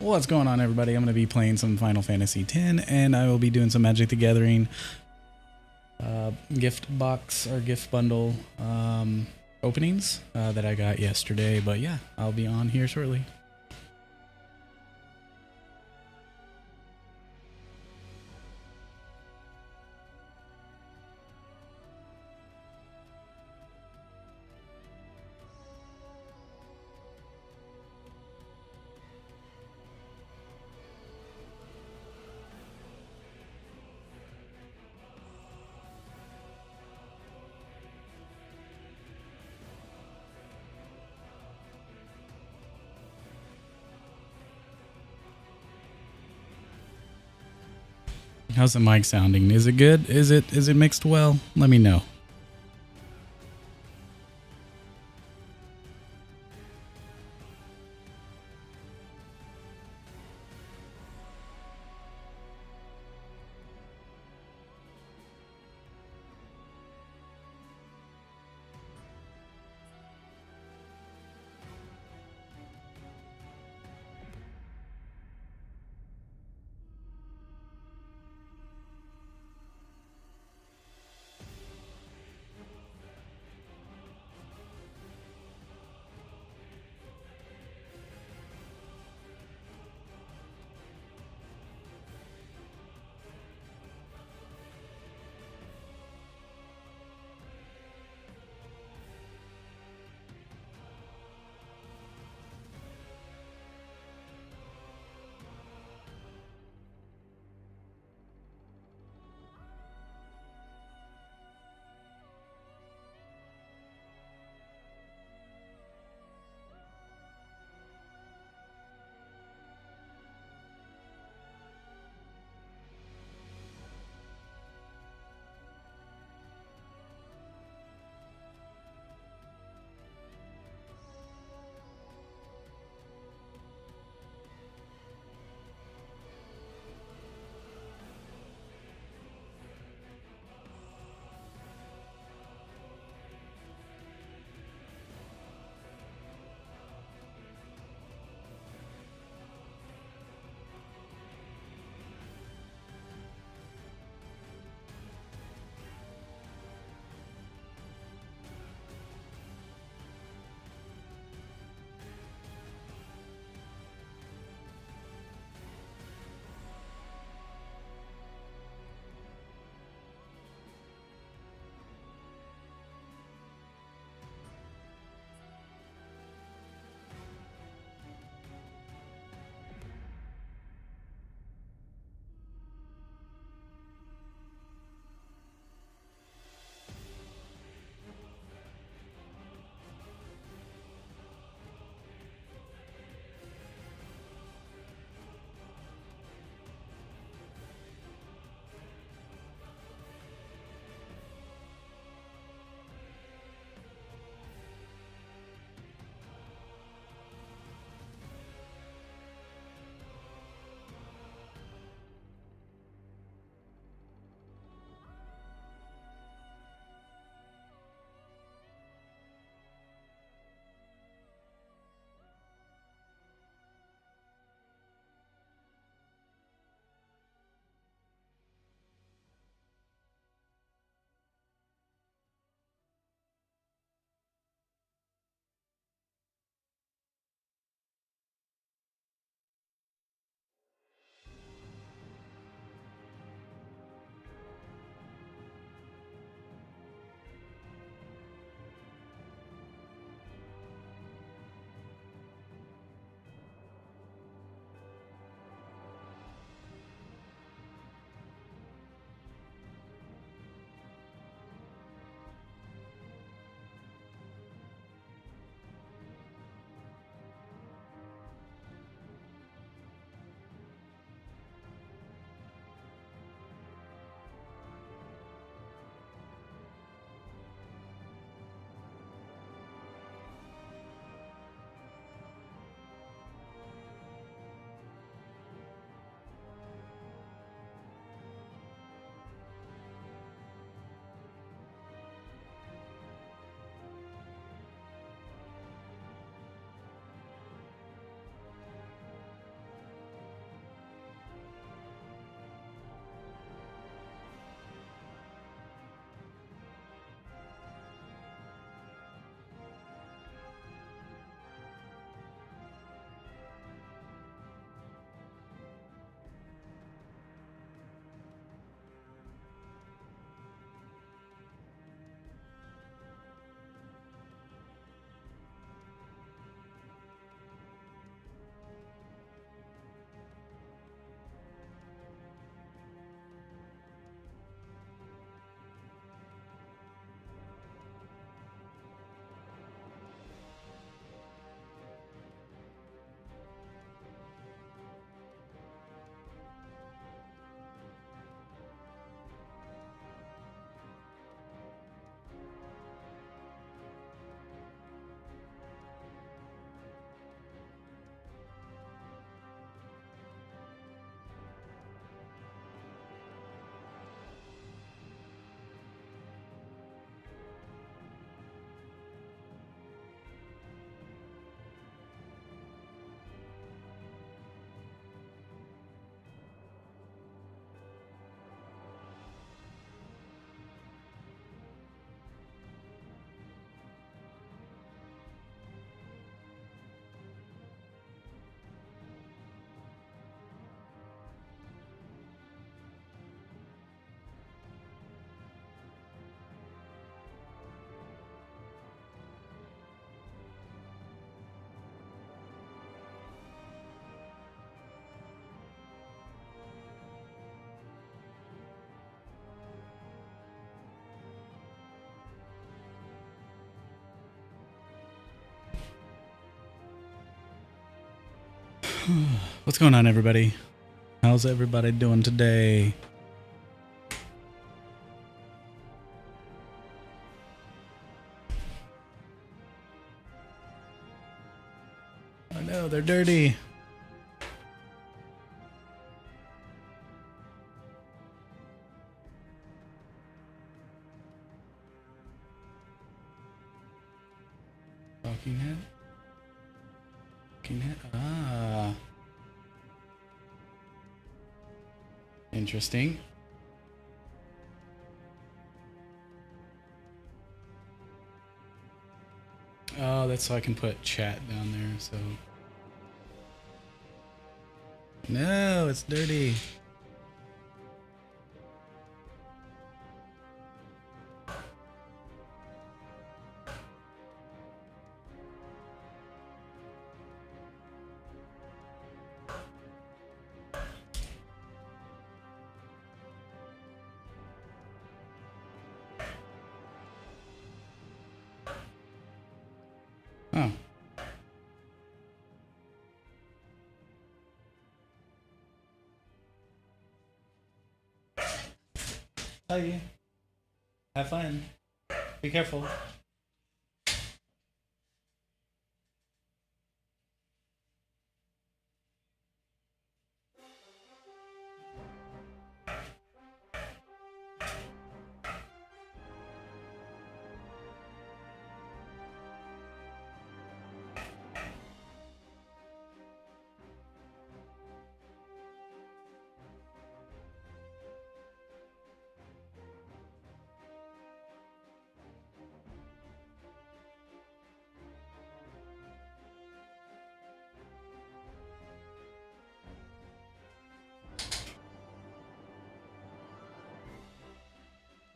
What's going on, everybody? I'm going to be playing some Final Fantasy X, and I will be doing some Magic the Gathering gift box or gift bundle openings that I got yesterday. But yeah, I'll be on here shortly. How's the mic sounding? Is it good? Is it mixed well? Let me know. What's going on, everybody? How's everybody doing today? I know, they're dirty. Talking head? Talking head? Ah. Interesting. Oh, that's so I can put chat down there, so. No, it's dirty. Oh. Hi. Have fun. Be careful.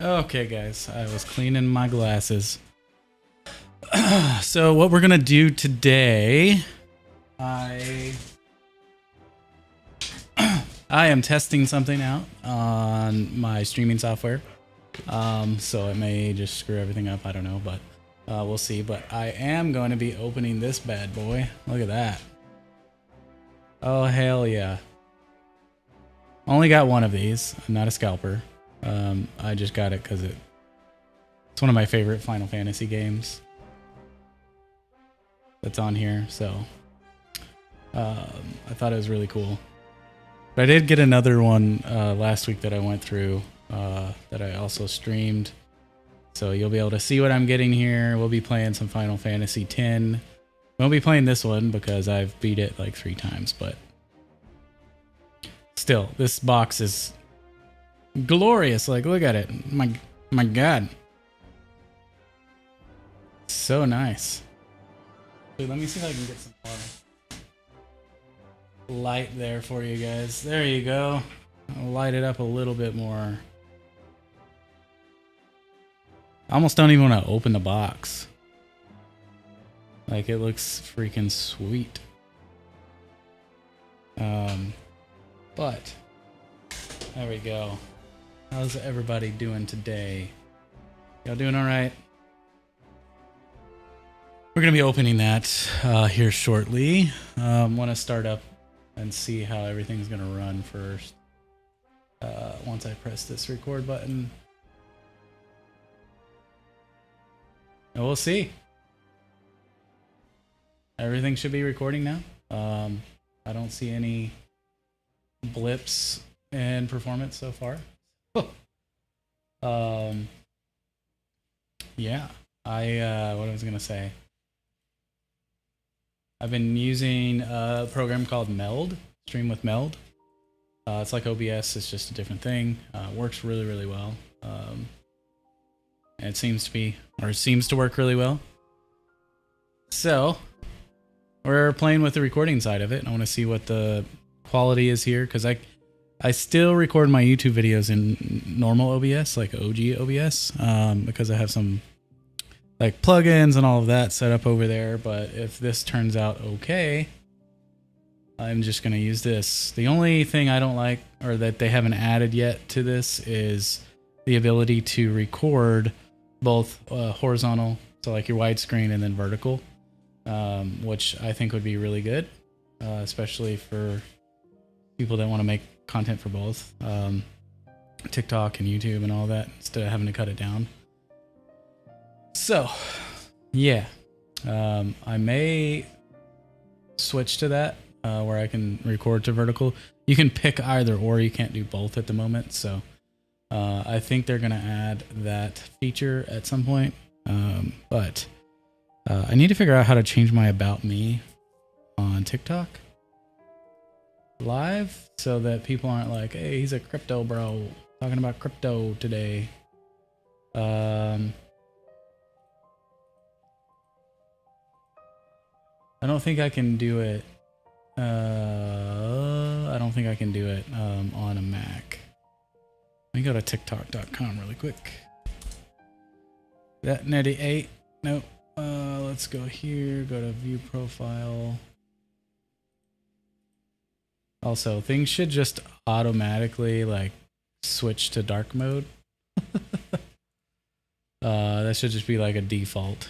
Okay, guys, I was cleaning my glasses. So what we're gonna do today, I am testing something out on my streaming software. So it may just screw everything up. I don't know, but we'll see. But I am going to be opening this bad boy. Look at that. Oh, hell yeah. Only got one of these. I'm not a scalper. I just got it because it's one of my favorite Final Fantasy games that's on here. So I thought it was really cool. But I did get another one last week that I went through that I also streamed. So you'll be able to see what I'm getting here. We'll be playing some Final Fantasy X. Won't be playing this one because I've beat it like 3 times, but still, this box is glorious. Like, look at it. My God. So nice. Wait, let me see if I can get some more light there for you guys. There you go. I'll light it up a little bit more. I almost don't even want to open the box. Like, it looks freaking sweet. But there we go. How's everybody doing today? Y'all doing all right? We're gonna be opening that here shortly. Want to start up and see how everything's gonna run first. Once I press this record button, and we'll see. Everything should be recording now. I don't see any blips in performance so far. Yeah, what I was gonna say. I've been using a program called Meld, Stream with Meld. It's like OBS, it's just a different thing. Works really, really well. And it seems to work really well. So we're playing with the recording side of it, and I want to see what the quality is here, because I still record my YouTube videos in normal OBS, like OG OBS, because I have some like plugins and all of that set up over there. But if this turns out okay, I'm just going to use this. The only thing I don't like, or that they haven't added yet to this, is the ability to record both horizontal, so like your widescreen, and then vertical, which I think would be really good. especially for people that want to make content for both TikTok and YouTube and all that, instead of having to cut it down. So, yeah, I may switch to that where I can record to vertical. You can pick either or, you can't do both at the moment. So I think they're going to add that feature at some point. But I need to figure out how to change my About Me on TikTok live so that people aren't like, hey, he's a crypto bro talking about crypto today. I don't think I can do it. I don't think I can do it on a Mac. Let me go to TikTok.com really quick. That netty 8. Nope. Let's go here. Go to view profile. Also, things should just automatically like switch to dark mode. That should just be like a default.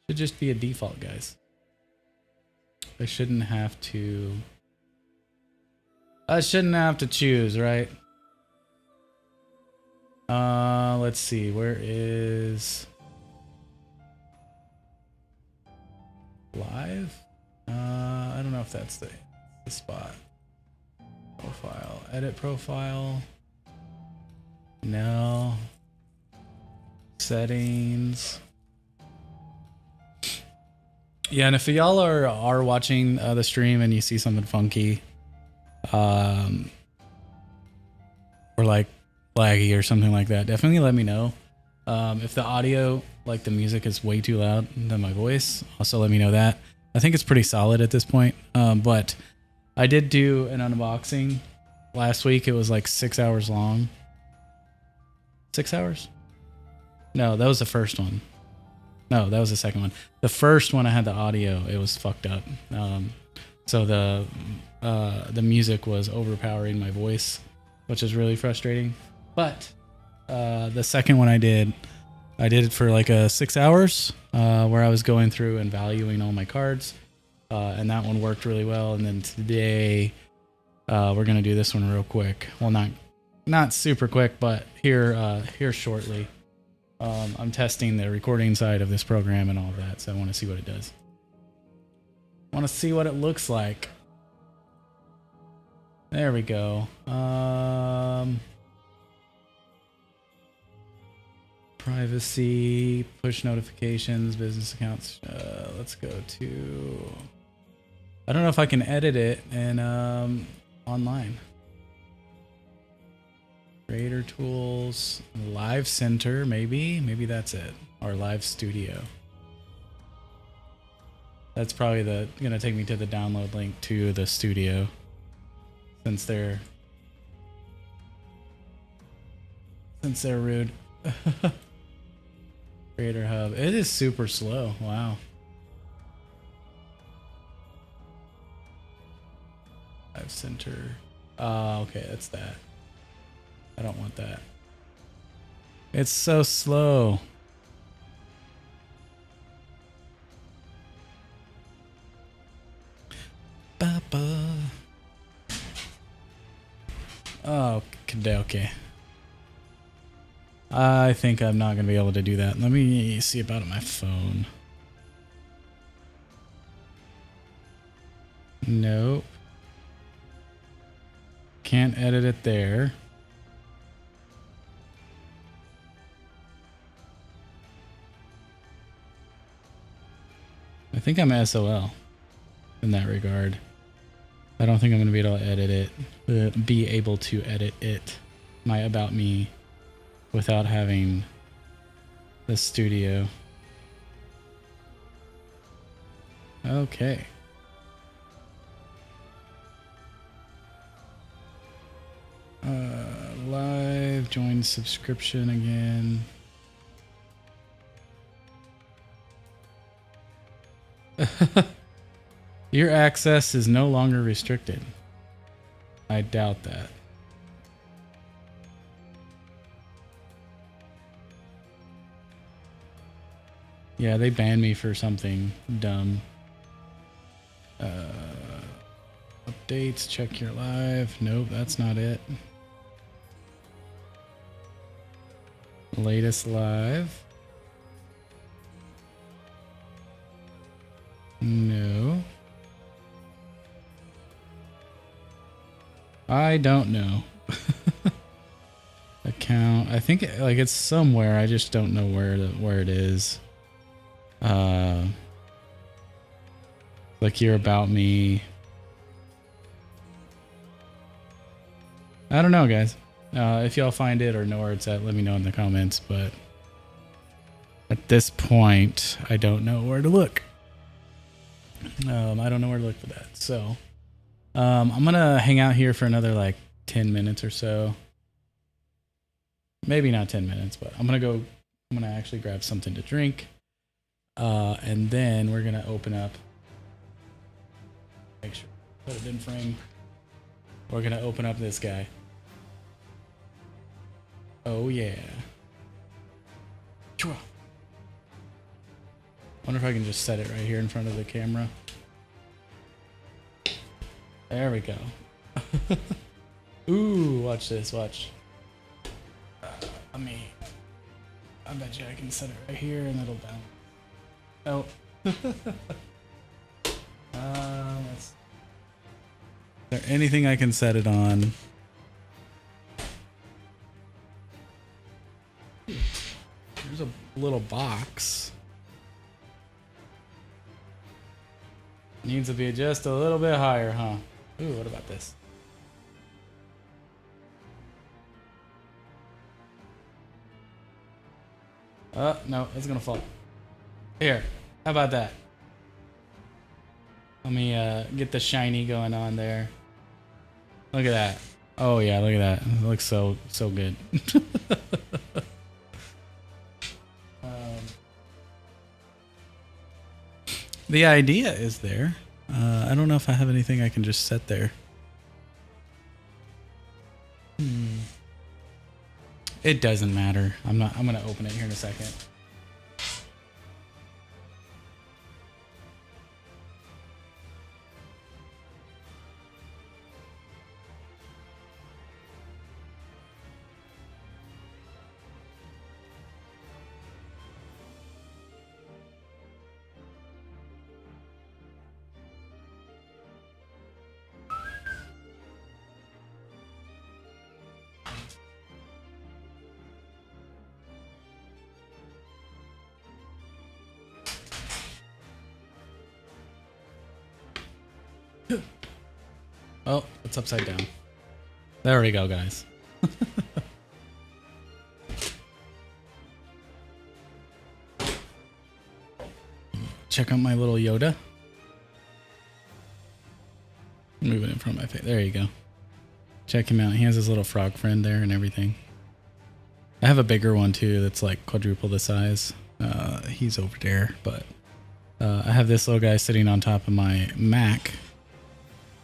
Should just be a default, guys. I shouldn't have to choose, right? Let's see, where is live? I don't know if that's the spot. Profile, edit profile. No. Settings. Yeah, and if y'all are watching the stream and you see something funky, or like laggy or something like that, definitely let me know. If the audio, like the music, is way too loud than my voice, also let me know that. I think it's pretty solid at this point. But I did do an unboxing last week. It was like 6 hours long. 6 hours? No, that was the first one. No, that was the second one. The first one I had the audio, it was fucked up. So the music was overpowering my voice, which is really frustrating. But the second one I did it for like 6 hours, where I was going through and valuing all my cards, and that one worked really well. And then today, we're gonna do this one real quick. Well, not super quick, but here shortly. I'm testing the recording side of this program and all of that, so I want to see what it does. I want to see what it looks like. There we go. Privacy, push notifications, business accounts. Let's go to... I don't know if I can edit it and online. Creator tools, live center, maybe that's it, or live studio. That's probably gonna take me to the download link to the studio, since they're rude. Creator hub, it is super slow. Wow. Live center. Oh, okay, that's that. I don't want that. It's so slow. Ba-ba. Oh, okay. I think I'm not gonna be able to do that. Let me see about it on my phone. Nope. Can't edit it there. I think I'm SOL in that regard. I don't think I'm going to be able to edit it, my About Me, without having the studio. Okay. Live, join subscription again. Your access is no longer restricted. I doubt that. Yeah, they banned me for something dumb. updates. Check your live. Nope, that's not it. Latest live. No. I don't know. Account. I think like it's somewhere. I just don't know where it is. Like your about me. I don't know, guys. If y'all find it or know where it's at, let me know in the comments. But at this point, I don't know where to look. I don't know where to look for that. So I'm gonna hang out here for another like 10 minutes or so. Maybe not 10 minutes, but I'm gonna actually grab something to drink. And then we're gonna open up. Make sure put it in frame. We're gonna open up this guy. Oh yeah. Wonder if I can just set it right here in front of the camera. There we go. Ooh, watch this, watch. I bet you I can set it right here and it'll bounce. Oh. Is there anything I can set it on? There's a little box. Needs to be just a little bit higher, huh? Ooh, what about this? No, it's gonna fall. Here, how about that? Let me get the shiny going on there. Look at that. Oh yeah, look at that. It looks so good. The idea is there. I don't know if I have anything I can just set there. It doesn't matter. I'm gonna open it here in a second. Oh, it's upside down. There we go, guys. Check out my little Yoda. Moving it from my face. There you go. Check him out. He has his little frog friend there and everything. I have a bigger one too that's like quadruple the size. He's over there, but I have this little guy sitting on top of my Mac.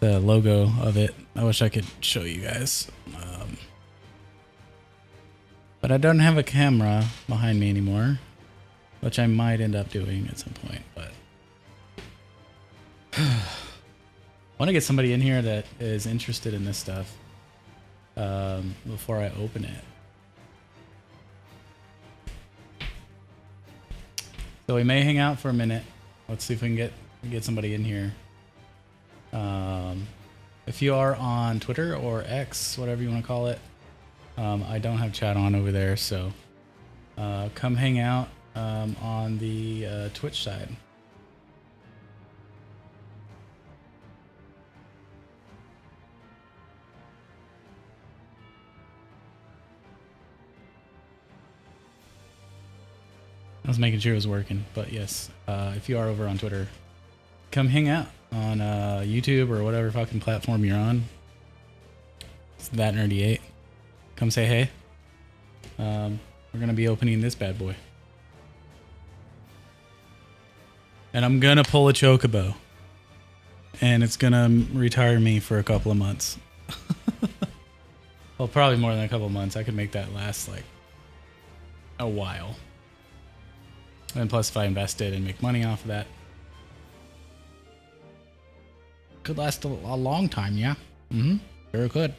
The logo of it. I wish I could show you guys. But I don't have a camera behind me anymore, which I might end up doing at some point. But I want to get somebody in here that is interested in this stuff before I open it. So we may hang out for a minute. Let's see if we can get somebody in here. If you are on Twitter or X, whatever you want to call it, I don't have chat on over there, so come hang out on the Twitch side. I was making sure it was working, but yes, if you are over on Twitter, come hang out on YouTube or whatever fucking platform you're on. It's that nerdy8. Come say hey. We're gonna be opening this bad boy, and I'm gonna pull a chocobo, and it's gonna retire me for a couple of months. Well, probably more than a couple of months. I could make that last like a while. And plus, if I invest it and make money off of that. Could last a long time, yeah. Mm-hmm. Very good.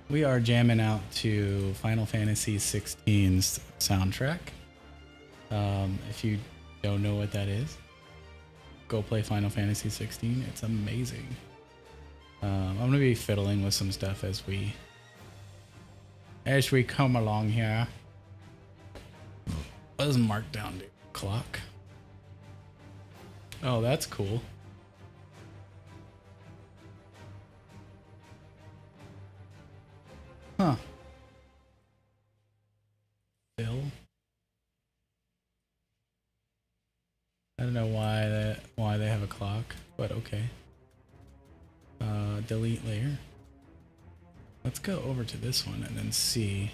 We are jamming out to Final Fantasy 16's soundtrack. If you don't know what that is, go play Final Fantasy 16. It's amazing. I'm gonna be fiddling with some stuff as we come along here. What does Markdown do? Clock. Oh, that's cool. Huh. Bill. I don't know why they have a clock, but okay. Delete layer. Let's go over to this one and then see.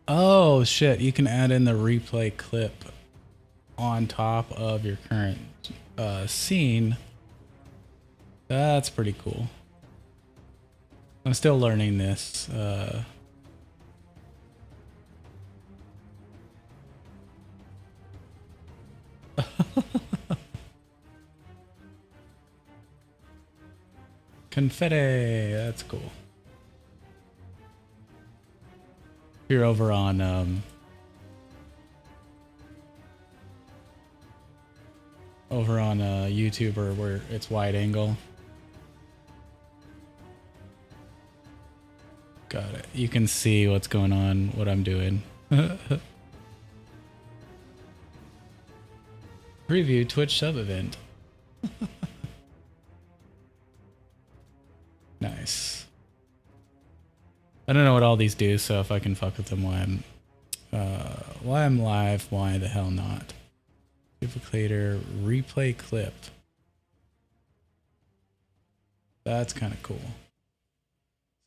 Oh shit, you can add in the replay clip on top of your current scene. That's pretty cool. I'm still learning this. Confetti, that's cool. You're over on YouTube or where it's wide angle. Got it. You can see what's going on, what I'm doing. Preview Twitch sub event. Nice. I don't know what all these do, so if I can fuck with them while I'm live, why the hell not? Duplicator, replay clip. That's kind of cool.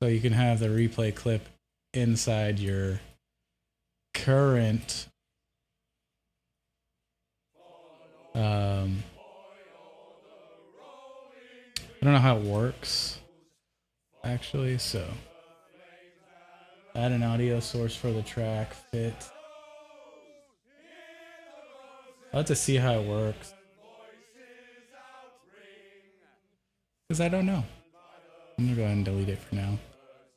So you can have the replay clip inside your current I don't know how it works actually, so add an audio source for the track fit. I'll have to see how it works because I don't know. I'm gonna go ahead and delete it for now.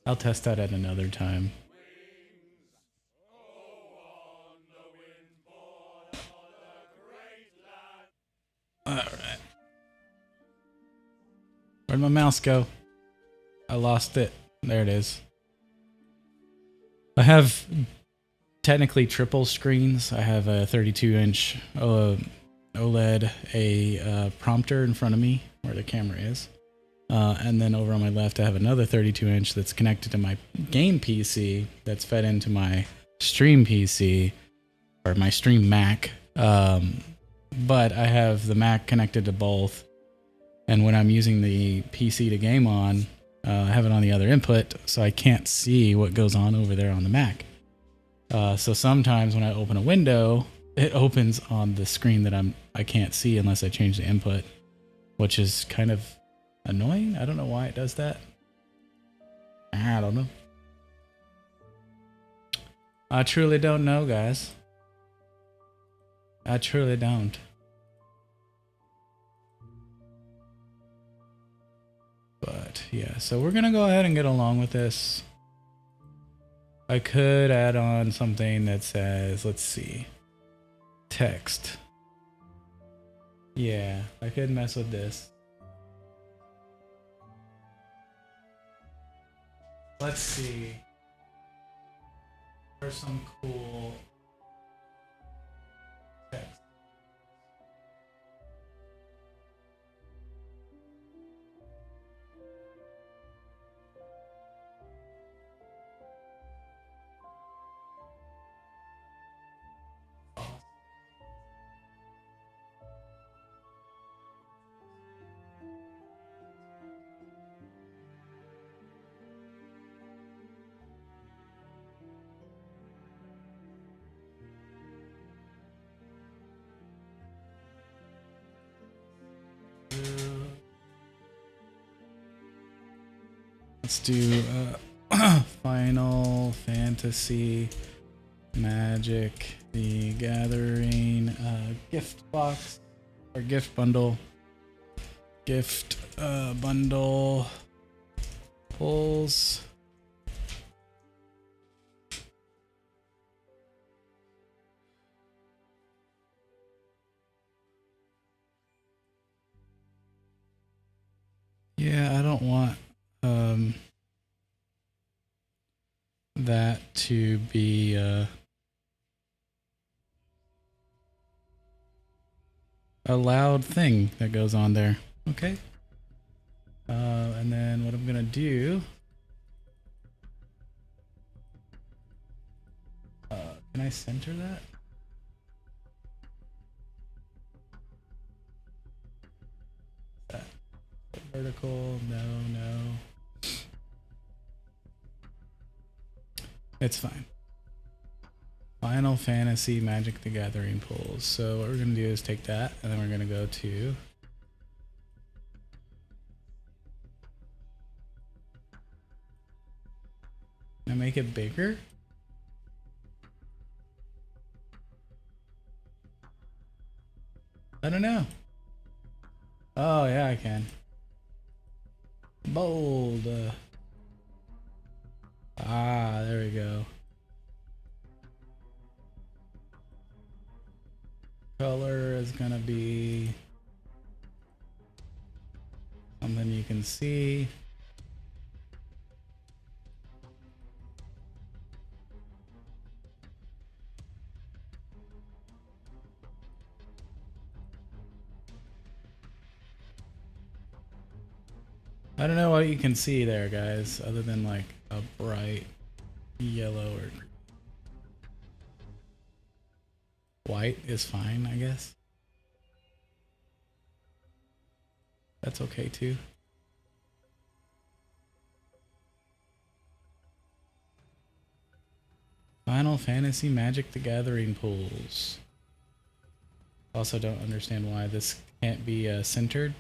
I'll test that at another time. Alright. Where'd my mouse go? I lost it. There it is. I have technically triple screens. I have a 32-inch OLED, a prompter in front of me where the camera is. And then over on my left, I have another 32-inch that's connected to my game PC that's fed into my stream PC or my stream Mac. But I have the Mac connected to both. And when I'm using the PC to game on, I have it on the other input, so I can't see what goes on over there on the Mac. So sometimes when I open a window, it opens on the screen that I can't see unless I change the input, which is kind of annoying. I don't know why it does that. I don't know. I truly don't know, guys. I truly don't. But yeah, so we're gonna go ahead and get along with this. I could add on something that says, let's see, text. Yeah, I could mess with this. Let's see. There's some cool text. Let's do Final Fantasy Magic the Gathering gift box or gift bundle. Gift bundle pulls. Yeah, I don't want that to be a loud thing that goes on there. Okay. And then what I'm gonna do, can I center that? Vertical, no. It's fine. Final Fantasy Magic the Gathering pulls. So what we're gonna do is take that, and then we're gonna go to and make it bigger. I don't know. Oh yeah, I can. Bold. There we go. Color is gonna be something you can see. I don't know what you can see there, guys, other than like a bright yellow or white is fine, I guess. That's okay too. Final Fantasy Magic the Gathering pools. Also don't understand why this can't be centered.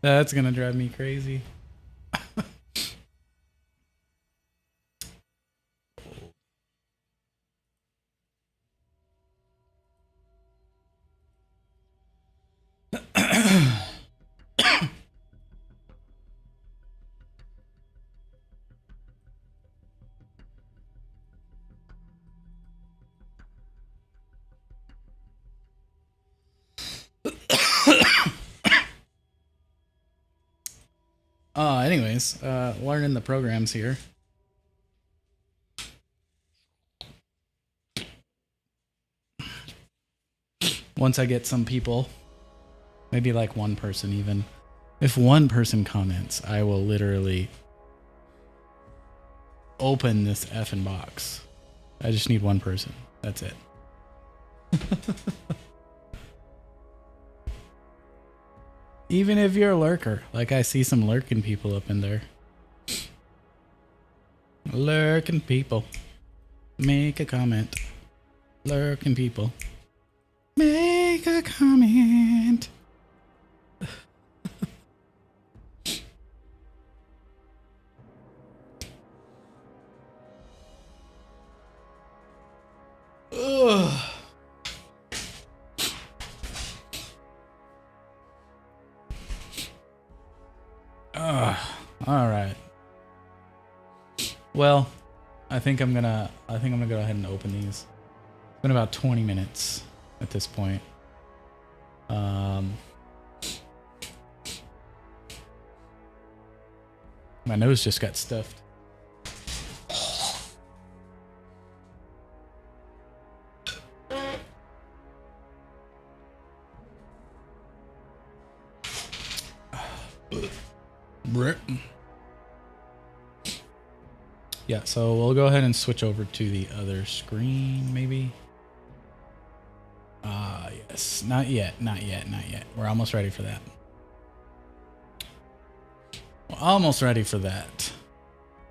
That's gonna drive me crazy. Anyways, learning the programs here. Once I get some people, maybe like one person even, if one person comments, I will literally open this effing box. I just need one person. That's it. Even if you're a lurker, like I see some lurking people up in there. Lurking people, make a comment. Lurking people, make a comment. Ugh. All right. Well, I think I'm gonna go ahead and open these. It's been about 20 minutes at this point. My nose just got stuffed. Yeah, so we'll go ahead and switch over to the other screen, maybe. Yes. Not yet. We're almost ready for that. We're almost ready for that.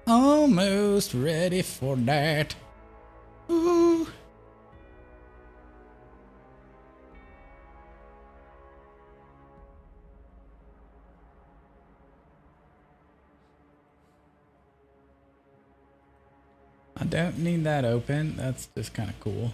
Almost ready for that. Ooh. Don't need that open. That's just kind of cool.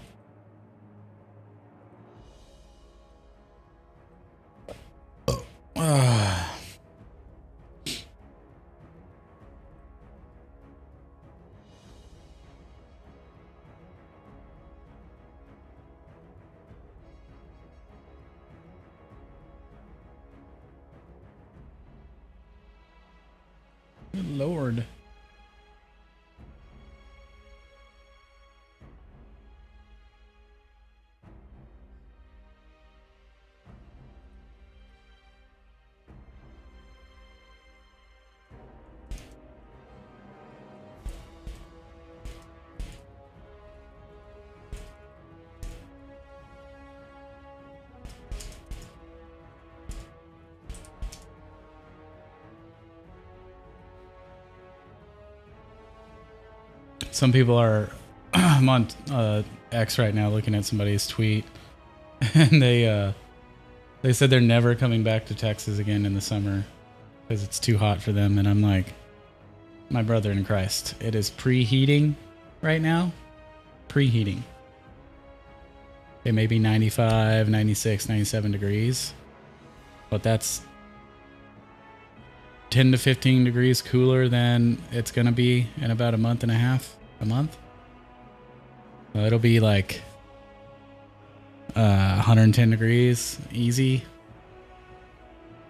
Good Lord. Some people are I'm on X right now looking at somebody's tweet, and they said they're never coming back to Texas again in the summer because it's too hot for them. And I'm like, my brother in Christ, it is preheating right now. Preheating. It may be 95, 96, 97 degrees, but that's 10 to 15 degrees cooler than it's going to be in about a month and a half. A month? It'll be like 110 degrees. Easy.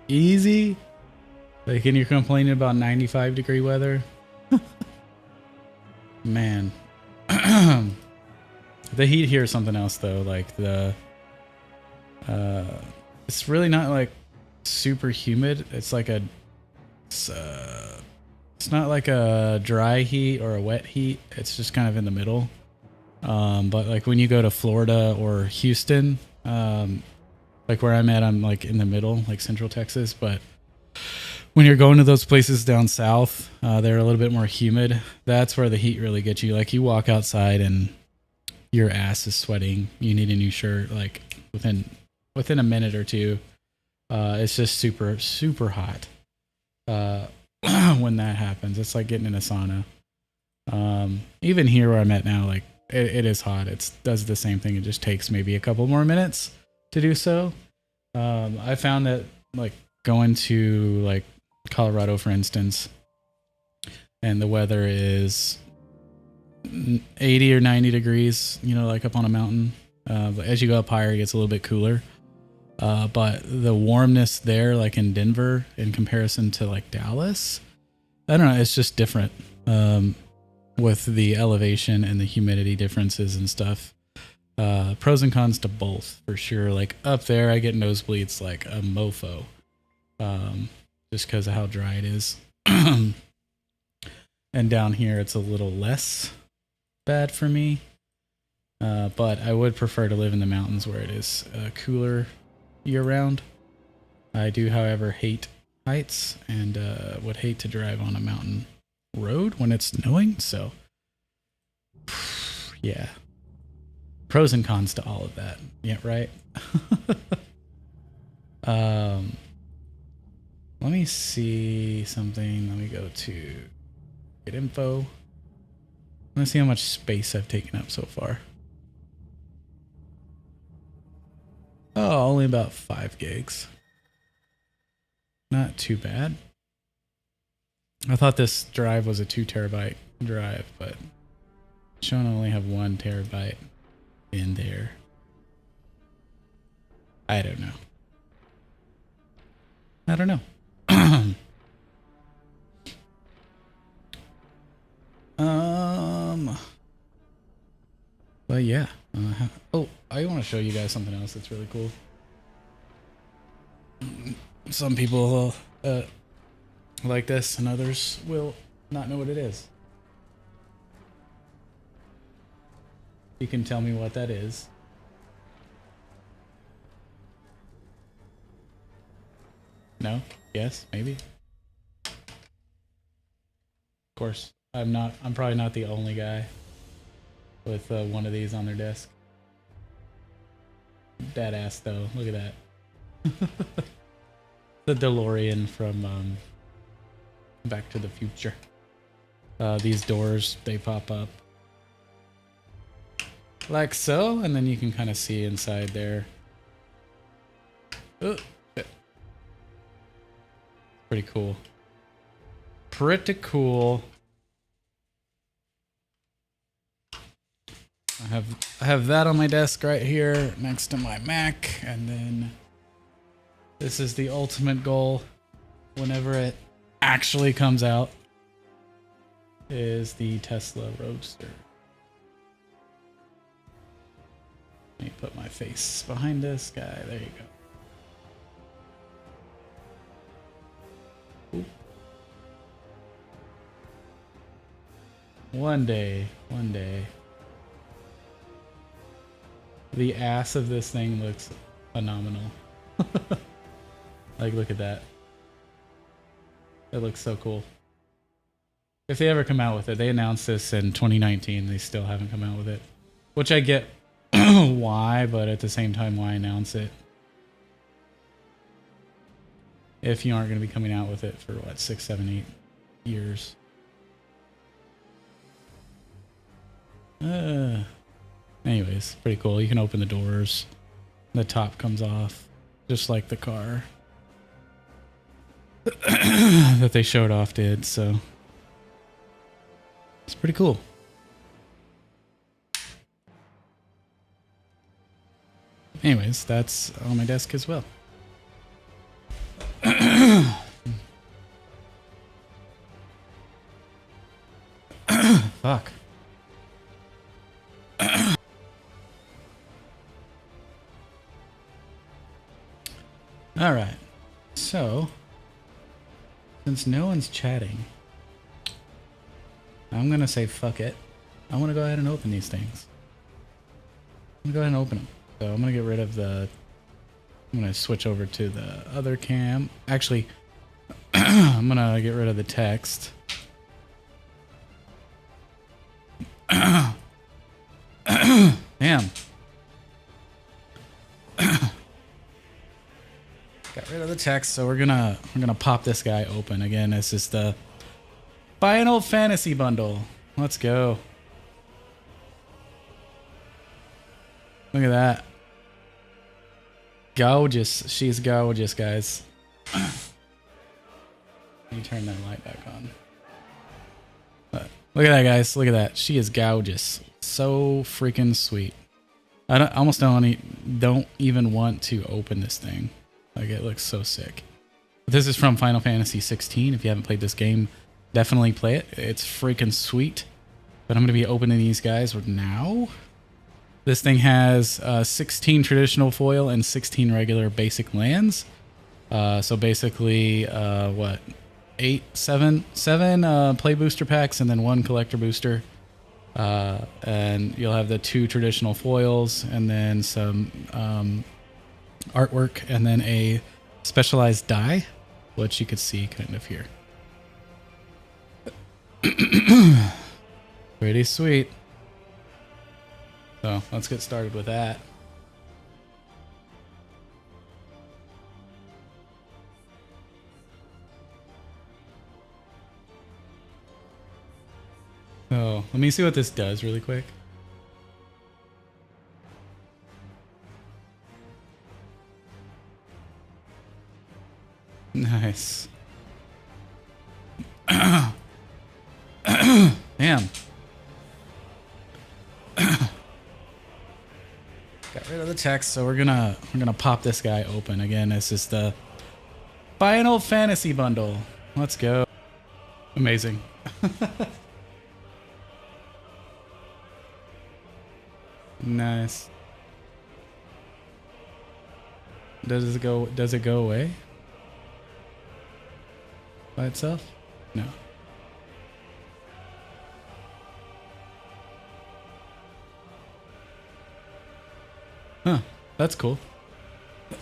Easy? Like, and you're complaining about 95 degree weather? Man. The heat here is something else, though. Like, it's really not, like, super humid. It's like a... It's not like a dry heat or a wet heat. It's just kind of in the middle. But like when you go to Florida or Houston, like where I'm at, I'm like in the middle, like Central Texas. But when you're going to those places down south, they're a little bit more humid. That's where the heat really gets you. Like you walk outside and your ass is sweating. You need a new shirt. Like within a minute or two, it's just super, super hot. When that happens, it's like getting in a sauna. Even here where I'm at now, like it is hot. It does the same thing. It just takes maybe a couple more minutes to do so. I found that like going to like Colorado, for instance, and the weather is 80 or 90 degrees, you know, like up on a mountain. But as you go up higher, it gets a little bit cooler. But the warmness there, like in Denver, in comparison to like Dallas, I don't know, it's just different with the elevation and the humidity differences and stuff. Pros and cons to both, for sure. Like up there, I get nosebleeds like a mofo, just because of how dry it is. And down here, it's a little less bad for me. But I would prefer to live in the mountains where it is cooler year-round. I do, however, hate heights and would hate to drive on a mountain road when it's snowing. So, yeah. Pros and cons to all of that. Yeah, right? Let me see something. Let me go to get info. Let me see how much space I've taken up so far. Oh, only about 5 gigs. Not too bad. I thought this drive was a 2 terabyte drive, but it's showing I only have 1 terabyte in there. I don't know. I don't know. But yeah. Oh, I want to show you guys something else that's really cool. Some people like this, and others will not know what it is. You can tell me what that is. No? Yes? Maybe? Of course, I'm probably not the only guy with one of these on their desk. Dead ass though, look at that. The DeLorean from Back to the Future. These doors, they pop up like so, and then you can kind of see inside there. Oh, shit. Pretty cool. Pretty cool. I have that on my desk right here next to my Mac, and then this is the ultimate goal whenever it actually comes out is the Tesla Roadster. Let me put my face behind this guy. There you go. Ooh. One day. The ass of this thing looks phenomenal. Like, look at that. It looks so cool. If they ever come out with it, they announced this in 2019. They still haven't come out with it, which I get why, but at the same time, why announce it if you aren't going to be coming out with it for what, 6, 7, 8 years? Anyways, pretty cool. You can open the doors. The top comes off, just like the car that they showed off did, so it's pretty cool. Anyways, that's on my desk as well. Fuck. All right. So, since no one's chatting, I'm going to say fuck it. I want to go ahead and open these things. I'm going to go ahead and open them. So I'm going to get rid of the... I'm going to switch over to the other cam. Actually, I'm going to get rid of the text. Damn. Got rid of the text, so we're gonna pop this guy open again. This is the Buy an Old Fantasy bundle. Let's go. Look at that. Gorgeous. She's gorgeous, guys. Let me turn that light back on. Look at that, guys. Look at that. She is gorgeous. So freaking sweet. I almost don't even want to open this thing. Like, it looks so sick. But this is from Final Fantasy 16. If you haven't played this game, definitely play it. It's freaking sweet. But I'm going to be opening these guys now. This thing has 16 traditional foil and 16 regular basic lands. So basically, what? 7 play booster packs and then 1 collector booster. And you'll have the 2 traditional foils and then some artwork and then a specialized die, which you could see kind of here. Pretty sweet. So let's get started with that. So let me see what this does really quick. Nice. Damn. Got rid of the text, so we're gonna pop this guy open again. This is the Buy an Old Fantasy bundle. Let's go. Amazing. Nice. Does it go away by itself? No. Huh, that's cool.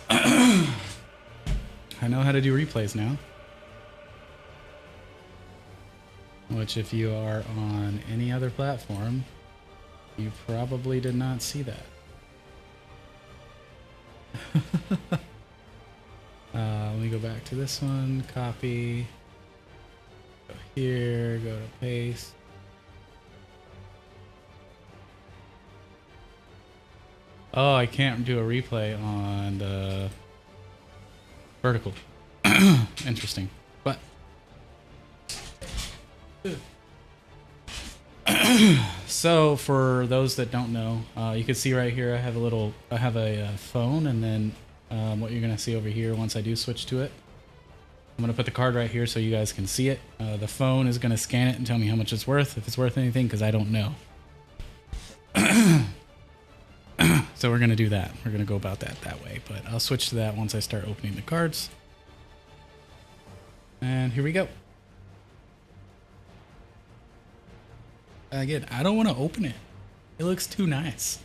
I know how to do replays now. Which, if you are on any other platform, you probably did not see that. Let me go back to this one, copy, go here, go to paste. Oh, I can't do a replay on the vertical. Interesting. But so for those that don't know, you can see right here I have a phone, and then what you're gonna see over here once I do switch to it, I'm gonna put the card right here so you guys can see it. The phone is gonna scan it and tell me how much it's worth, if it's worth anything, because I don't know. So we're gonna do that. We're gonna go about that way, but I'll switch to that once I start opening the cards. And here we go. Again, I don't want to open it. It looks too nice.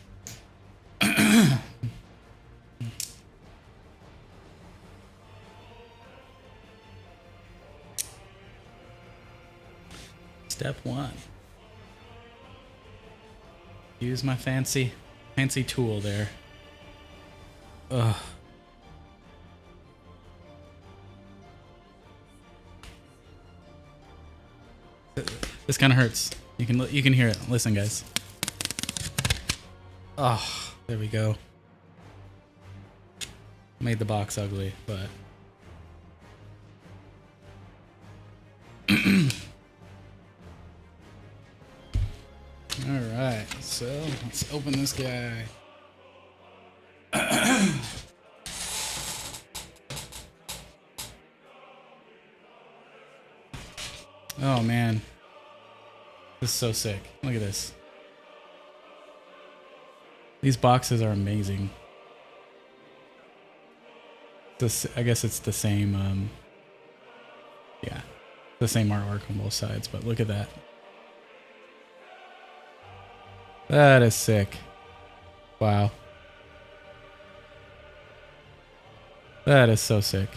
Step 1. Use my fancy tool there. Ugh. This kind of hurts. You can hear it. Listen, guys. Oh, there we go. Made the box ugly, but all right. So let's open this guy. Oh man. This is so sick. Look at this. These boxes are amazing. I guess it's the same, yeah, the same artwork on both sides, but look at that. That is sick. Wow. That is so sick.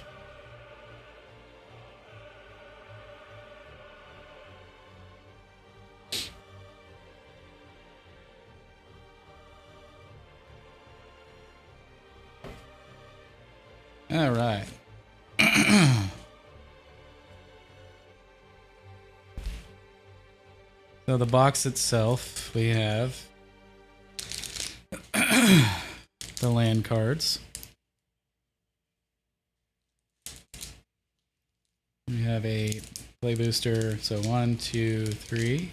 All right. So the box itself, we have the land cards. We have a play booster. So 1, 2, 3,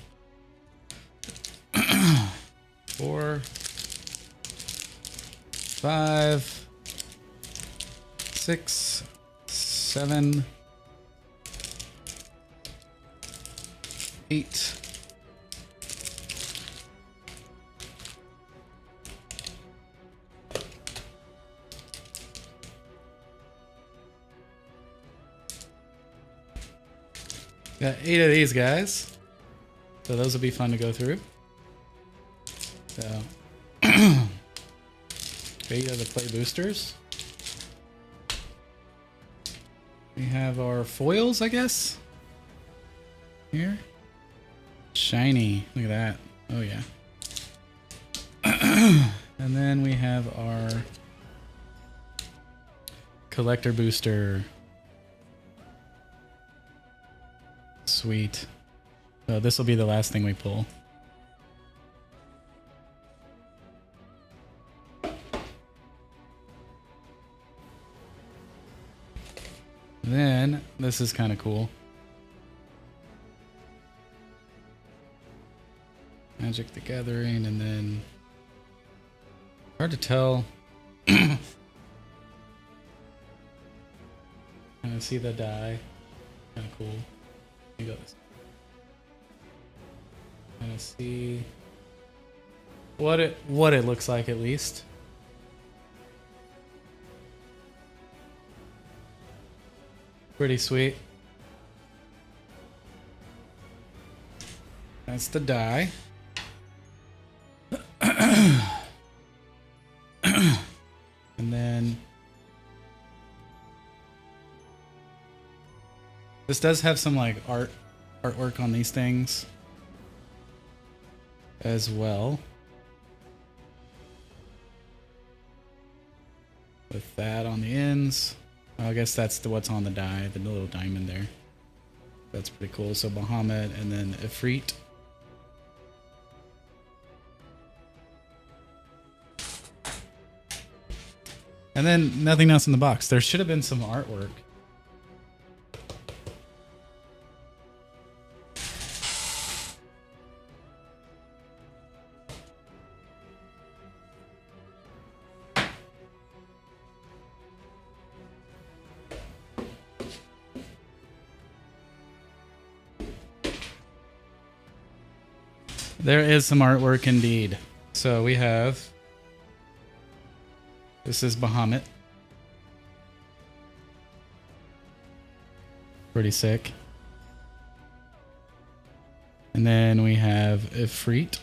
4, 5, 6, 7, 8. Got 8 of these guys. So those will be fun to go through. So 8 of the play boosters. We have our foils, I guess. Here. Shiny. Look at that. Oh yeah. And then we have our collector booster. Sweet. So this will be the last thing we pull. Then this is kind of cool. Magic the Gathering, and then hard to tell. Kind of see the die. Kind of cool. You go this. Kind of see what it looks like at least. Pretty sweet. That's the die. And then this does have some like artwork on these things as well. With that on the ends. I guess that's what's on the die, the little diamond there. That's pretty cool. So Bahamut and then Ifrit. And then nothing else in the box. There should have been some artwork. There is some artwork indeed. So we have, this is Bahamut. Pretty sick. And then we have Ifrit.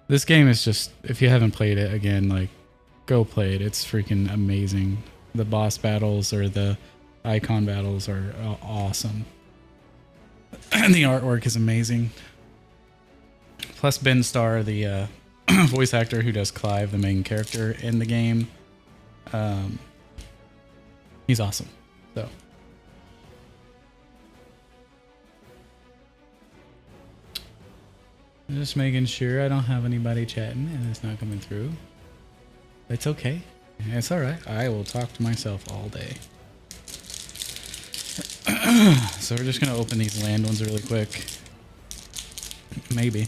This game is just, if you haven't played it again, like, go play it. It's freaking amazing. The boss battles or the icon battles are awesome. And the artwork is amazing. Plus Ben Starr, the voice actor who does Clive, the main character in the game. He's awesome. So I'm just making sure I don't have anybody chatting and it's not coming through. It's okay. It's alright. I will talk to myself all day. So we're just going to open these land ones really quick. Maybe.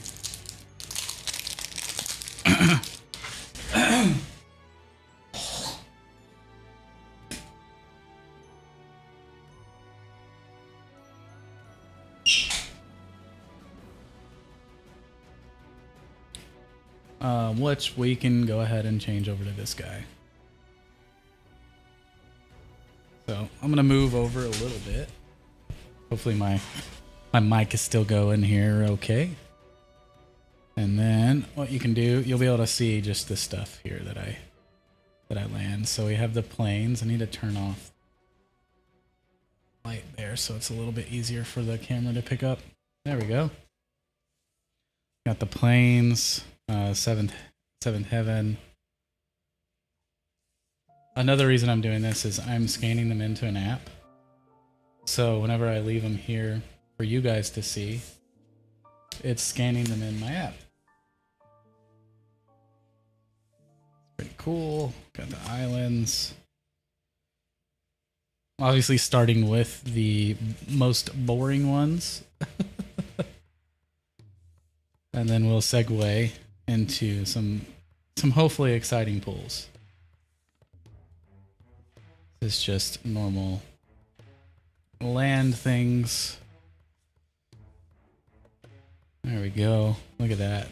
Which we can go ahead and change over to this guy. So I'm gonna move over a little bit. Hopefully my mic is still going here okay. And then what you can do, you'll be able to see just this stuff here that I land. So we have the planes. I need to turn off light there so it's a little bit easier for the camera to pick up. There we go. Got the planes, seventh heaven. Another reason I'm doing this is I'm scanning them into an app. So whenever I leave them here for you guys to see, it's scanning them in my app. Pretty cool. Got the islands. Obviously starting with the most boring ones. And then we'll segue into some hopefully exciting pulls. This is just normal land things. There we go. Look at that.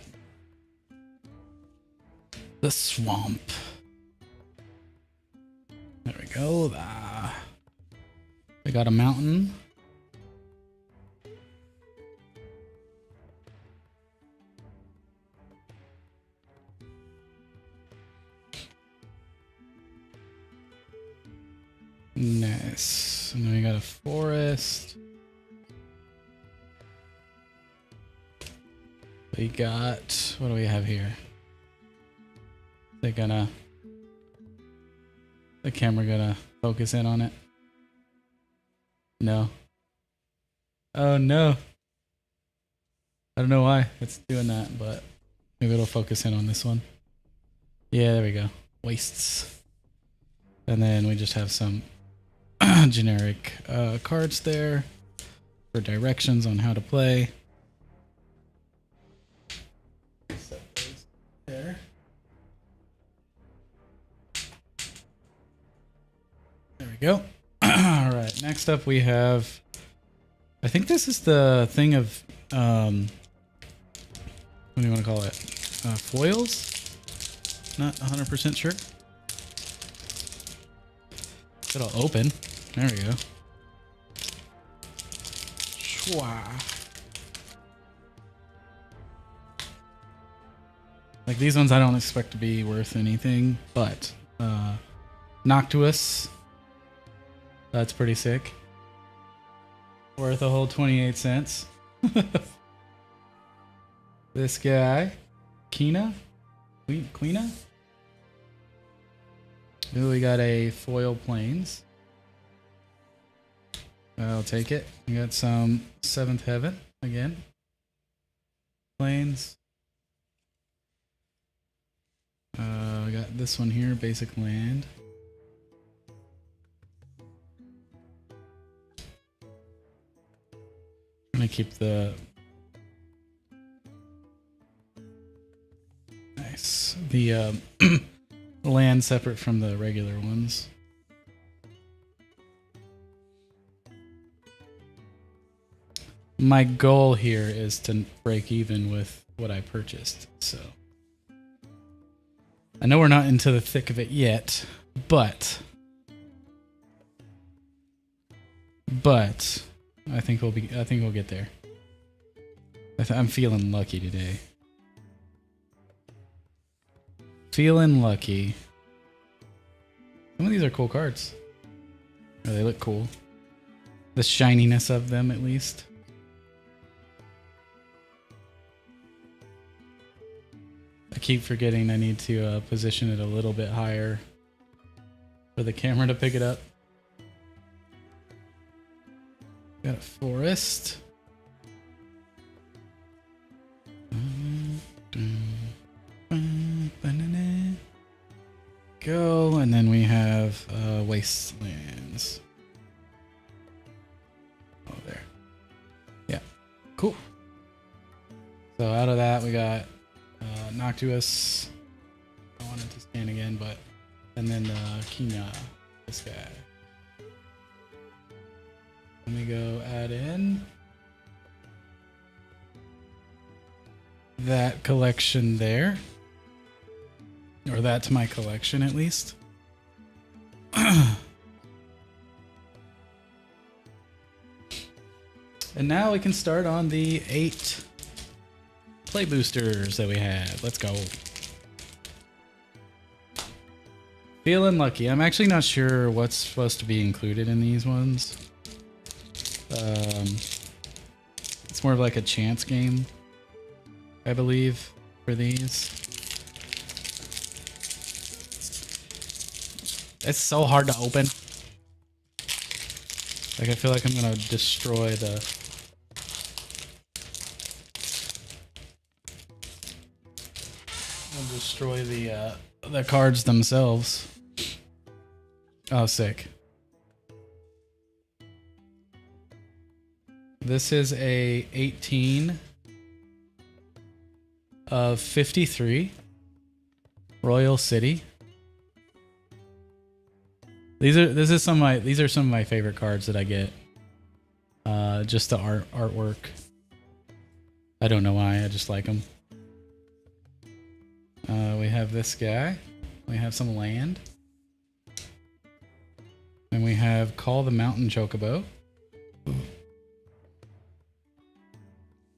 The swamp. There we go. They got a mountain. Nice. And then we got a forest. We got, what do we have here? The camera gonna focus in on it? No. Oh no. I don't know why it's doing that, but maybe it'll focus in on this one. Yeah, there we go. Wastes. And then we just have some generic cards there for directions on how to play. Set those there. There we go. All right, next up we have, I think this is the thing of, what do you want to call it? Foils? Not 100% sure. It'll open. There we go. Shwa. Like these ones I don't expect to be worth anything, but Noctuous, that's pretty sick. Worth a whole 28 cents. This guy, Queena? Ooh, we got a foil planes. I'll take it. We got some Seventh Heaven again. planes. I got this one here, basic land. I'm gonna keep the nice the land separate from the regular ones. My goal here is to break even with what I purchased, so I know we're not into the thick of it yet, but I think we'll get there. I'm feeling lucky today. Feeling lucky. Some of these are cool cards. Or they look cool. The shininess of them, at least. I keep forgetting I need to position it a little bit higher for the camera to pick it up. Got a forest. Go, and then we have wastelands. Oh, there. Yeah, cool. So out of that, we got Noctuous. I wanted to scan again, but and then Kina, this guy. Let me go add in that collection there, or that to my collection at least. And now we can start on the 8 play boosters that we have. Let's go. Feeling lucky. I'm actually not sure what's supposed to be included in these ones. It's more of like a chance game, I believe, for these. It's so hard to open. Like, I feel like I'm gonna destroy the... I'll destroy the cards themselves. Oh, sick. This is a 18 of 53 Royal City. These are some of my favorite cards that I get. Just the artwork. I don't know why, I just like them. We have this guy. We have some land. And we have Call the Mountain Chocobo.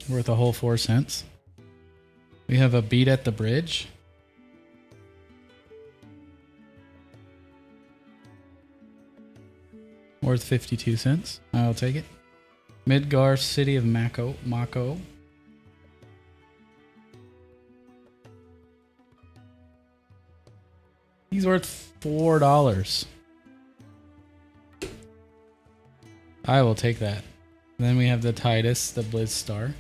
Worth a whole 4 cents. We have a Beat at the Bridge. Worth 52 cents. I'll take it. Midgar City of Mako. He's worth $4. I will take that. Then we have the Titus, the Blizz Star.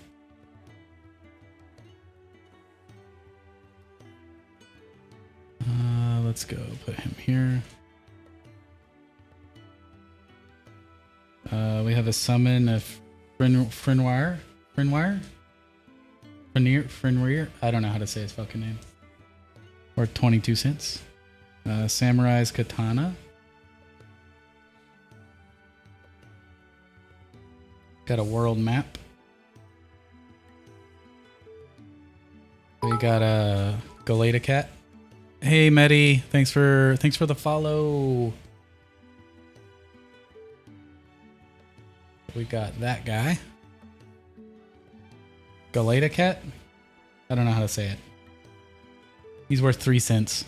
Let's go put him here. We have a summon of Frenwire. I don't know how to say his fucking name. Worth 22 cents. Samurai's Katana. Got a world map. We got a Galata Cat. Hey Medi, thanks for the follow. We got that guy. Galata Cat? I don't know how to say it. He's worth 3 cents.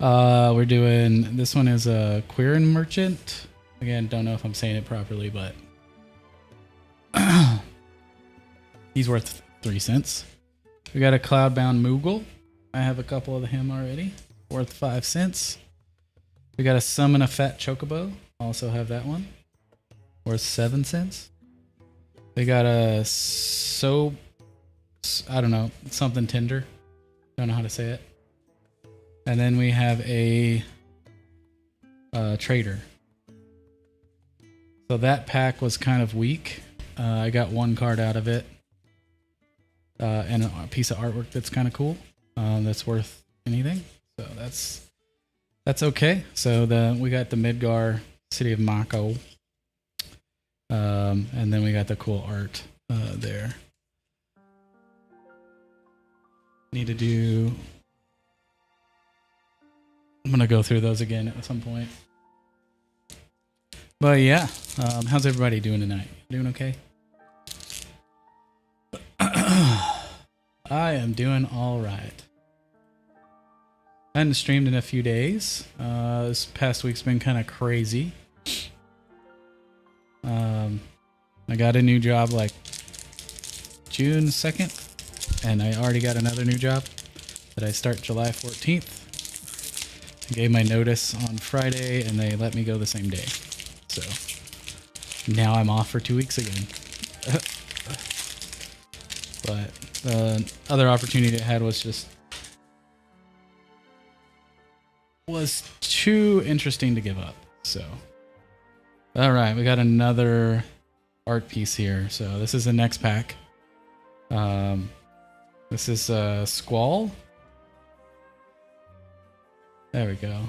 We're doing, this one is a Quirin Merchant. Again, don't know if I'm saying it properly, but he's worth 3 cents. We got a Cloudbound Moogle. I have a couple of him already. Worth 5 cents. We got a Summon a Fat Chocobo. Also have that one. Worth 7 cents. They got a I don't know, something Tinder. Don't know how to say it. And then we have a trader. So that pack was kind of weak. I got one card out of it. And a piece of artwork that's kind of cool. That's worth anything. So that's okay. So we got the Midgar City of Mako. And then we got the cool art there. Need to do... I'm gonna go through those again at some point. But yeah, how's everybody doing tonight? Doing okay? I am doing all right. I hadn't streamed in a few days. This past week's been kind of crazy. I got a new job like June 2nd, and I already got another new job that I start July 14th. I gave my notice on Friday, and they let me go the same day. So now I'm off for 2 weeks again. But the other opportunity I had was too interesting to give up. So, all right, we got another art piece here. So this is the next pack. This is Squall. There we go.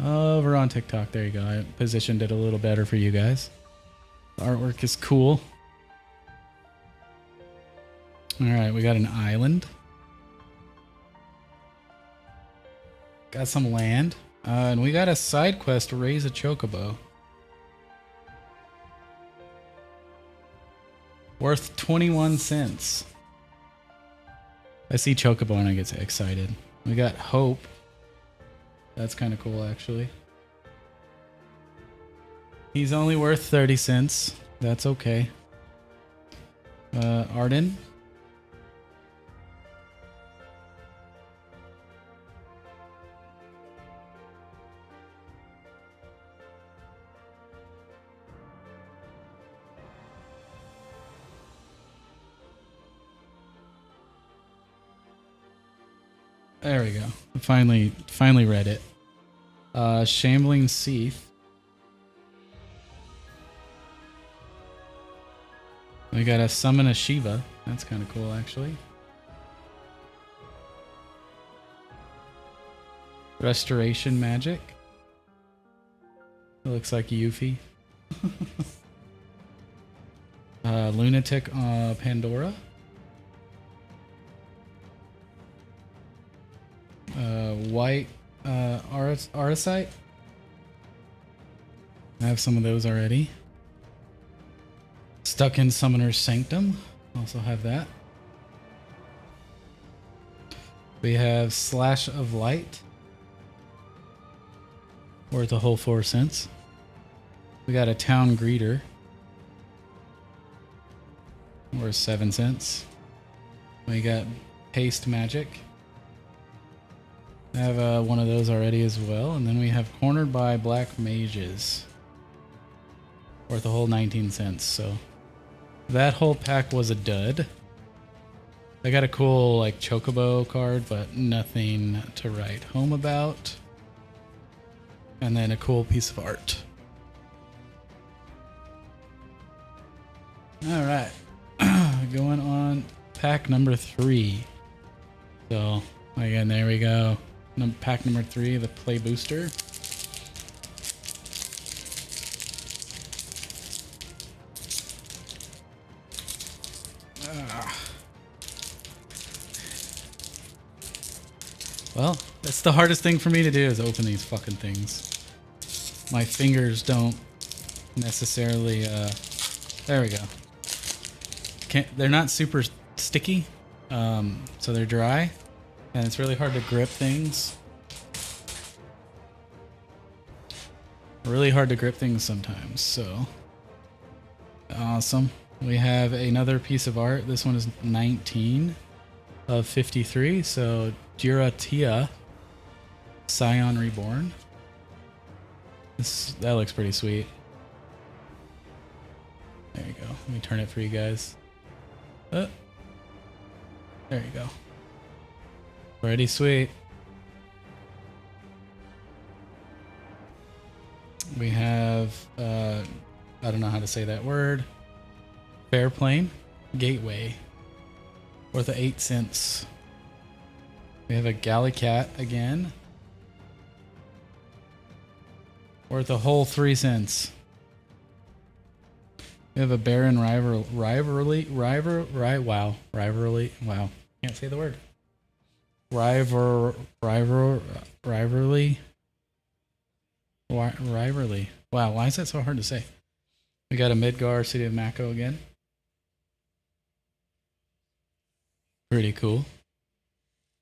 Over on TikTok, there you go. I positioned it a little better for you guys. The artwork is cool. Alright, we got an island. Got some land. And we got a side quest to raise a chocobo. Worth 21 cents. I see chocobo and I get excited. We got Hope. That's kind of cool, actually. He's only worth 30 cents. That's okay. Arden. There we go. Finally read it. Shambling Seath. We gotta summon a Shiva. That's kind of cool, actually. Restoration Magic. It looks like Yuffie. Lunatic Pandora. White Artisite. I have some of those already. Stuck in Summoner's Sanctum. Also have that. We have Slash of Light. Worth a whole 4 cents. We got a Town Greeter. Worth 7 cents. We got Paste Magic. I have one of those already as well. And then we have Cornered by Black Mages. Worth a whole 19 cents. So that whole pack was a dud. I got a cool like Chocobo card, but nothing to write home about. And then a cool piece of art. Alright. Going on pack number 3. So again, there we go. Pack number 3, the Play Booster. Well, that's the hardest thing for me to do is open these fucking things. My fingers don't necessarily, there we go. They're not super sticky, so they're dry. And it's really hard to grip things. Really hard to grip things sometimes, so. Awesome. We have another piece of art. This one is 19 of 53, so Jiratia, Scion Reborn. That looks pretty sweet. There you go. Let me turn it for you guys. There you go. Pretty sweet. We have, I don't know how to say that word. Fairplane Gateway. Worth of 8 cents. We have a Gallicat again. Worth a whole 3 cents. We have a Baron Rivalry. Wow. Can't say the word. Rivalry. Wow, why is that so hard to say? We got a Midgar City of Mako again. Pretty cool.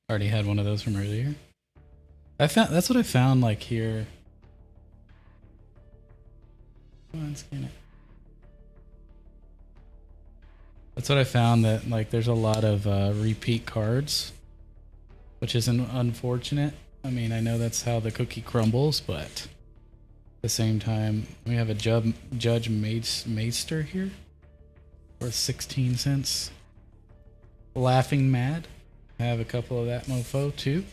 Already had one of those from earlier. That's what I found like here. Come on, scan it. That's what I found, that like there's a lot of repeat cards, which is unfortunate. I mean, I know that's how the cookie crumbles, but at the same time, we have a Judge Maester here worth 16 cents. Laughing Mad. I have a couple of that mofo too.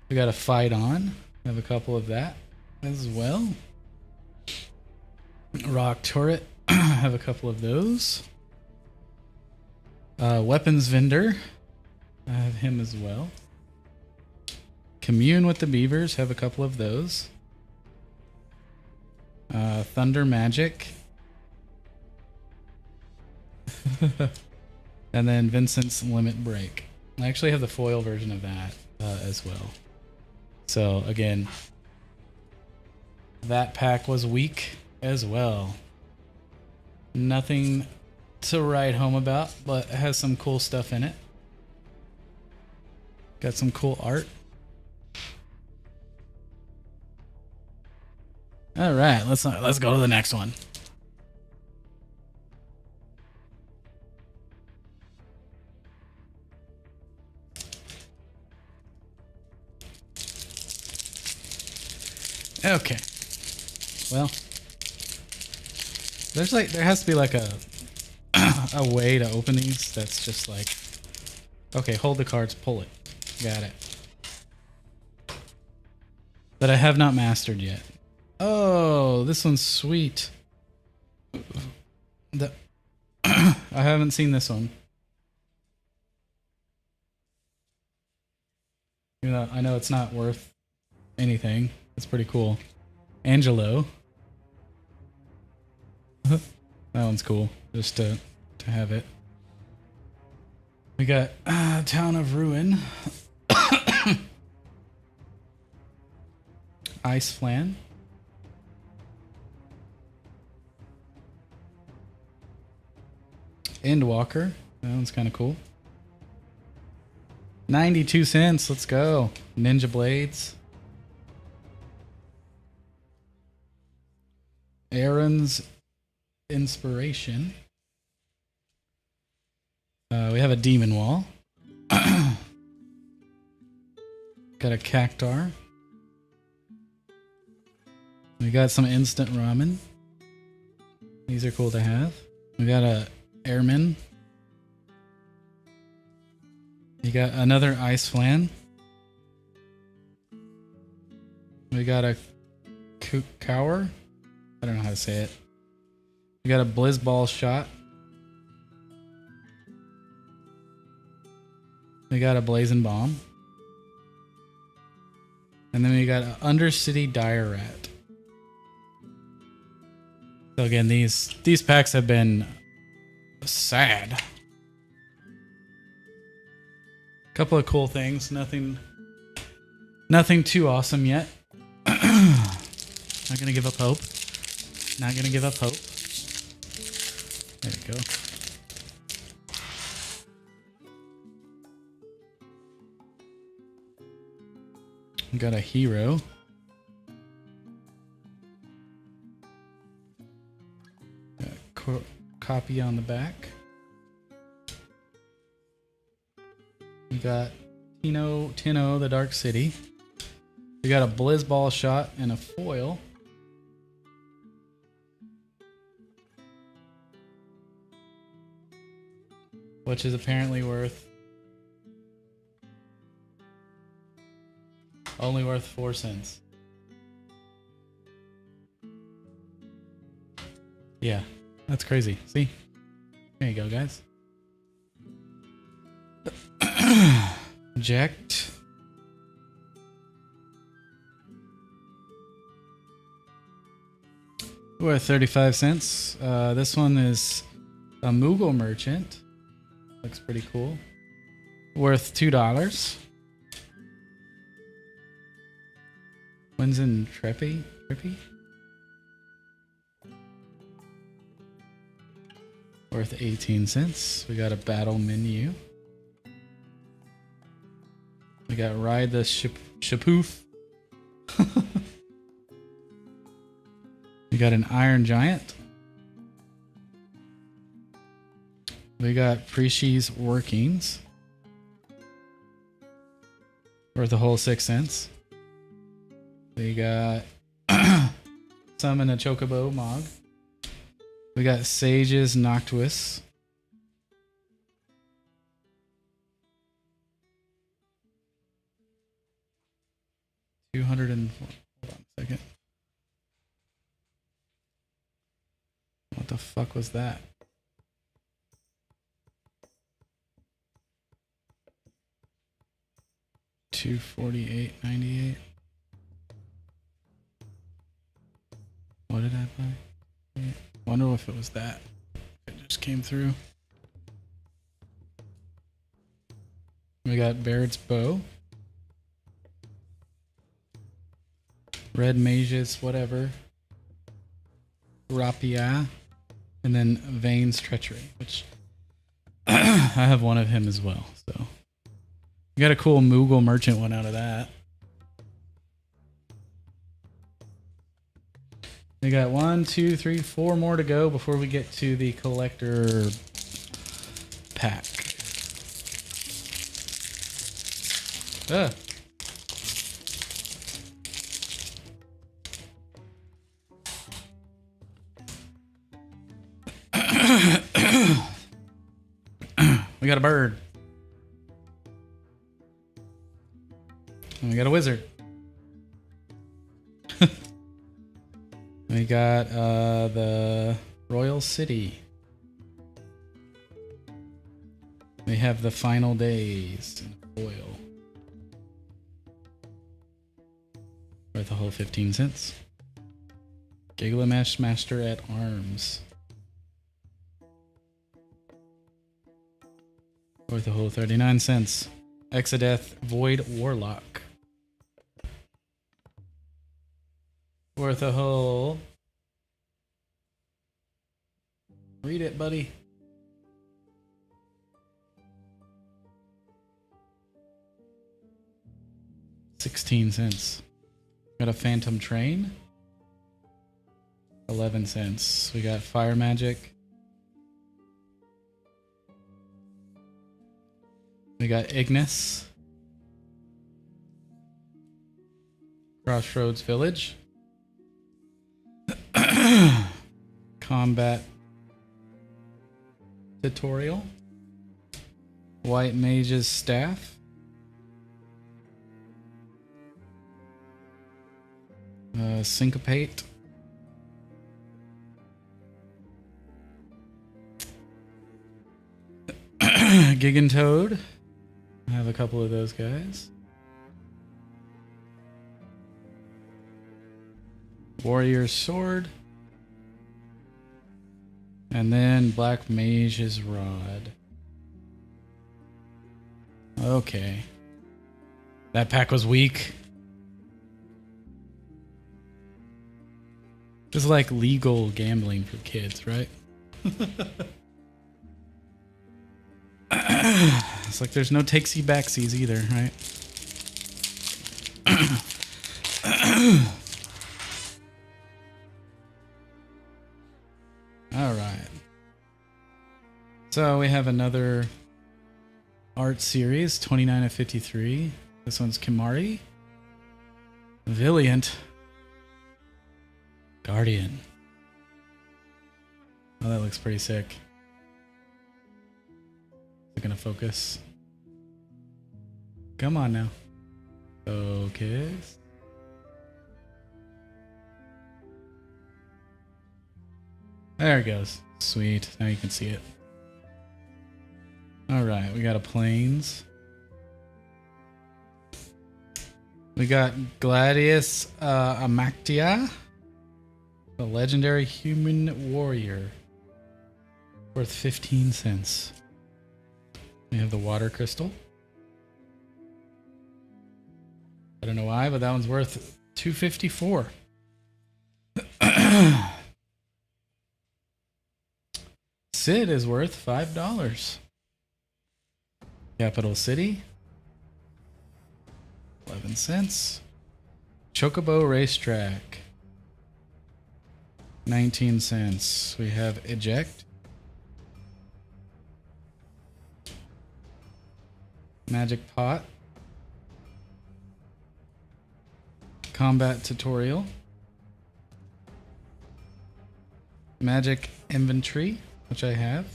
We got a Fight On. I have a couple of that as well. Rock Turret. I have a couple of those. Weapons Vendor. I have him as well. Commune with the Beavers. Have a couple of those. Thunder Magic. And then Vincent's Limit Break. I actually have the foil version of that as well. So again, that pack was weak as well. Nothing to write home about, but it has some cool stuff in it. Got some cool art. All right, let's go to the next one. Okay. Well, there has to be like a way to open these that's just like, okay, hold the cards, pull it. Got it. That I have not mastered yet. Oh, this one's sweet. I haven't seen this one. You know, I know it's not worth anything. It's pretty cool. Angelo. That one's cool. Just to have it. We got Town of Ruin. Ice Flan. Endwalker. That one's kind of cool. 92 cents. Let's go. Ninja Blades. Aaron's Inspiration. We have a Demon Wall. Got a Cactar. We got some instant ramen. These are cool to have. We got a Airman. You got another Ice Flan. We got a Cower. I don't know how to say it. We got a Blizzball Shot. We got a Blazing Bomb. And then we got an Undercity Dire Rat. So again, these packs have been sad. Couple of cool things. Nothing too awesome yet. Not gonna give up hope. Not gonna give up hope. There we go. We got a Hero. Got a copy on the back. We got Tino, the Dark City. We got a Blizzball Shot and a foil. which is apparently worth only worth 4 cents. Yeah, that's crazy. See? There you go, guys. Eject. Worth 35 cents. This one is a Moogle Merchant. Looks pretty cool. Worth $2. Wins in Trippy? Worth 18 cents. We got a battle menu. We got Ride the Shapoof. We got an Iron Giant. We got Preshi's Workings. Worth a whole 6 cents. We got Summon a Chocobo Mog. We got Sage's Noctuous. Hold on a second. What the fuck was that? $248.98. What did I buy? Wonder if it was that. It just came through. We got Baird's Bow. Red Mage's whatever. Rapia. And then Vane's Treachery, which I have one of him as well, so. We got a cool Moogle Merchant one out of that. We got 1, 2, 3, 4 more to go before we get to the collector pack. Ugh. We got a bird. And we got a wizard. We got the Royal City. We have the Final Days in foil. Worth a whole 15 cents. Gigamash Master at Arms. Worth a whole 39 cents. Exodeth Void Warlock. Worth a whole... Read it, buddy. $0.16. Got a Phantom Train. 11 cents. We got Fire Magic. We got Ignis. Crossroads Village. Combat Tutorial. White Mage's Staff. Syncopate. Gigantoad. I have a couple of those guys. Warrior's Sword. And then Black Mage's Rod. Okay. That pack was weak. This is like legal gambling for kids, right? It's like there's no takesy backsies either, right? All right. So we have another art series, 29 of 53. This one's Kimari. Valiant. Guardian. Oh, that looks pretty sick. it gonna focus? Come on now. Focus. There it goes. Sweet. Now you can see it. Alright, we got a plains. We got Gladius Amactia, a legendary human warrior, worth 15 cents. We have the water crystal. I don't know why, but that one's worth $2.54. Sid is worth $5. Capital City, 11 cents. Chocobo Racetrack, 19 cents. We have Eject. Magic Pot. Combat Tutorial. Magic Inventory, which I have,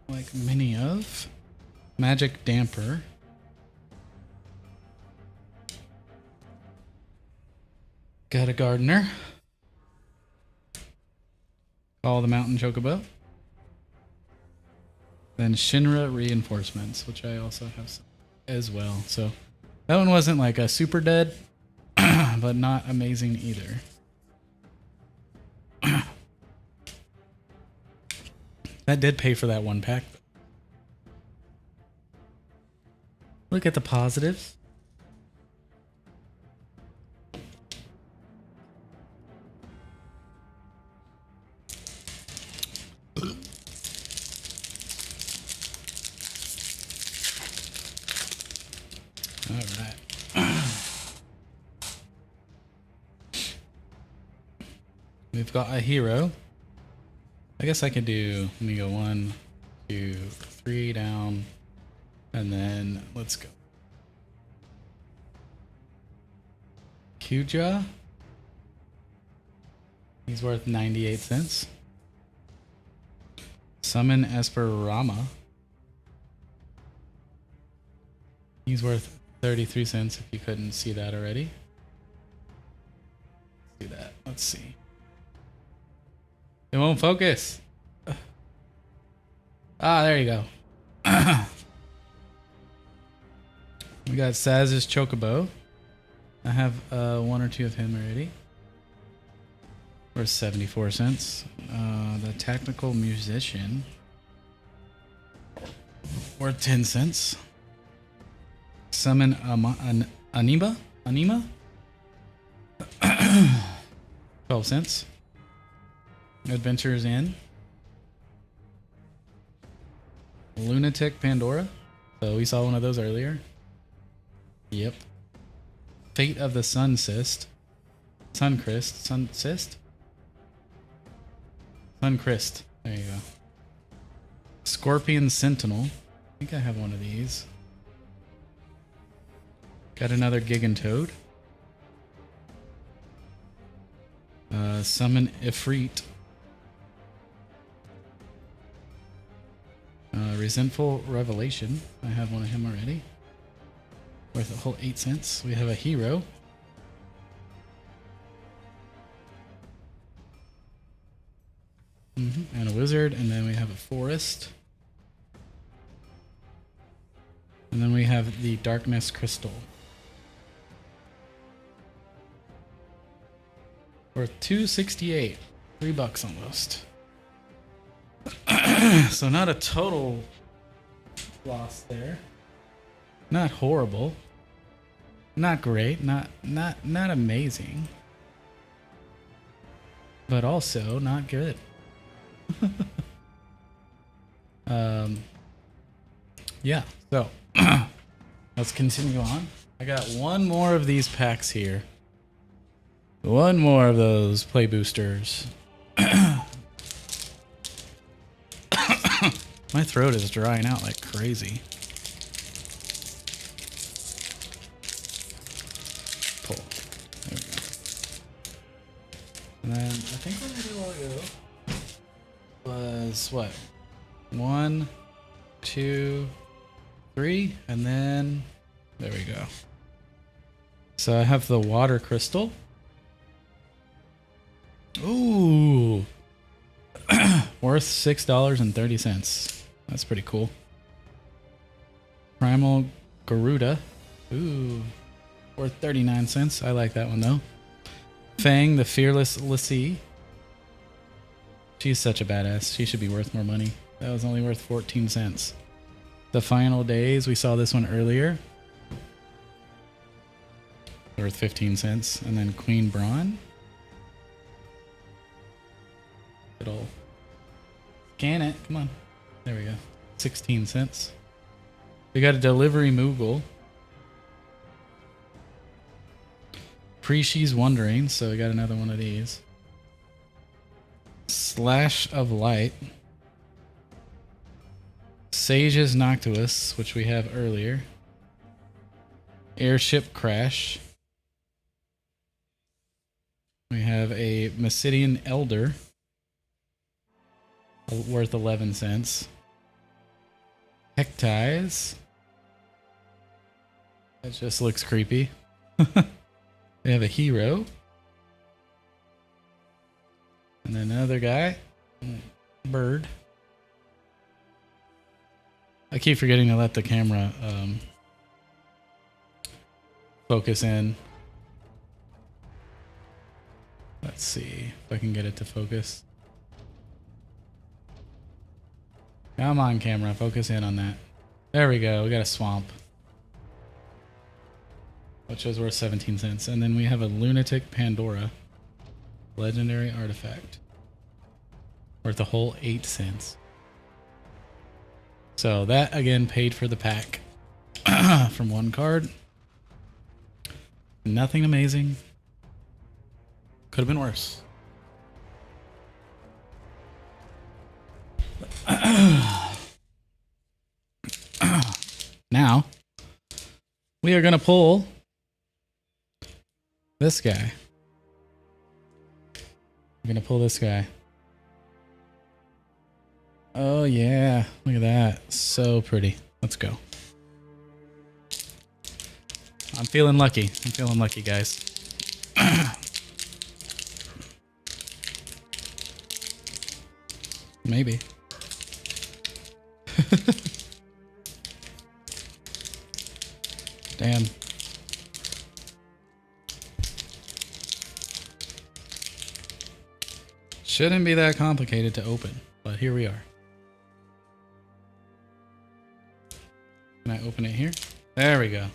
like many of. Magic Damper. Got a Gardener. Call the Mountain Chocobo. Then Shinra Reinforcements, which I also have some as well. So that one wasn't like a super dead, but not amazing either. That did pay for that one pack. Look at the positives. All right. We've got a hero. I guess I could do, let me go 1, 2, 3 down, and then let's go. Kuja. He's worth 98 cents. Summon Esperama. He's worth 33 cents if you couldn't see that already. Let's do that. Let's see. It won't focus. Ah, there you go. We got Saz's Chocobo. I have 1 or 2 of him already. Worth 74 cents. The Tactical Musician. Worth 10 cents. Summon Anima? 12 cents. Adventures Inn. Lunatic Pandora. So we saw one of those earlier. Yep. Fate of the Sunchrist. Sunchrist. There you go. Scorpion Sentinel. I think I have one of these. Got another Gigantoad. Summon Ifrit. Resentful Revelation. I have one of him already. Worth a whole 8 cents. We have a hero. And a wizard. And then we have a forest. And then we have the Darkness Crystal. Worth $2.68. $3 almost. So not a total loss there. Not horrible. Not great. Not amazing. But also not good. Yeah, so let's continue on. I got one more of these packs here. One more of those play boosters. My throat is drying out like crazy. Pull. There we go. And then I think what I did a while ago was what? 1, 2, 3, and then there we go. So I have the water crystal. Ooh. Worth $6.30. That's pretty cool. Primal Garuda. Ooh. Worth 39 cents. I like that one though. Fang, the Fearless Lassie. She's such a badass. She should be worth more money. That was only worth 14 cents. The Final Days. We saw this one earlier. Worth 15 cents. And then Queen Brawn. It'll scan it. Come on. There we go. 16 cents. We got a Delivery Moogle. She's Wondering, so we got another one of these. Slash of Light. Sage's Noctuous, which we have earlier. Airship Crash. We have a Massidian Elder. Worth 11 cents. Hectize. That just looks creepy. We have a hero. And another guy. Bird. I keep forgetting to let the camera focus in. Let's see if I can get it to focus. Come on, camera. Focus in on that. There we go. We got a swamp. Which is worth 17 cents. And then we have a Lunatic Pandora. Legendary artifact. Worth a whole 8 cents. So that, again, paid for the pack. From one card. Nothing amazing. Could have been worse. Now, we are going to pull this guy. I'm going to pull this guy. Oh, yeah. Look at that. So pretty. Let's go. I'm feeling lucky. I'm feeling lucky, guys. Maybe. Damn. Shouldn't be that complicated to open, but here we are. Can I open it here? There we go.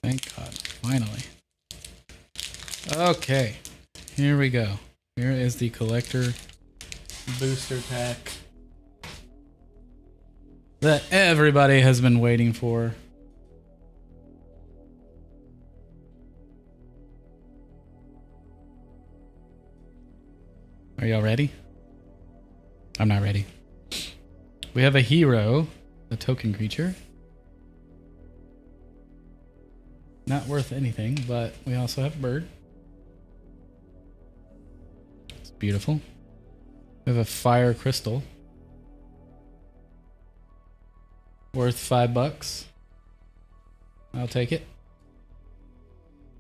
Thank God, finally. Okay, here we go. Here is the collector booster pack that everybody has been waiting for. Are y'all ready? I'm not ready. We have a hero, a token creature. Not worth anything, but we also have a bird. It's beautiful. We have a fire crystal. Worth $5. I'll take it.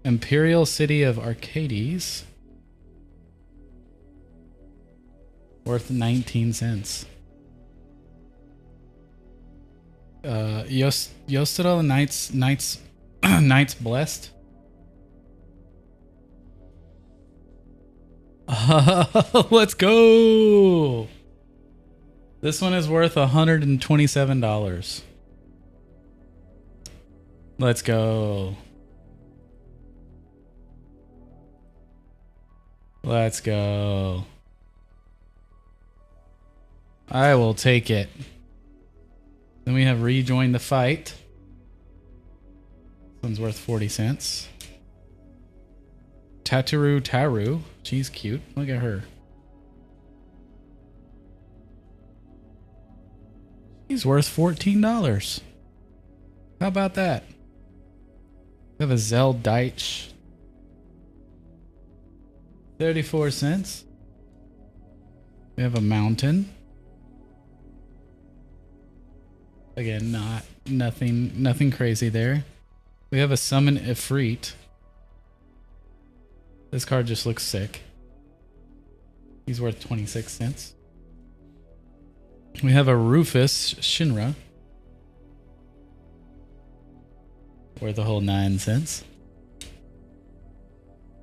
Imperial City of Arcades. Worth 19 cents. Yostero Knights Blessed. Let's go. This one is worth $127. Let's go. Let's go. I will take it. Then we have Rejoin the Fight. This one's worth 40 cents. Tataru Taru. She's cute. Look at her. She's worth $14. How about that? We have a Zeldite 34 cents. We have a mountain. Again, nothing crazy there. We have a summon Ifrit. This card just looks sick. He's worth 26 cents. We have a Rufus Shinra. Worth a whole 9 cents.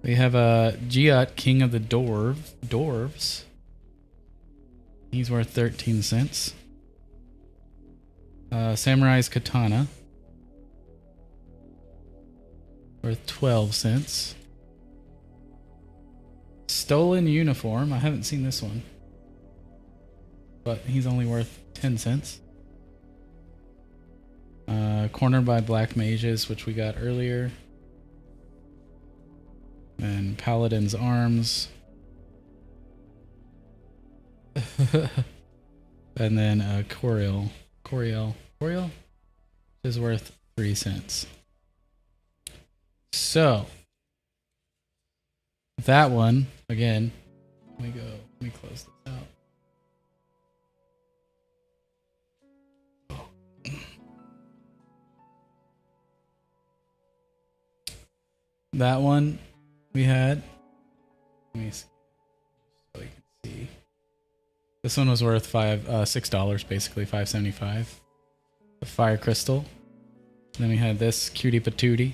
We have a Giat, King of the Dwarves. He's worth 13 cents. Samurai's Katana. Worth 12 cents. Stolen Uniform. I haven't seen this one. But he's only worth 10 cents. Cornered by Black Mages, which we got earlier. And Paladin's Arms. And then Coriel is worth 3 cents. So that one again. Let me close this out. That one we had. Let me see so you can see. This one was worth $6 basically, $5.75. The Fire Crystal. Then we had this Cutie Patootie.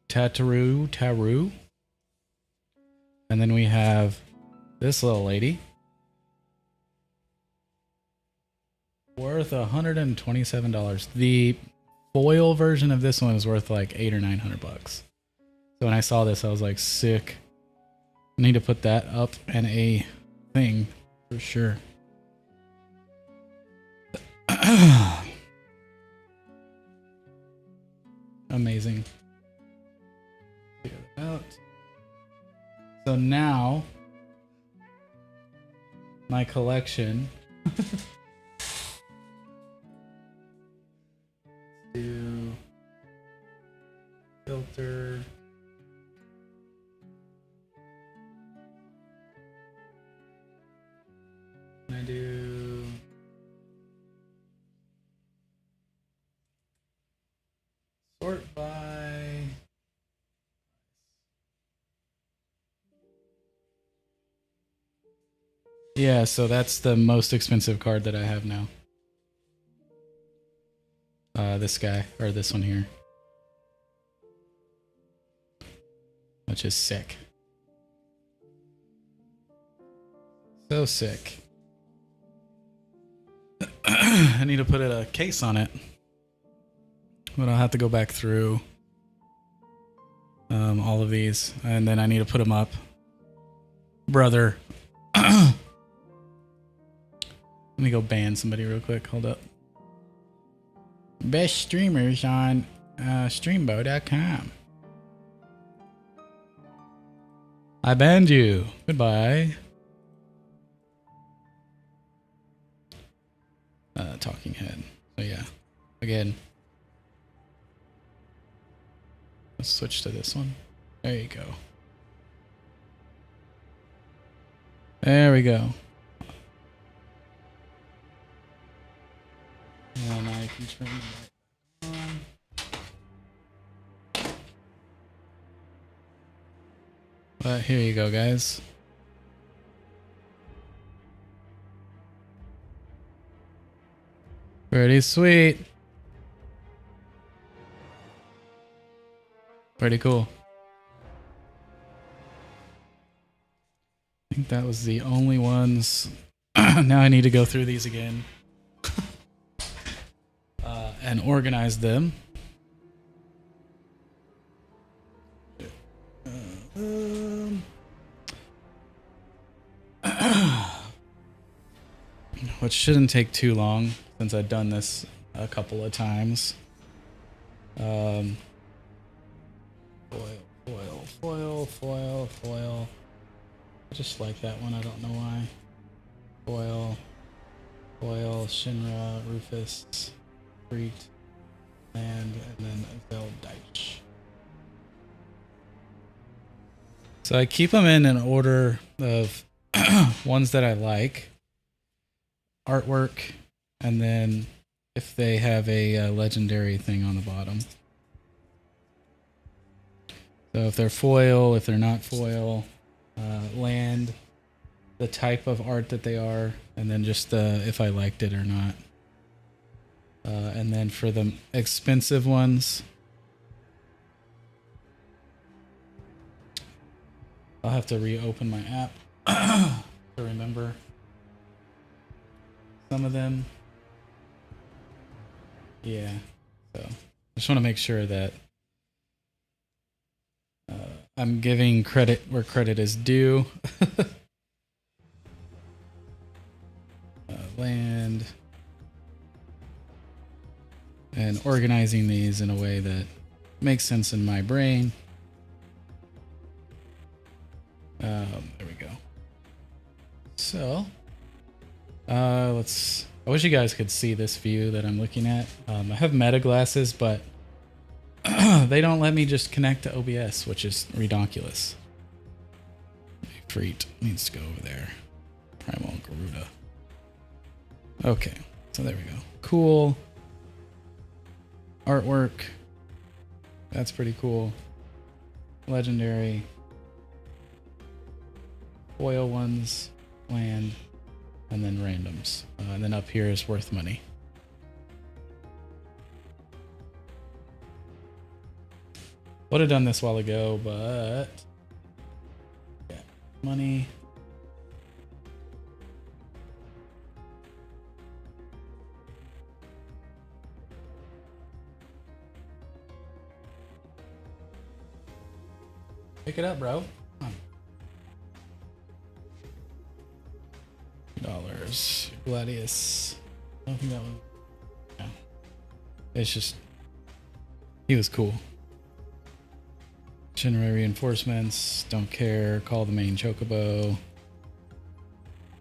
Taru. And then we have this little lady. Worth $127. The foil version of this one is worth like $800 or $900. So when I saw this, I was like, sick. I need to put that up in a thing for sure. Amazing. Figure that out. So now my collection. Do filter. And I do sort by. Yeah, so that's the most expensive card that I have now. This guy, or this one here. Which is sick. So sick. I need to put a case on it. But I'll have to go back through all of these. And then I need to put them up. Brother. Let me go ban somebody real quick. Hold up. Best streamers on streambo.com. I banned you. Goodbye. Talking head. So yeah. Again. Let's switch to this one. There you go. There we go. And I can turn it on. But here you go, guys. Pretty sweet. Pretty cool. I think that was the only ones. Now I need to go through these again. And organize them. Which shouldn't take too long since I've done this a couple of times. Foil. I just like that one, I don't know why. Foil, Shinra, Rufus, Freet, and then Zeldite. So I keep them in an order of ones that I like, artwork, and then if they have a legendary thing on the bottom. So if they're foil, if they're not foil, land, the type of art that they are, and then just if I liked it or not. And then for the expensive ones, I'll have to reopen my app to remember some of them. Yeah, so I just want to make sure that I'm giving credit where credit is due. Land. And organizing these in a way that makes sense in my brain. There we go. So, I wish you guys could see this view that I'm looking at. I have meta glasses, but they don't let me just connect to OBS, which is redonkulous. Freet needs to go over there. Primal Garuda. Okay, so there we go. Cool. Artwork. That's pretty cool. Legendary. Foil ones. Land. And then randoms. And then up here is worth money. Would have done this a while ago, but yeah, money. Pick it up, bro. Come on. $2. Gladius. I don't think that one. Yeah. It's just he was cool. Generate reinforcements, don't care, call the main chocobo.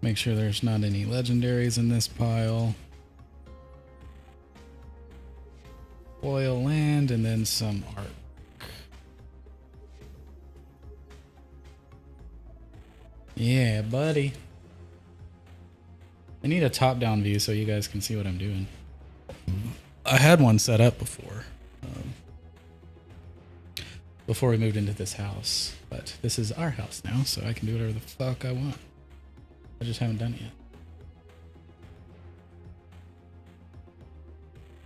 Make sure there's not any legendaries in this pile. Oil land and then some art. Yeah, buddy. I need a top-down view so you guys can see what I'm doing. I had one set up before. Before we moved into this house, but this is our house now, so I can do whatever the fuck I want. I just haven't done it yet.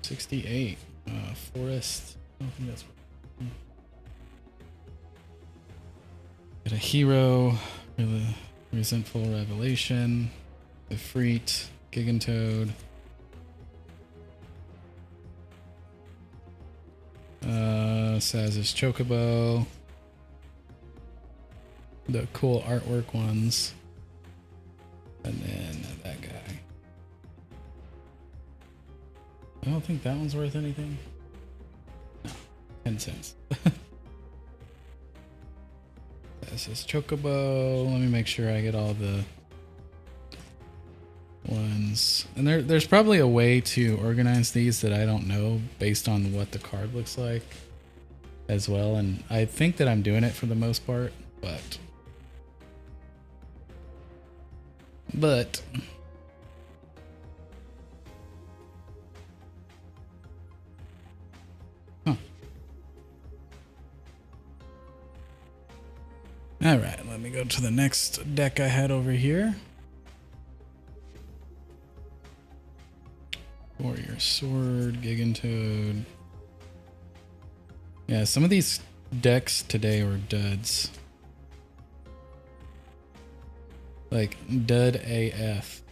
68 forest. I don't think that's got a hero, resentful revelation, the Freet, Gigantoad. Saz's Chocobo. The cool artwork ones. And then that guy. I don't think that one's worth anything. No, 10 cents. This is Chocobo. Let me make sure I get all the ones. And there's probably a way to organize these that I don't know based on what the card looks like as well. And I think that I'm doing it for the most part, but huh. All right, let me go to the next deck I had over here. Warrior Sword, Gigantoad. Yeah, some of these decks today were duds. Like, dud AF.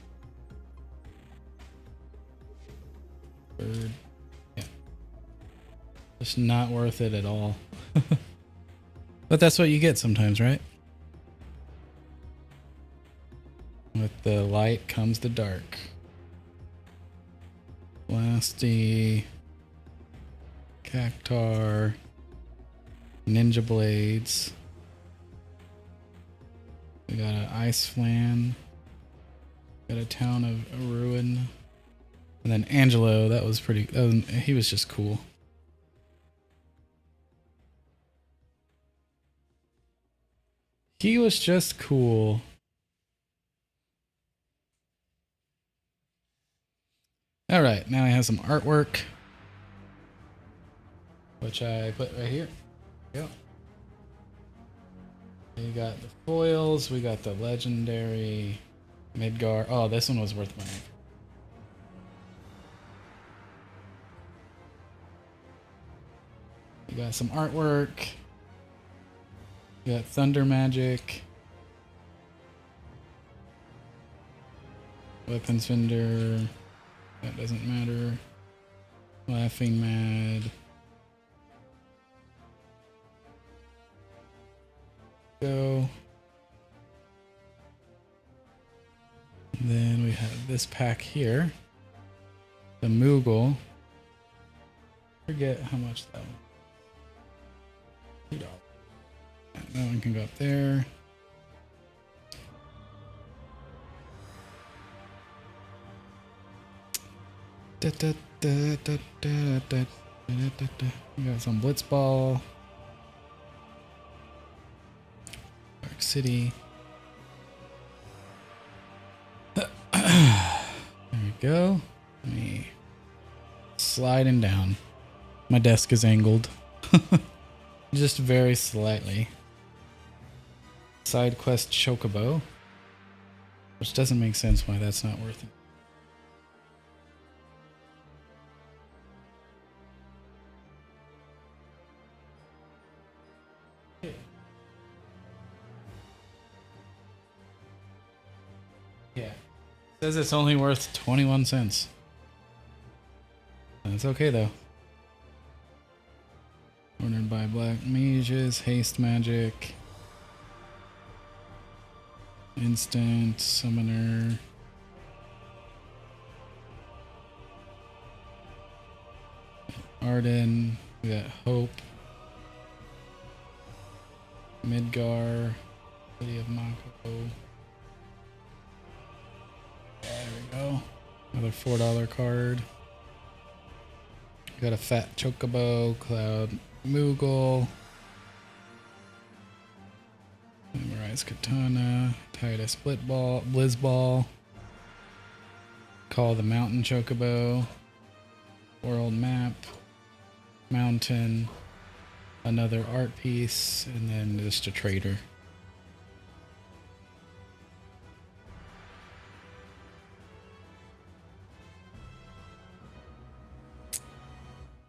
Bird. Yeah. Just not worth it at all. But that's what you get sometimes, right? With the light comes the dark. Blasty, Cactar, Ninja Blades. We got an Ice Flan. Got a Town of Ruin. And then Angelo, that was pretty, he was just cool. He was just cool. All right, now I have some artwork, which I put right here. Yep. We got the foils, we got the legendary Midgar. Oh, this one was worth money. We got some artwork. We got Thunder Magic. Weapons Vendor. That doesn't matter. Laughing Mad. Go. And then we have this pack here. The Moogle. Forget how much that one. $2. That one can go up there. We got some Blitzball. Dark City. There we go. Let me sliding down. My desk is angled. Just very slightly. Side quest Chocobo. Which doesn't make sense why that's not worth it. Yeah. Says it's only worth 21 cents. That's okay though. Ordered by Black Mages, Haste Magic, Instant, Summoner. Arden, we got Hope. Midgar, City of Mako. There we go. Another $4 card. Got a Fat Chocobo, Cloud Moogle, Memorize Katana, Titus Blitzball, Call the Mountain Chocobo, World Map, Mountain, another art piece, and then just a trader.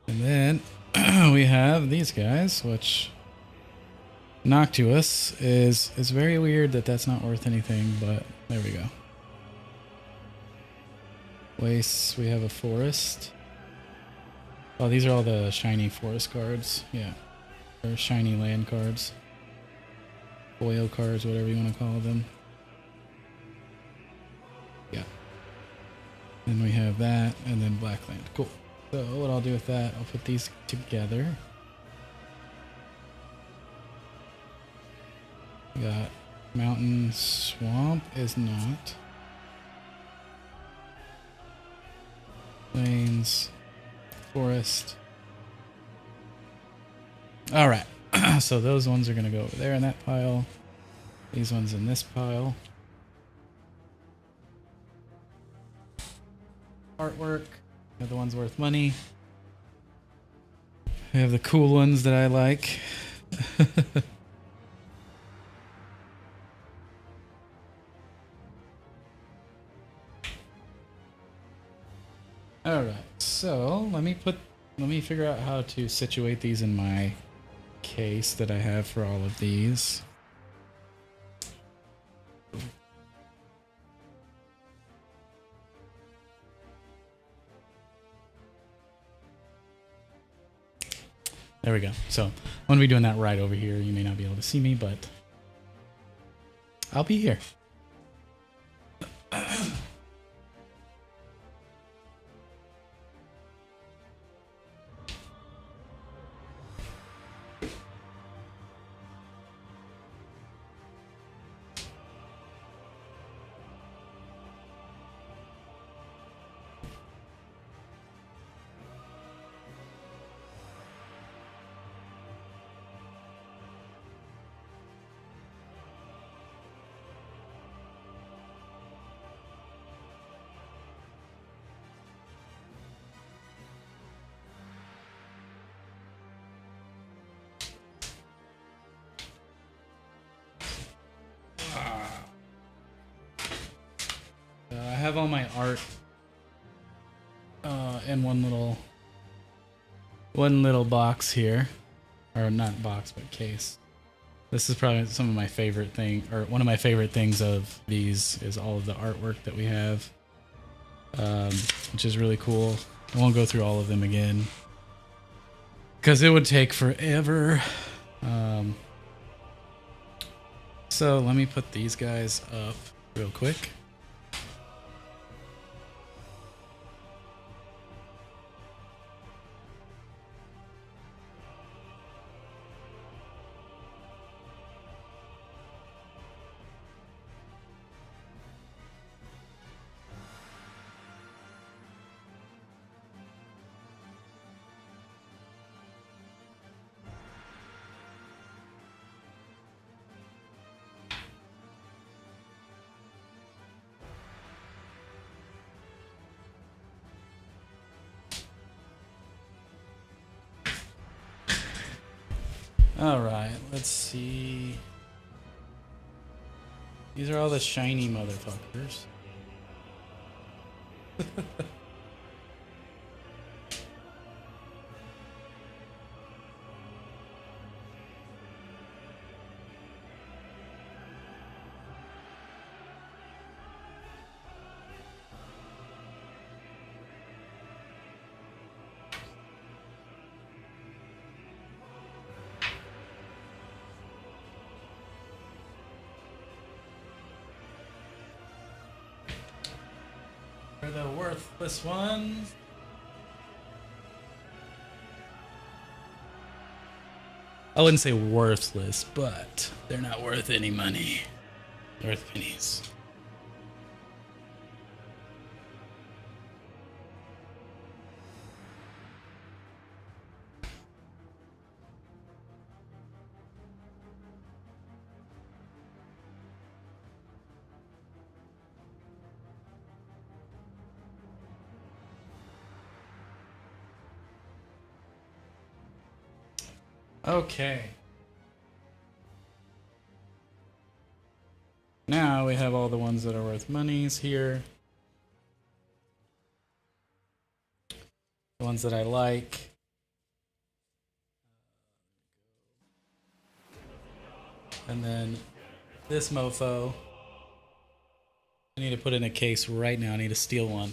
And then we have these guys, which Noctuous is very weird that that's not worth anything, but there we go. Lace, we have a forest. Oh, these are all the shiny forest cards. Yeah, or shiny land cards, foil cards, whatever you want to call them. Yeah. Then we have that, and then Blackland. Cool. So what I'll do with that, I'll put these together. We got Mountain, Swamp is not. Plains, Forest. All right. So those ones are going to go over there in that pile. These ones in this pile. Artwork. They're the ones worth money. We have the cool ones that I like. All right, so let me figure out how to situate these in my case that I have for all of these. There we go. So I'm going to be doing that right over here. You may not be able to see me, but I'll be here. have all my art in one little box here, or not box but case. This is probably some of my favorite thing, or one of my favorite things of these is all of the artwork that we have, which is really cool. I won't go through all of them again because it would take forever. So let me put these guys up real quick. All right, let's see. These are all the shiny motherfuckers. For the worthless ones. I wouldn't say worthless, but they're not worth any money. They're worth pennies. Okay. Now we have all the ones that are worth monies here. The ones that I like. And then this mofo. I need to put in a case right now. I need to steal one.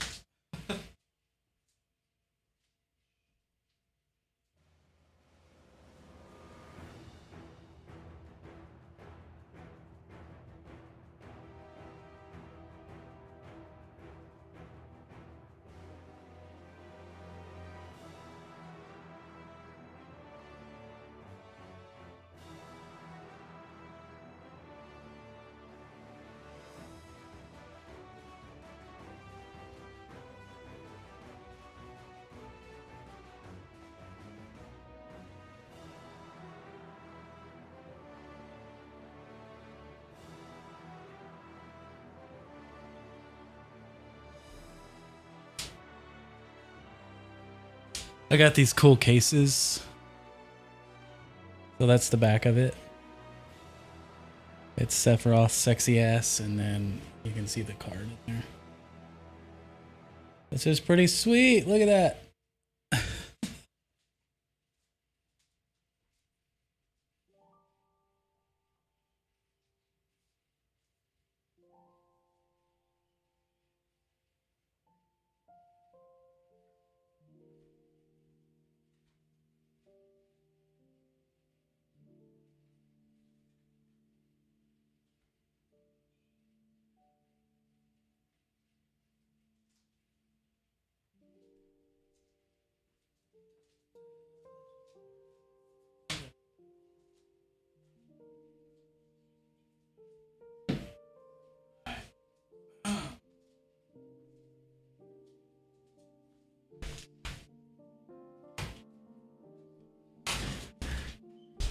I got these cool cases. So that's the back of it. It's Sephiroth's sexy ass, and then you can see the card in there. This is pretty sweet. Look at that.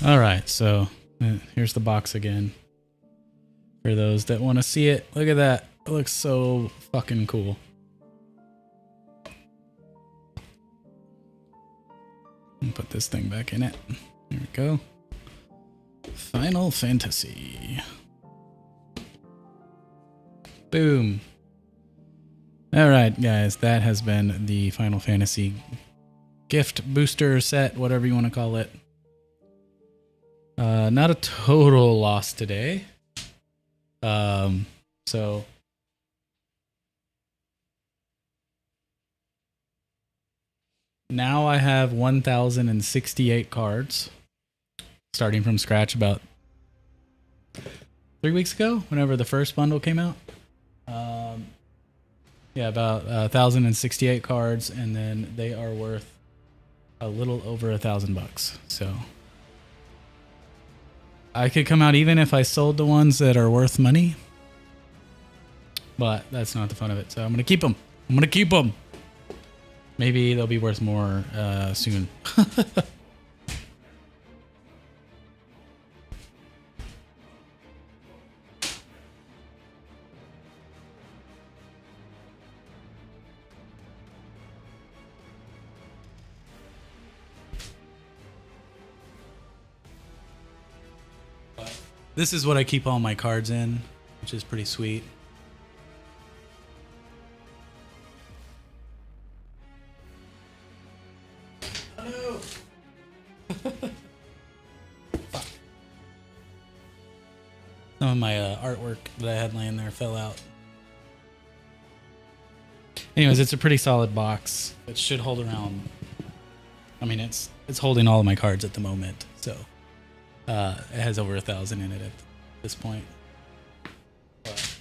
All right, so here's the box again. For those that want to see it, look at that. It looks so fucking cool. And put this thing back in it. There we go. Final Fantasy. Boom. All right, guys, that has been the Final Fantasy gift booster set, whatever you want to call it. Not a total loss today. So now I have 1,068 cards, starting from scratch about 3 weeks ago, whenever the first bundle came out. Yeah, about 1,068 cards, and then they are worth a little over $1,000. So I could come out even if I sold the ones that are worth money, but that's not the fun of it. So I'm gonna keep them. I'm gonna keep them. Maybe they'll be worth more soon. This is what I keep all my cards in, which is pretty sweet. Oh no! Some of my artwork that I had laying there fell out. Anyways, it's a pretty solid box. It should hold around. I mean, it's holding all of my cards at the moment, so it has over 1,000 in it at this point. But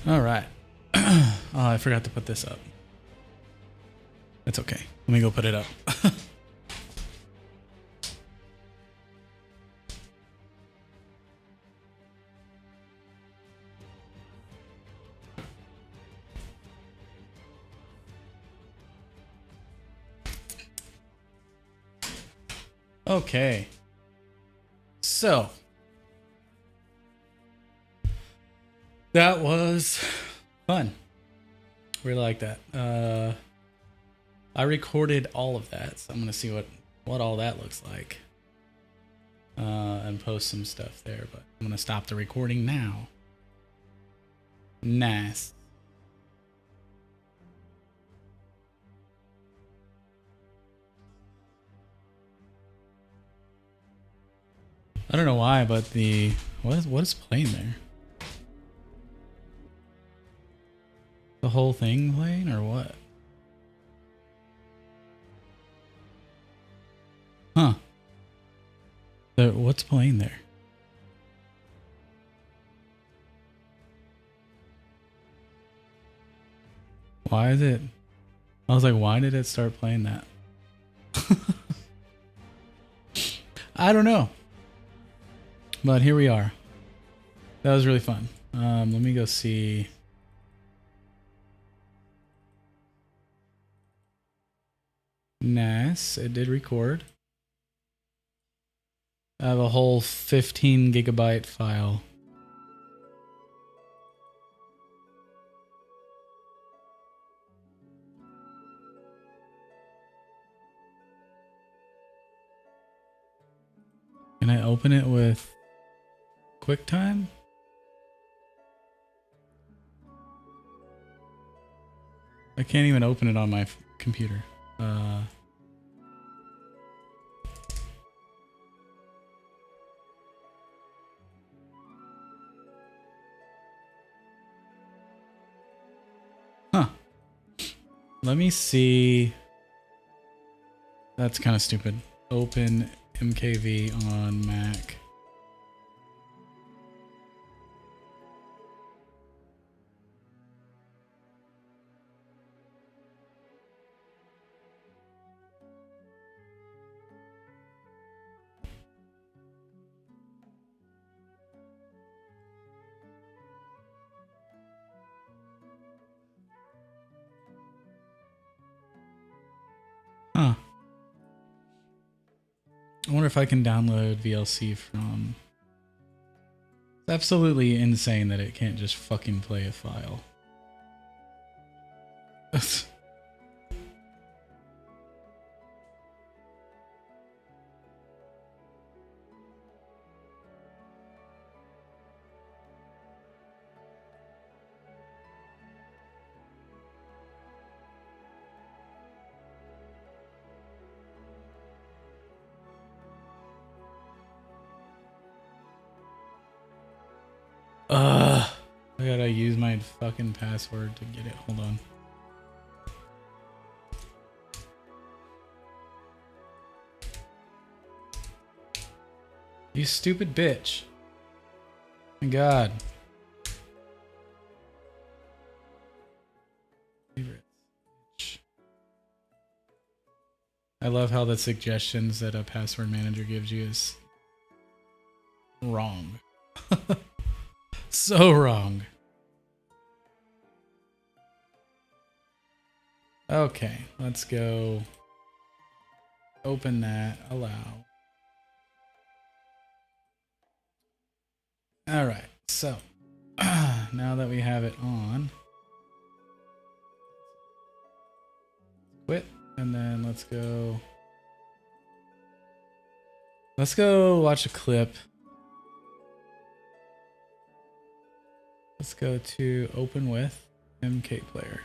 all right. Oh, I forgot to put this up. That's okay. Let me go put it up. Okay. So that was fun. Really like that. I recorded all of that, so I'm gonna see what all that looks like. And post some stuff there, but I'm gonna stop the recording now. Nice. I don't know why, but what is playing there? The whole thing playing or what? Huh. What's playing there? Why is it? I was like, why did it start playing that? I don't know. But here we are. That was really fun. Let me go see. Nice. It did record. I have a whole 15 gigabyte file. Can I open it with QuickTime? I can't even open it on my computer. Huh. Let me see. That's kind of stupid. Open MKV on Mac. Huh. I wonder if I can download VLC from... It's absolutely insane that it can't just fucking play a file. I gotta use my fucking password to get it. Hold on. You stupid bitch. My god. I love how the suggestions that a password manager gives you is wrong. So wrong. Okay, let's go. Open that. Allow. Alright, so now that we have it on, quit, and then let's go watch a clip. Let's go to open with MK player.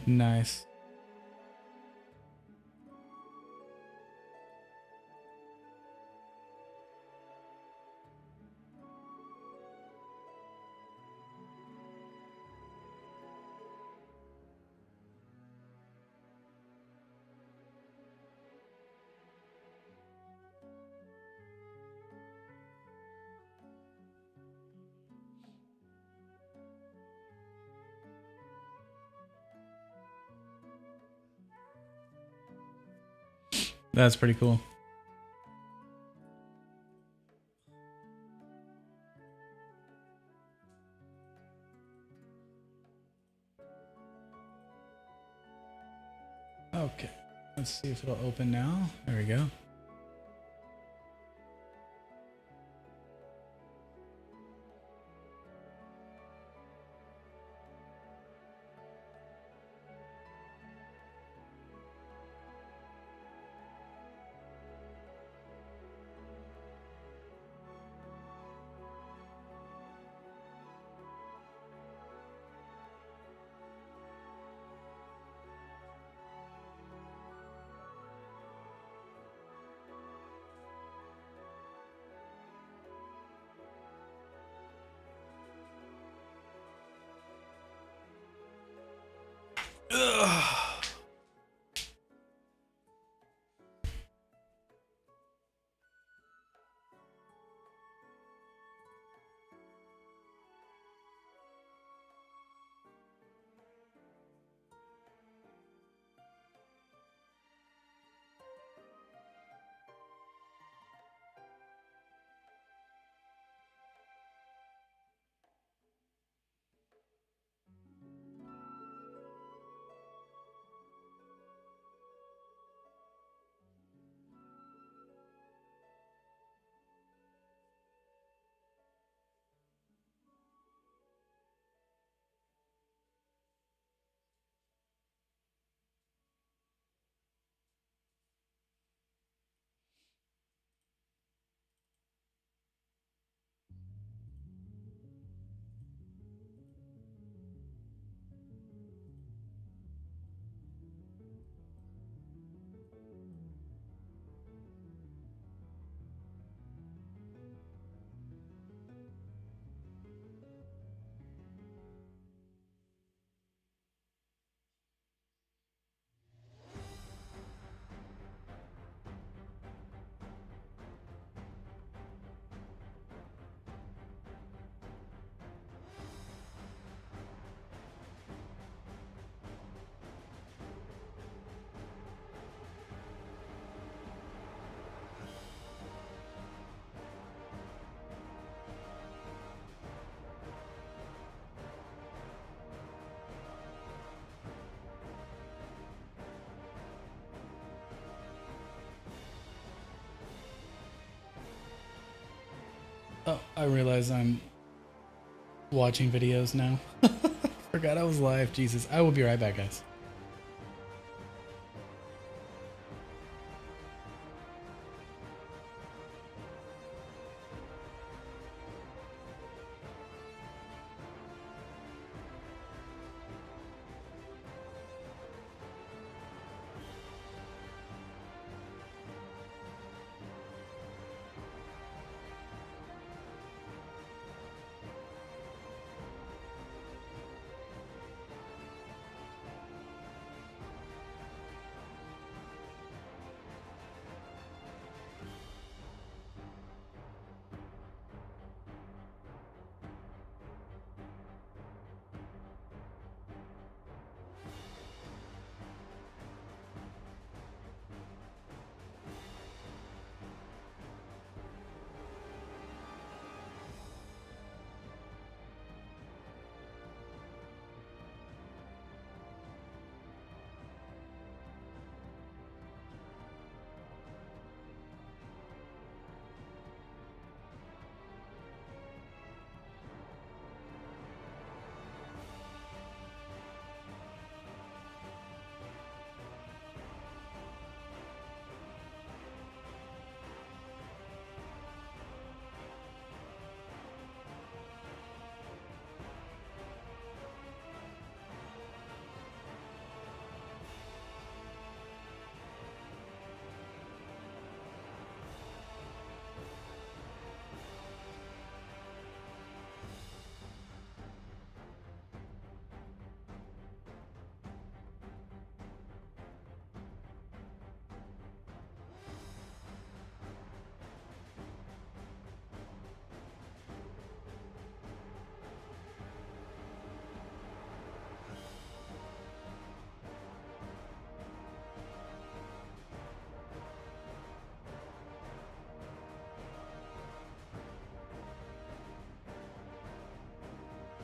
Nice. That's pretty cool. Okay, let's see if it'll open now. There we go. Oh, I realize I'm watching videos now. Forgot I was live. Jesus. I will be right back, guys.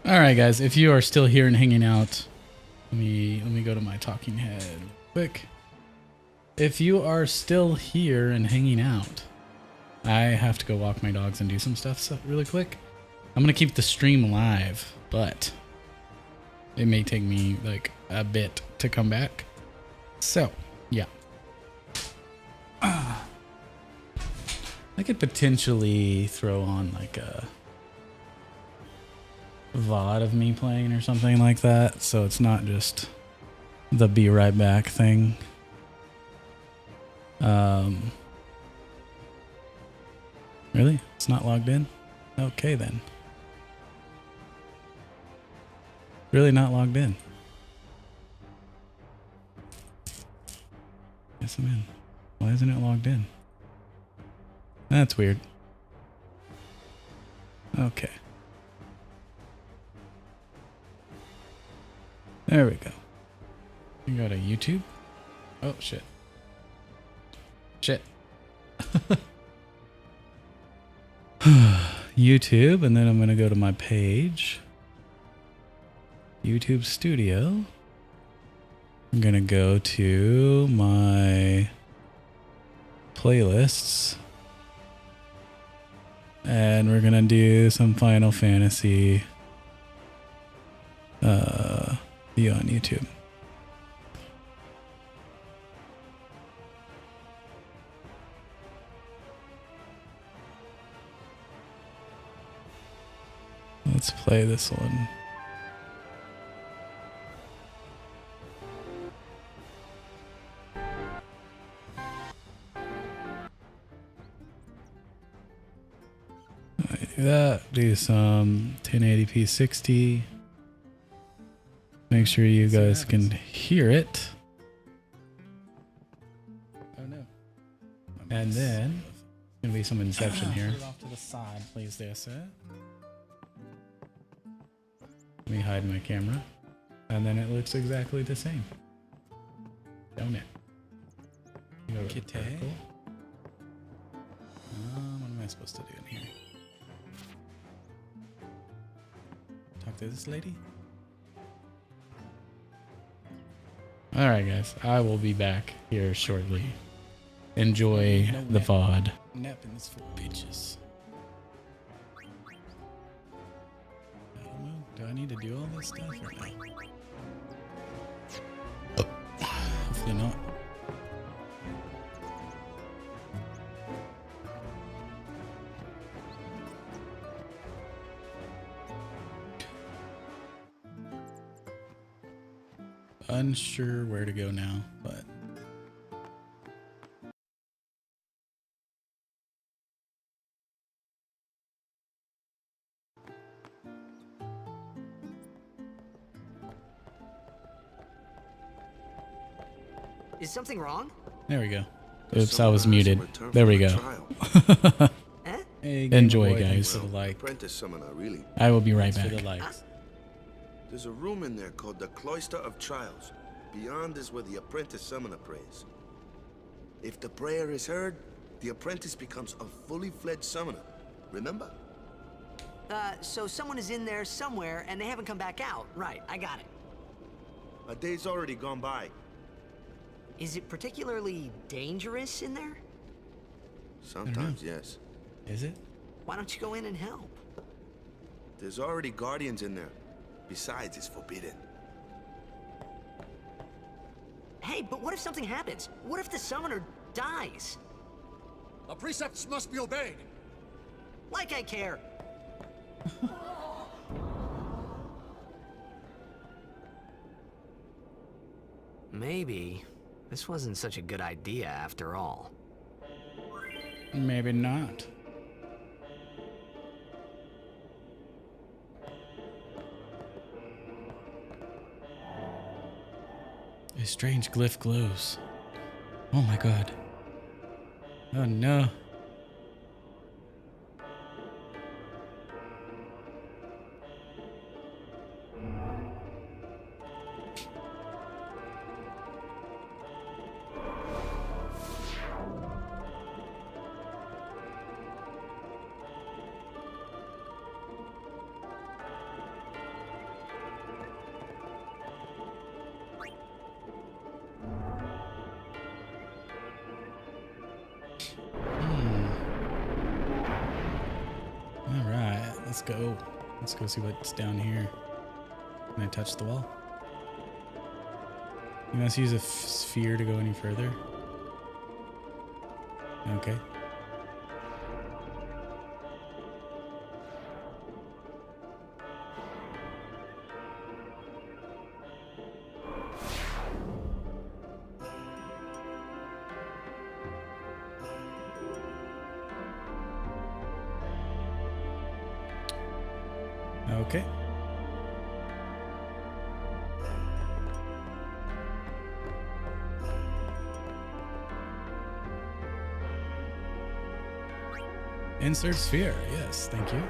All right, guys, if you are still here and hanging out, let me go to my talking head quick. If you are still here and hanging out, I have to go walk my dogs and do some stuff really quick. I'm gonna keep the stream live, but it may take me like a bit to come back. So, yeah. I could potentially throw on like a VOD of me playing or something like that, so it's not just the be right back thing. Really? It's not logged in? Okay then. Really not logged in. Yes, I'm in. Why isn't it logged in? That's weird. Okay. There we go. You go to YouTube. Oh, shit. Shit. YouTube, and then I'm going to go to my page. YouTube Studio. I'm going to go to my playlists. And we're going to do some Final Fantasy video on YouTube. Let's play this one. Do that. Do some 1080p 60. Make sure you guys can hear it. Oh no. And then there's gonna be some Inception here. Put it off to the side, please, there, sir. Let me hide my camera. And then it looks exactly the same. Don't it? You go to vertical. What am I supposed to do in here? Talk to this lady? Alright guys, I will be back here shortly. Enjoy the VOD. Napping is for bitches. Do I need to do all this stuff or no? Hopefully not. Unsure where to go now, but Is something wrong? there we go. Oops, I was muted. There we go. Eh? Enjoy, guys. For the like. Apprentice summoner, really. I will be right For back. the likes. There's a room in there called the Cloister of Trials. Beyond is where the apprentice summoner prays. If the prayer is heard, the apprentice becomes a fully fledged summoner. Remember? So someone is in there somewhere and they haven't come back out. Right, I got it. A day's already gone by. Is it particularly dangerous in there? Sometimes, yes. Is it? Why don't you go in and help? There's already guardians in there. Besides, it's forbidden. Hey, but what if something happens? What if the summoner dies? Our precepts must be obeyed. Like I care. Maybe this wasn't such a good idea after all. Maybe not. A strange glyph glows. Oh my god. Oh no. Let's go. Let's go see what's down here. Can I touch the wall? You must use a sphere to go any further. Okay. Okay. Insert sphere. Yes, thank you.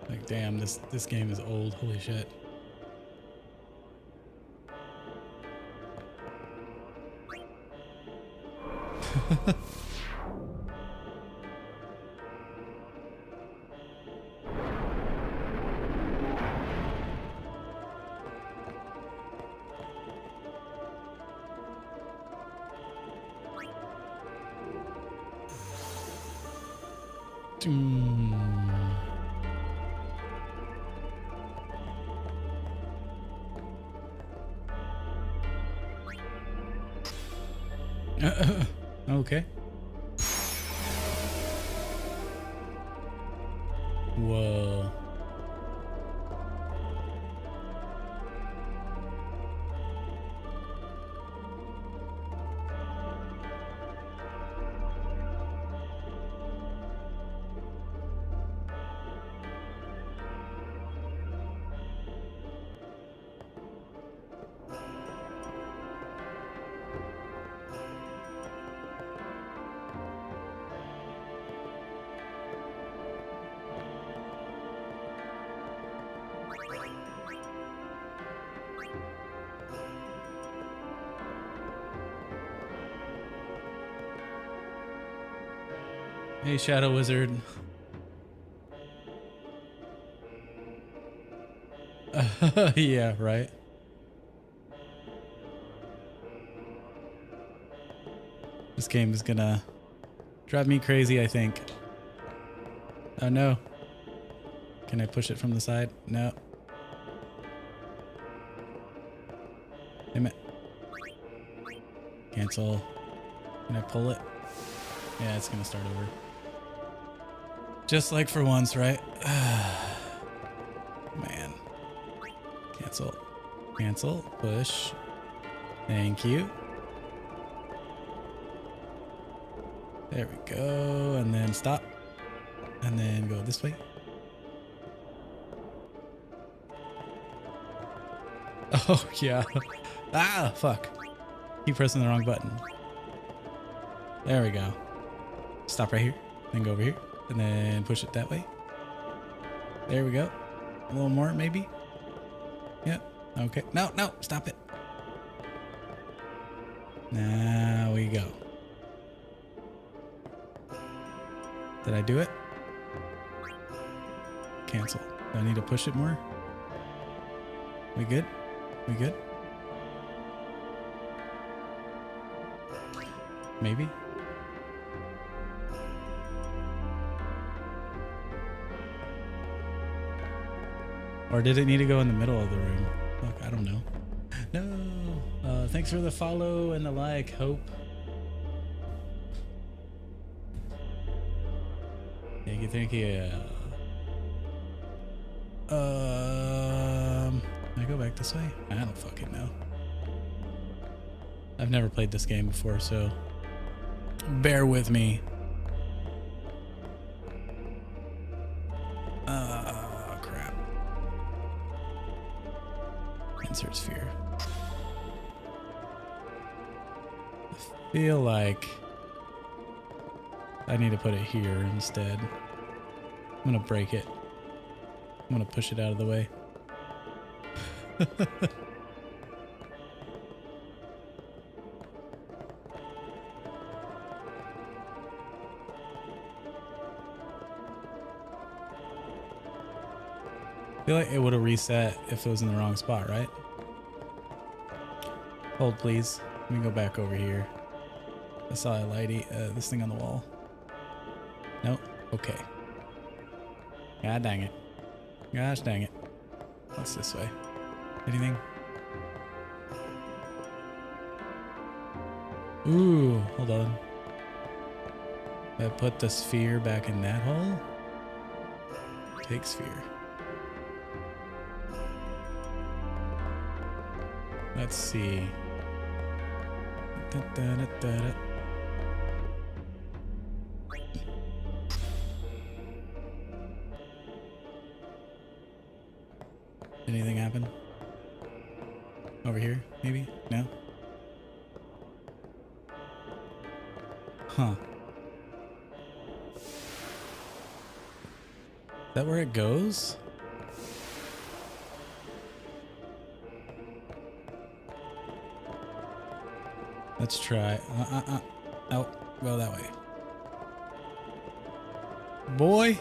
Like, damn, this game is old. Holy shit. Okay. Whoa. Hey, Shadow Wizard. Yeah, right. This game is gonna drive me crazy, I think. Oh no. Can I push it from the side? No. Damn it. Cancel. Can I pull it? Yeah, it's gonna start over. Just like for once, right? Man. Cancel. Cancel. Push. Thank you. There we go. And then stop. And then go this way. Oh, yeah. Ah, fuck. Keep pressing the wrong button. There we go. Stop right here. Then go over here. And then push it that way. There we go. A little more, maybe. Yep. Okay. No, no. Stop it. Now we go. Did I do it? Cancel. Do I need to push it more? We good? We good? Maybe? Or did it need to go in the middle of the room? Fuck, I don't know. No. Thanks for the follow and the like, Hope. Thank you. Can I go back this way? I don't fucking know. I've never played this game before, so bear with me. Crap. Insert sphere. I feel like I need to put it here instead. I'm gonna break it. I'm gonna push it out of the way. I feel like it would have reset if it was in the wrong spot, right? Hold, please. Let me go back over here. I saw a lighty, this thing on the wall. Nope. Okay. God dang it. Gosh dang it. What's this way? Anything? Ooh, hold on. I put the sphere back in that hole. Take sphere. Let's see. Da-da-da-da-da. Anything happen? Over here, maybe? No? Huh. Is that where it goes? Let's try. Oh, go that way. Boy.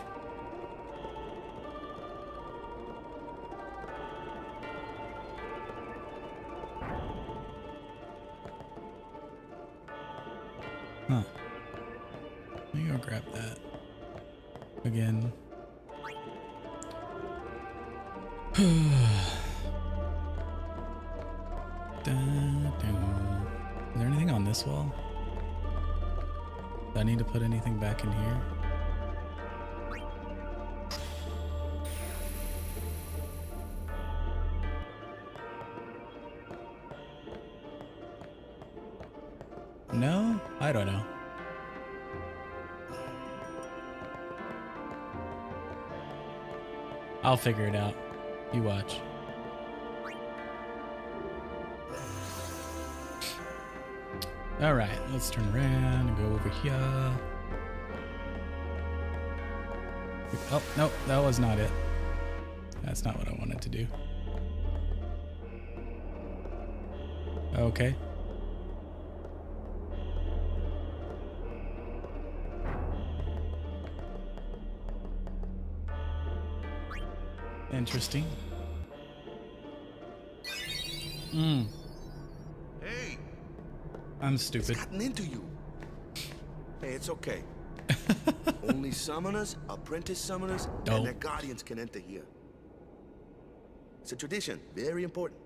Huh. Let me go grab that again. Is there anything on this wall? Do I need to put anything back in here? No? I don't know. I'll figure it out. You watch. All right, let's turn around and go over here. Oh, no, that was not it. That's not what I wanted to do. Okay. Interesting. Hey, I'm stupid. it's gotten into you. Hey, it's okay. Only summoners, apprentice summoners, and their guardians can enter here. It's a tradition, very important.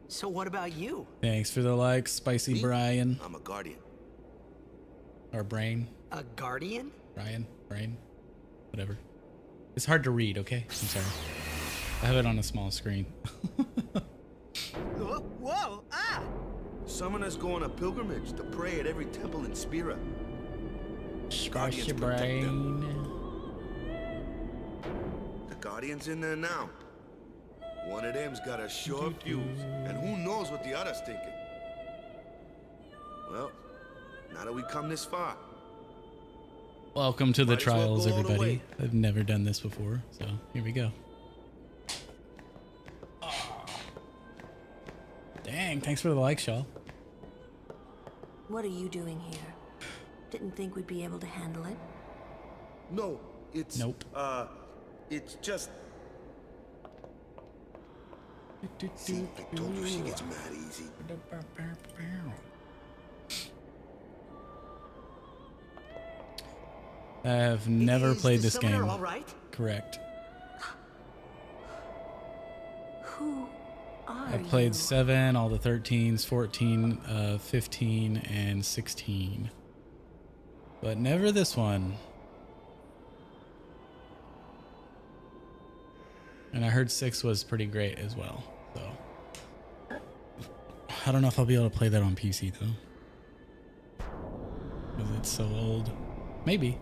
So what about you? Thanks for the like, Spicy Me? Brian. I'm a guardian. Or Brain. A guardian? Brain. Whatever. It's hard to read, okay? I'm sorry. I have it on a small screen. Whoa! Ah! Summoners go on a pilgrimage to pray at every temple in Spira. Spicy protect them. Brain. The Guardian's in there now. One of them's got a sure fuse, and who knows what the other's thinking. Well, now that we come this far, Welcome to the might as well trials, go all the everybody. way. I've never done this before, so here we go. Dang, thanks for the like, Shaw. What are you doing here? Didn't think we'd be able to handle it. no, it's Nope. It's just. See, I told you she gets mad easy. I have never Is played the this summoner game. all right? Correct. Who are I played you? 7, all the 13s, 14, 15, and 16. But never this one. And I heard 6 was pretty great as well. So I don't know if I'll be able to play that on PC though. Because it's so old. Maybe.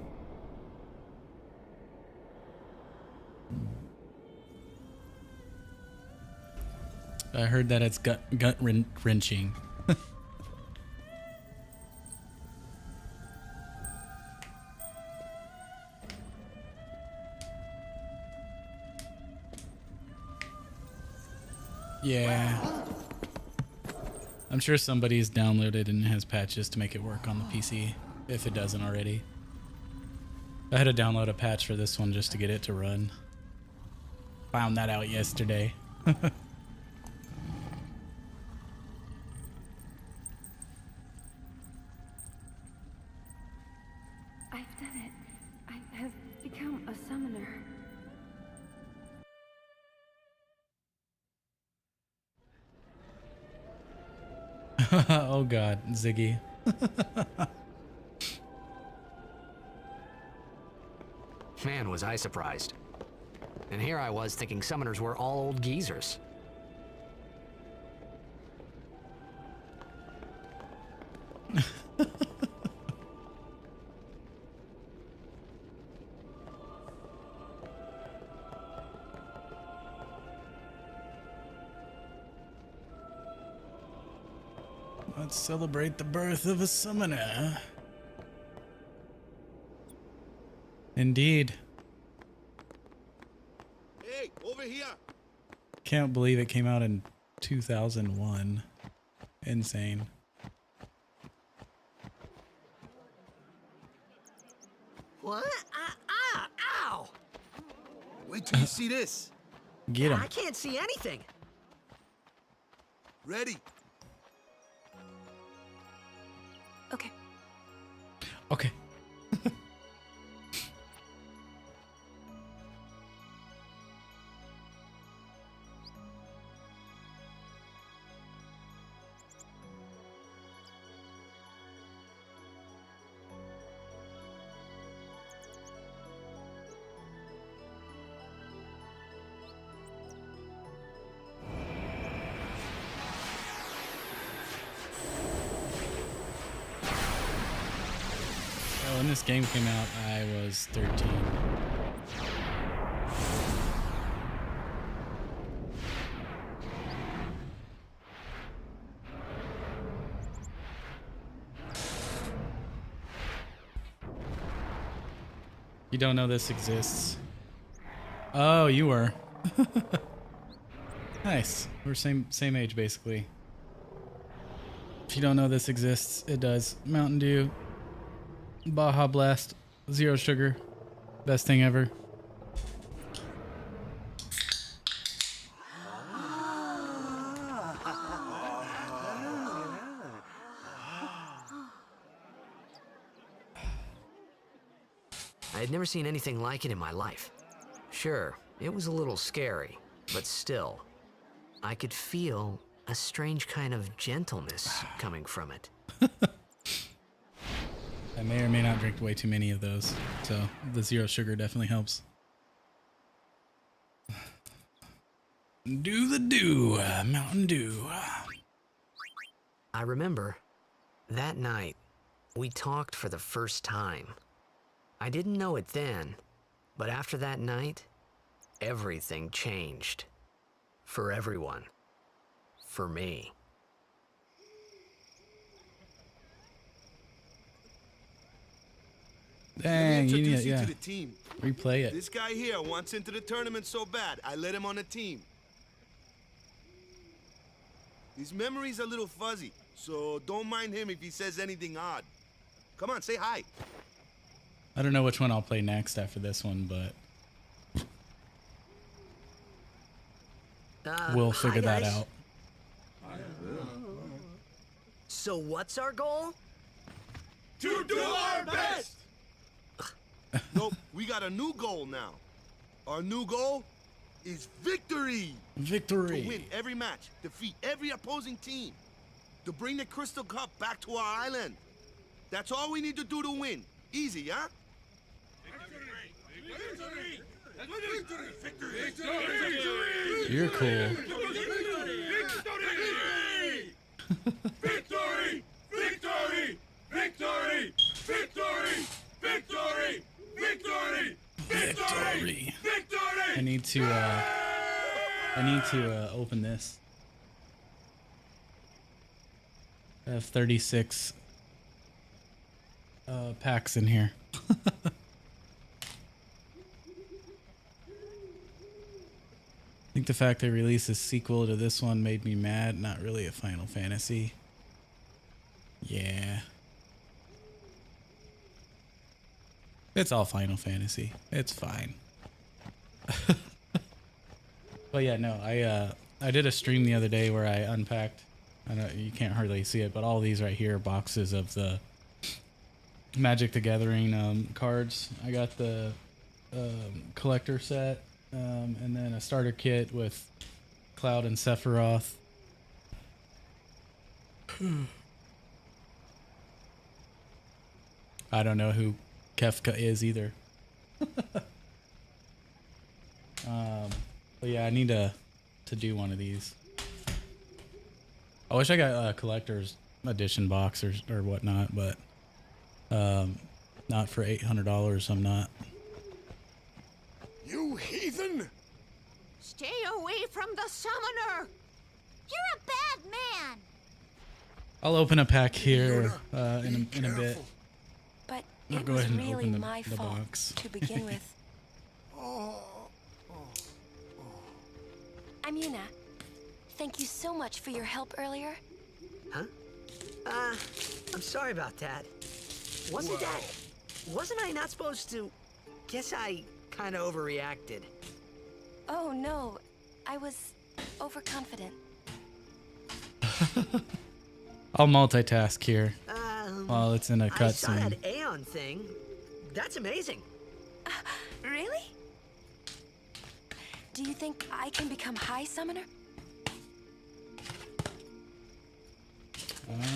I heard that it's gut wrenching. Yeah. I'm sure somebody's downloaded and has patches to make it work on the PC, if it doesn't already. I had to download a patch for this one just to get it to run. Found that out yesterday. I've done it. I have become a summoner. Oh god, Ziggy. Man, was I surprised. And here I was thinking summoners were all old geezers. Let's celebrate the birth of a summoner. Indeed. Hey, over here! Can't believe it came out in 2001. Insane. What? Ow! Wait till you see this. Get him. I can't see anything. Ready? Okay. Okay. When this game came out, I was 13. You don't know this exists. Oh, you were. Nice. We're same age basically. If you don't know this exists, it does. Mountain Dew, Baja Blast, 0 sugar, best thing ever. I had never seen anything like it in my life. Sure, it was a little scary, but still, I could feel a strange kind of gentleness coming from it. I may or may not drink way too many of those, so the zero sugar definitely helps. Do the do, Mountain Dew. I remember that night we talked for the first time. I didn't know it then, but after that night, everything changed. For everyone. For me. Dang, you need Introduce it, you yeah. to the team. Replay it. This guy here wants into the tournament so bad, I let him on the team. His memory's a little fuzzy, so don't mind him if he says anything odd. Come on, say hi. I don't know which one I'll play next after this one, but we'll figure hi, that guys. out. So what's our goal? To do our best! Nope, we got a new goal now. Our new goal is victory! To win Victory! every match, defeat every opposing team. To bring the Crystal Cup back to our island. That's all we need to do to win. Easy, huh? You're cool. Victory! Victory! Victory! Victory! Victory! Victory! Victory! Victory! I need to open this. I have 36 packs in here. I think the fact they released a sequel to this one made me mad. Not really a Final Fantasy. Yeah. It's all Final Fantasy. It's fine. But yeah, no, I did a stream the other day where I unpacked, I know you can't hardly see it, but all these right here are boxes of the Magic the Gathering cards. I got the collector set, and then a starter kit with Cloud and Sephiroth. I don't know who Kefka is either. But yeah, I need to do one of these. I wish I got a collector's edition box or whatnot, but not for $800. I'm not. You heathen! Stay away from the summoner! You're a bad man! I'll open a pack here in a bit. But I'll it go was ahead and really open my the fault box. to begin with. I'm Yuna. Thank you so much for your help earlier. Huh? I'm sorry about that. Wasn't I not supposed to? Guess I kind of overreacted. Oh no, I was overconfident. I'll multitask here while it's in a I saw cutscene. that Aeon thing. That's amazing. Really? Do you think I can become High Summoner?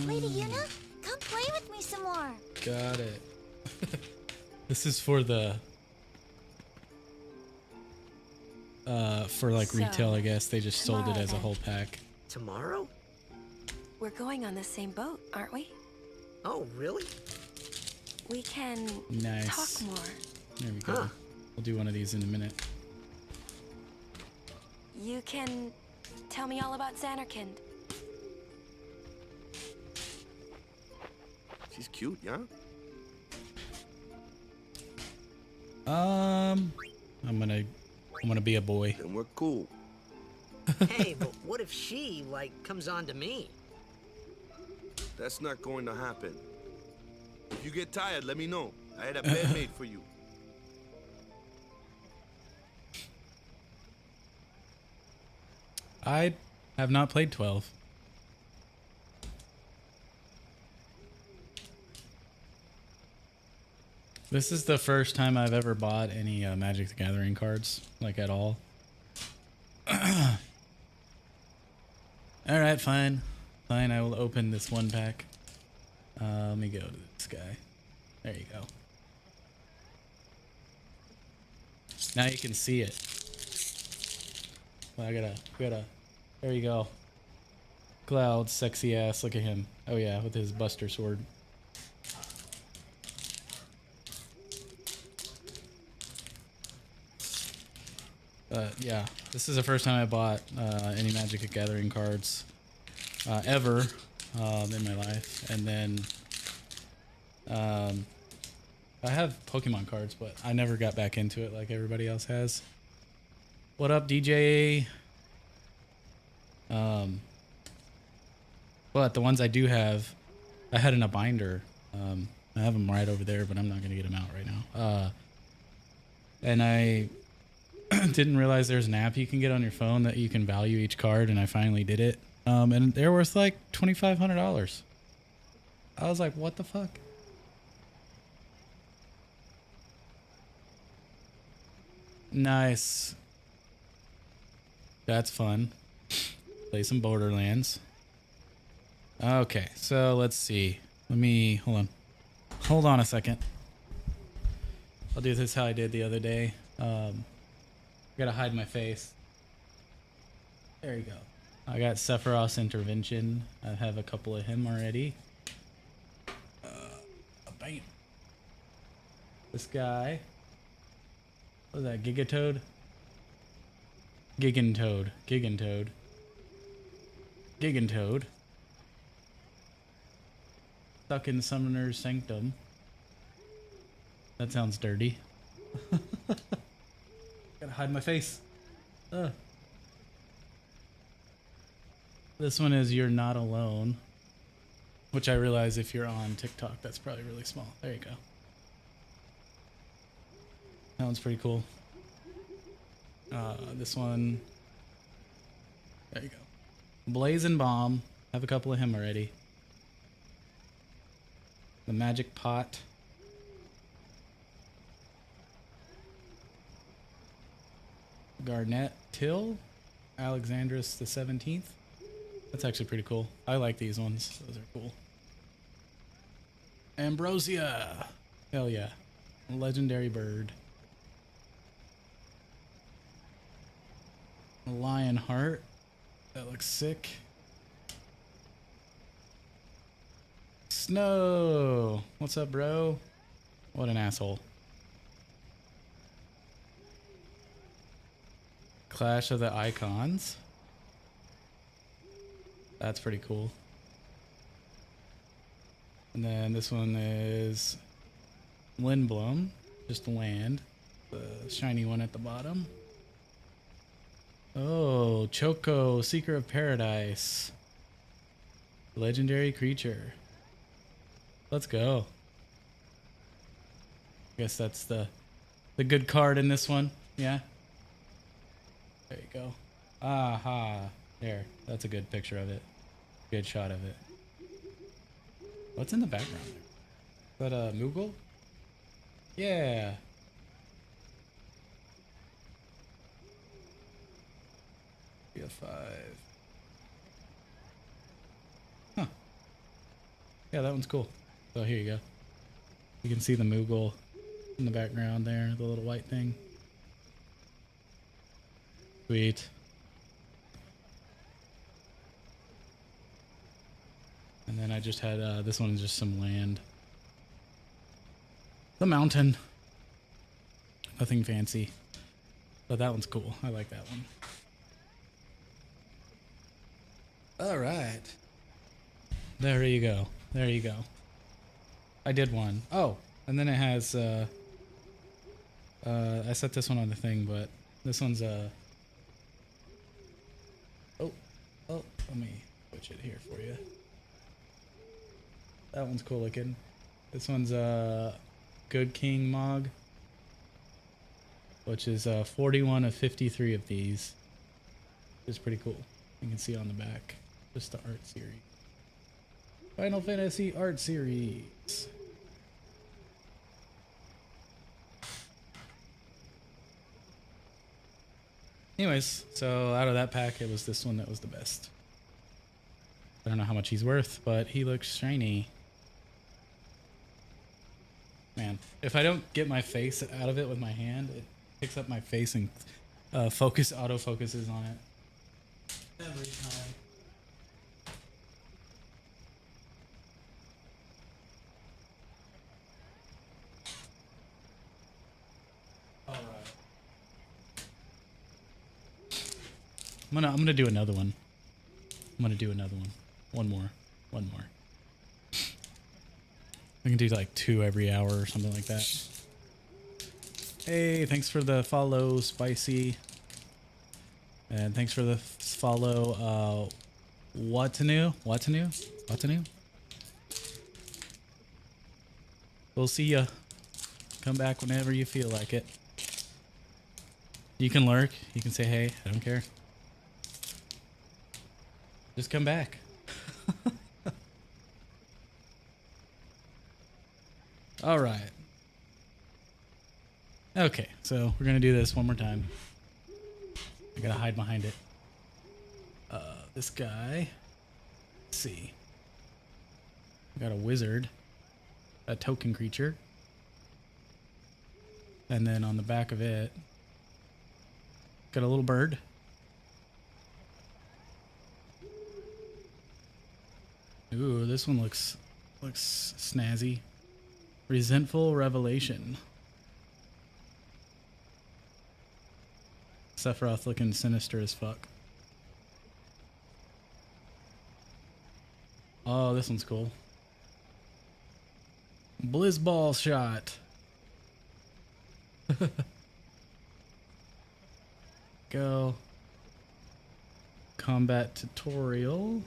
Lady Yuna, come play with me some more. Got it. This is for the for like So, retail, I guess. They just sold it tomorrow as a then. whole pack. Tomorrow? We're going on the same boat, aren't we? Oh, really? We can Nice. talk more. There we go. Huh. We'll do one of these in a minute. You can tell me all about Xanarkand. She's cute, yeah? I'm gonna be a boy. Then we're cool. Hey, but what if she, like, comes on to me? That's not going to happen. If you get tired, let me know. I had a bed made for you. I have not played 12. This is the first time I've ever bought any Magic the Gathering cards, like at all. Alright, fine. Fine, I will open this one pack. Let me go to this guy. There you go. Now you can see it. Well, I gotta, there you go. Cloud, sexy ass, look at him. Oh yeah, with his Buster Sword. Yeah, this is the first time I bought any Magic the Gathering cards ever in my life. And then I have Pokemon cards, but I never got back into it like everybody else has. What up, DJ? But the ones I do have, I had in a binder. I have them right over there, but I'm not going to get them out right now. And I didn't realize there's an app you can get on your phone that you can value each card, and I finally did it. And they're worth like $2,500. I was like, what the fuck? Nice. That's fun. Play some Borderlands. Okay, so let's see. Let me, hold on. Hold on a second. I'll do this how I did the other day. Gotta hide my face. There you go. I got Sephiroth's Intervention. I have a couple of him already. Bam. This guy. What is that? Gigatoad? Gigantoad. Gigantoad. Gigantoad. Stuck in Summoner's Sanctum. That sounds dirty. Gotta hide my face. This one is You're Not Alone. Which I realize if you're on TikTok, that's probably really small. There you go. That one's pretty cool. This one. There you go. Blazing Bomb. Have a couple of him already. The Magic Pot. Garnet Till. Alexandrus the 17th. That's actually pretty cool. I like these ones. Those are cool. Ambrosia. Hell yeah. Legendary Bird. Lionheart. That looks sick. Snow. What's up, bro? What an asshole. Clash of the Icons. That's pretty cool. And then this one is Lindblom. Just land. The shiny one at the bottom. Oh, Choco, Seeker of Paradise. Legendary creature. Let's go. Guess that's the good card in this one. Yeah. There you go. Aha. There. That's a good picture of it. Good shot of it. What's in the background there? Is that a Moogle? Yeah. F5. Huh. Yeah, that one's cool. So here you go. You can see the Moogle in the background there, the little white thing. Sweet. And then I just had, this one is just some land. The mountain. Nothing fancy. But that one's cool. I like that one. Alright. There you go. There you go. I did one. Oh, and then it has, I set this one on the thing, but this one's, oh, let me switch it here for you. That one's cool looking. This one's, Good King Mog, which is, 41 of 53 of these. It's pretty cool. You can see on the back. Just the art series. Final Fantasy art series. Anyways, so out of that pack, it was this one that was the best. I don't know how much he's worth, but he looks shiny. Man, if I don't get my face out of it with my hand, it picks up my face and auto focuses on it every time. All right, I'm gonna do another one. One more. I can do like 2 every hour or something like that. Hey, thanks for the follow, Spicy. And thanks for the follow, Watanu. We'll see ya. Come back whenever you feel like it. You can lurk. You can say hey. I don't care. Just come back. All right. Okay, so we're gonna do this one more time. I gotta hide behind it. This guy. Let's see. We got a wizard, a token creature, and then on the back of it, got a little bird. Ooh, this one looks snazzy. Resentful Revelation. Sephiroth looking sinister as fuck. Oh, this one's cool. Blizzball shot. Go. Combat tutorial.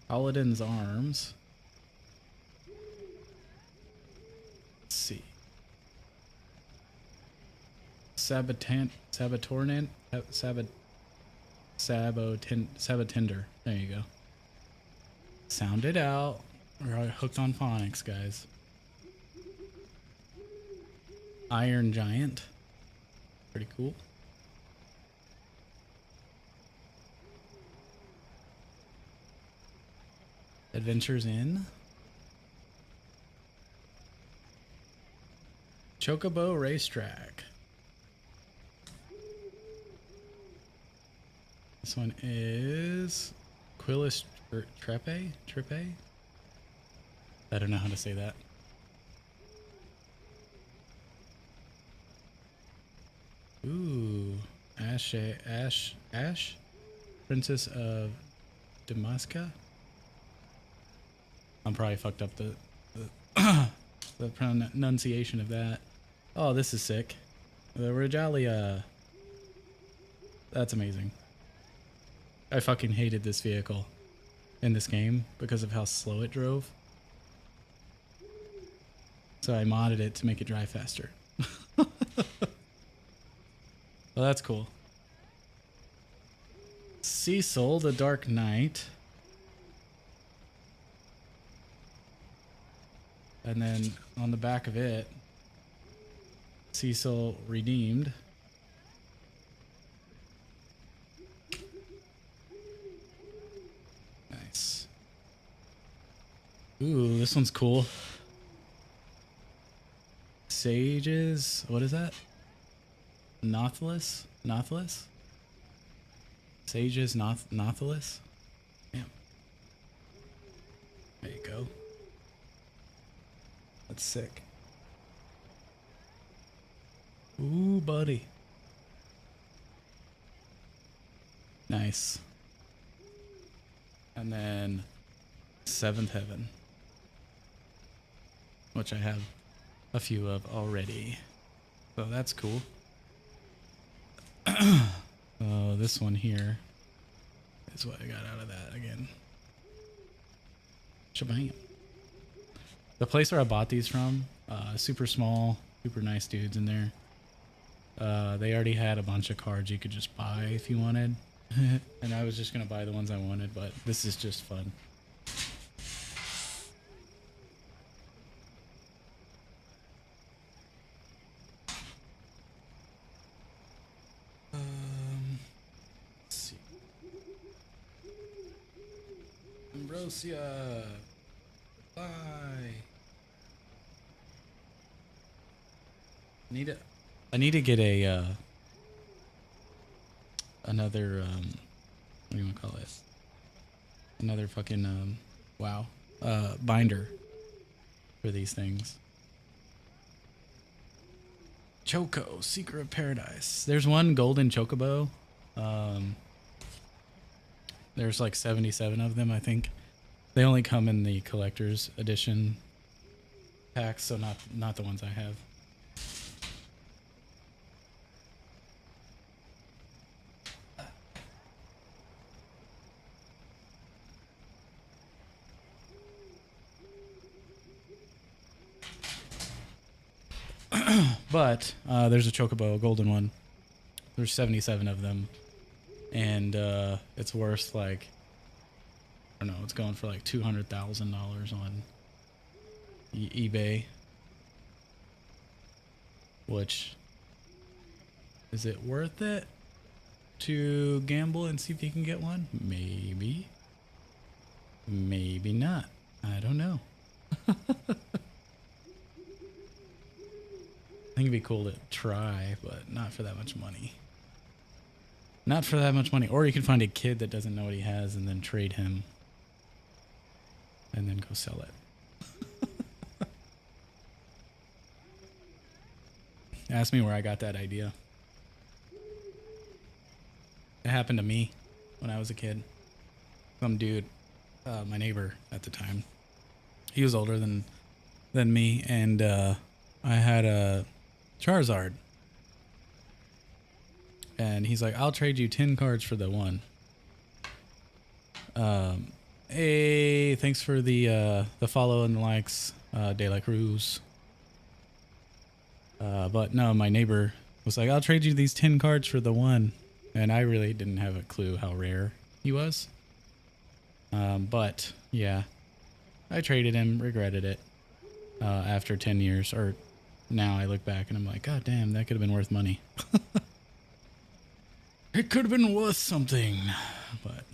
Paladin's arms. Let's see. Sabotornant. Sabotender. There you go. Sound it out. We're hooked on phonics, guys. Iron Giant. Pretty cool. Adventures in Chocobo Racetrack. This one is Quillis Trepe? I don't know how to say that. Ooh, Ash, Princess of Damaska. I'm probably fucked up the pronunciation of that. Oh, this is sick. The Regalia. That's amazing. I fucking hated this vehicle in this game because of how slow it drove. So I modded it to make it drive faster. Well, that's cool. Cecil, the Dark Knight. And then on the back of it, Cecil Redeemed. Nice. Ooh, this one's cool. Sages, what is that? Nothless? Sages Nothless? Damn. There you go. That's sick. Ooh, buddy. Nice. And then Seventh Heaven, which I have a few of already. So that's cool. Oh, this one here is what I got out of that again. Shabam. The place where I bought these from, super small, super nice dudes in there. They already had a bunch of cards you could just buy if you wanted. And I was just going to buy the ones I wanted, but this is just fun. Alosia. Bye. I need to get a another what do you want to call it? Another fucking wow binder for these things. Choco, Secret of Paradise. There's one golden chocobo. There's like 77 of them, I think. They only come in the collector's edition packs, so not the ones I have. But there's a chocobo, a golden one. There's 77 of them, and it's worth like, I don't know, it's going for like $200,000 on eBay. Which, is it worth it to gamble and see if you can get one? Maybe. Maybe not. I don't know. I think it'd be cool to try, but not for that much money. Not for that much money. Or you can find a kid that doesn't know what he has and then trade him. And then go sell it. Ask me where I got that idea. It happened to me when I was a kid. Some dude, my neighbor at the time, he was older than me, and I had a Charizard, and he's like, I'll trade you 10 cards for the one. Hey, thanks for the follow and the likes, Daylight Cruz. But no, my neighbor was like, I'll trade you these 10 cards for the one, and I really didn't have a clue how rare he was. But yeah, I traded him, regretted it after 10 years, or now I look back and I'm like, God damn, that could have been worth money. It could have been worth something, but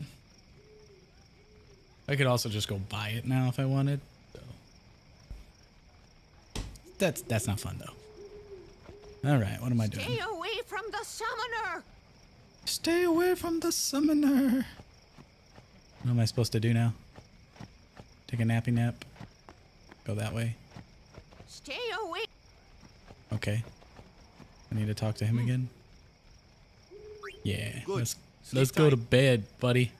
I could also just go buy it now if I wanted. So that's not fun though. All right, what am I doing? Stay away from the summoner. Stay away from the summoner. What am I supposed to do now? Take a nappy nap? Go that way? Stay away. Okay. I need to talk to him again. Yeah. Good. Let's go to bed, buddy.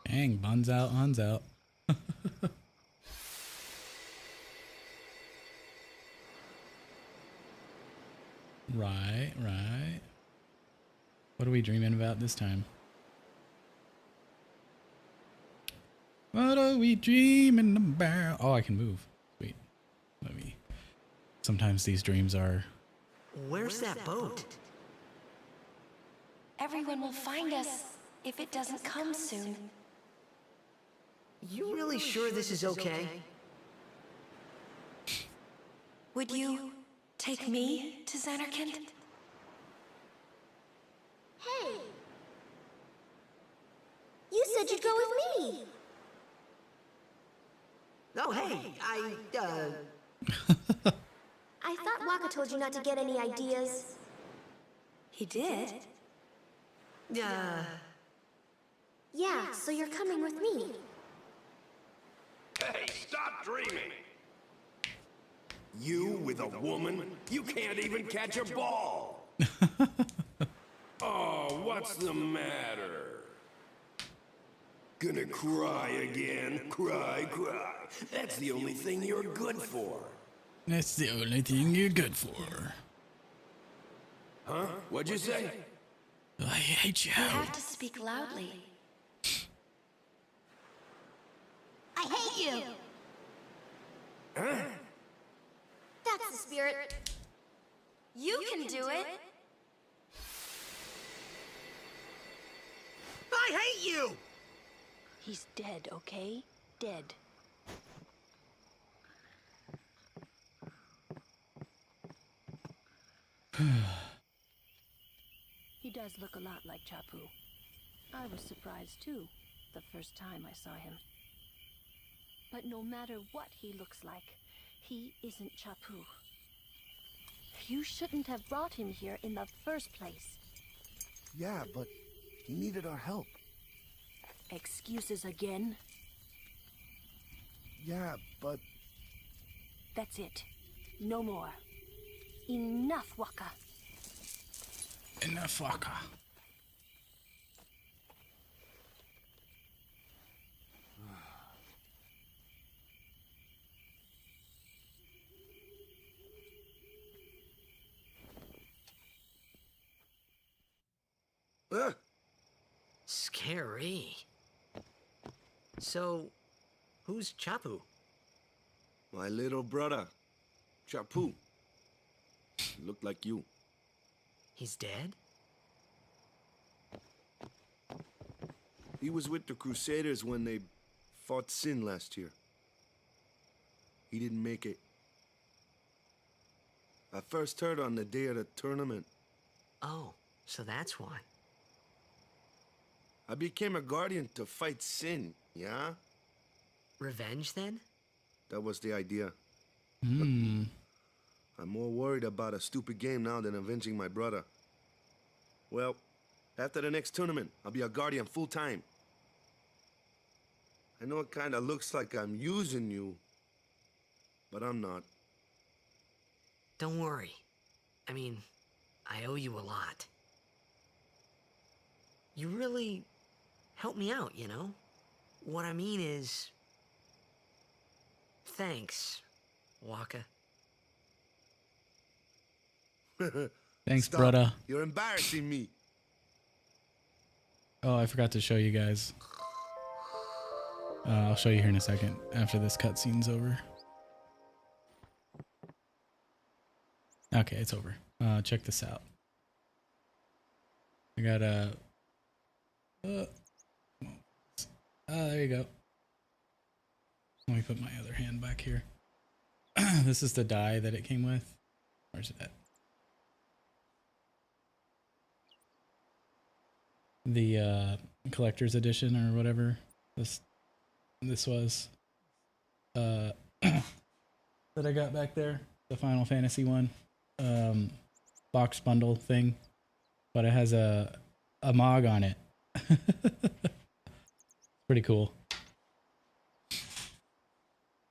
Dang, buns out, uns out. Right. What are we dreaming about this time? What are we dreaming about? Oh, I can move. Sweet. Let me. Sometimes these dreams are. Where's that boat? Everyone will find us if it doesn't come soon. You really sure this is okay? Would you take me to Xanarkand? Hey. You said you'd go with me. Oh, hey, I thought Waka told you not to get any ideas. He did? Yeah, so you're coming with me. Hey, stop dreaming! You with a woman? You can't even catch a ball! Oh, what's the matter? Gonna cry again? Cry. That's the only thing you're good for. That's the only thing you're good for. Huh? What'd you say? I hate you. You have to speak loudly. I hate you. Huh? That's the spirit. You can do it. I hate you! He's dead, okay? Dead. He does look a lot like Chapu. I was surprised too, the first time I saw him. But no matter what he looks like, he isn't Chapu. You shouldn't have brought him here in the first place. Yeah, but he needed our help. Excuses again? Yeah, but... That's it. No more. Enough, Waka. Enough, Waka. Scary. So, who's Chapu? My little brother, Chapu. Looked like you. He's dead? He was with the Crusaders when they fought Sin last year. He didn't make it. I first heard on the day of the tournament. Oh, so that's why. I became a guardian to fight Sin, yeah? Revenge, then? That was the idea. Hmm. I'm more worried about a stupid game now than avenging my brother. Well, after the next tournament, I'll be a guardian full-time. I know it kinda looks like I'm using you, but I'm not. Don't worry. I mean, I owe you a lot. You really helped me out, you know? What I mean is... Thanks, Waka. Thanks, Stop. brother. You're embarrassing me. Oh, I forgot to show you guys. I'll show you here in a second after this cutscene's over. Okay, it's over. Check this out. I got a... there you go. Let me put my other hand back here. This is the die that it came with. Where's it at? The collector's edition or whatever this was. That I got back there. The Final Fantasy one. Box bundle thing. But it has a Mog on it. Pretty cool.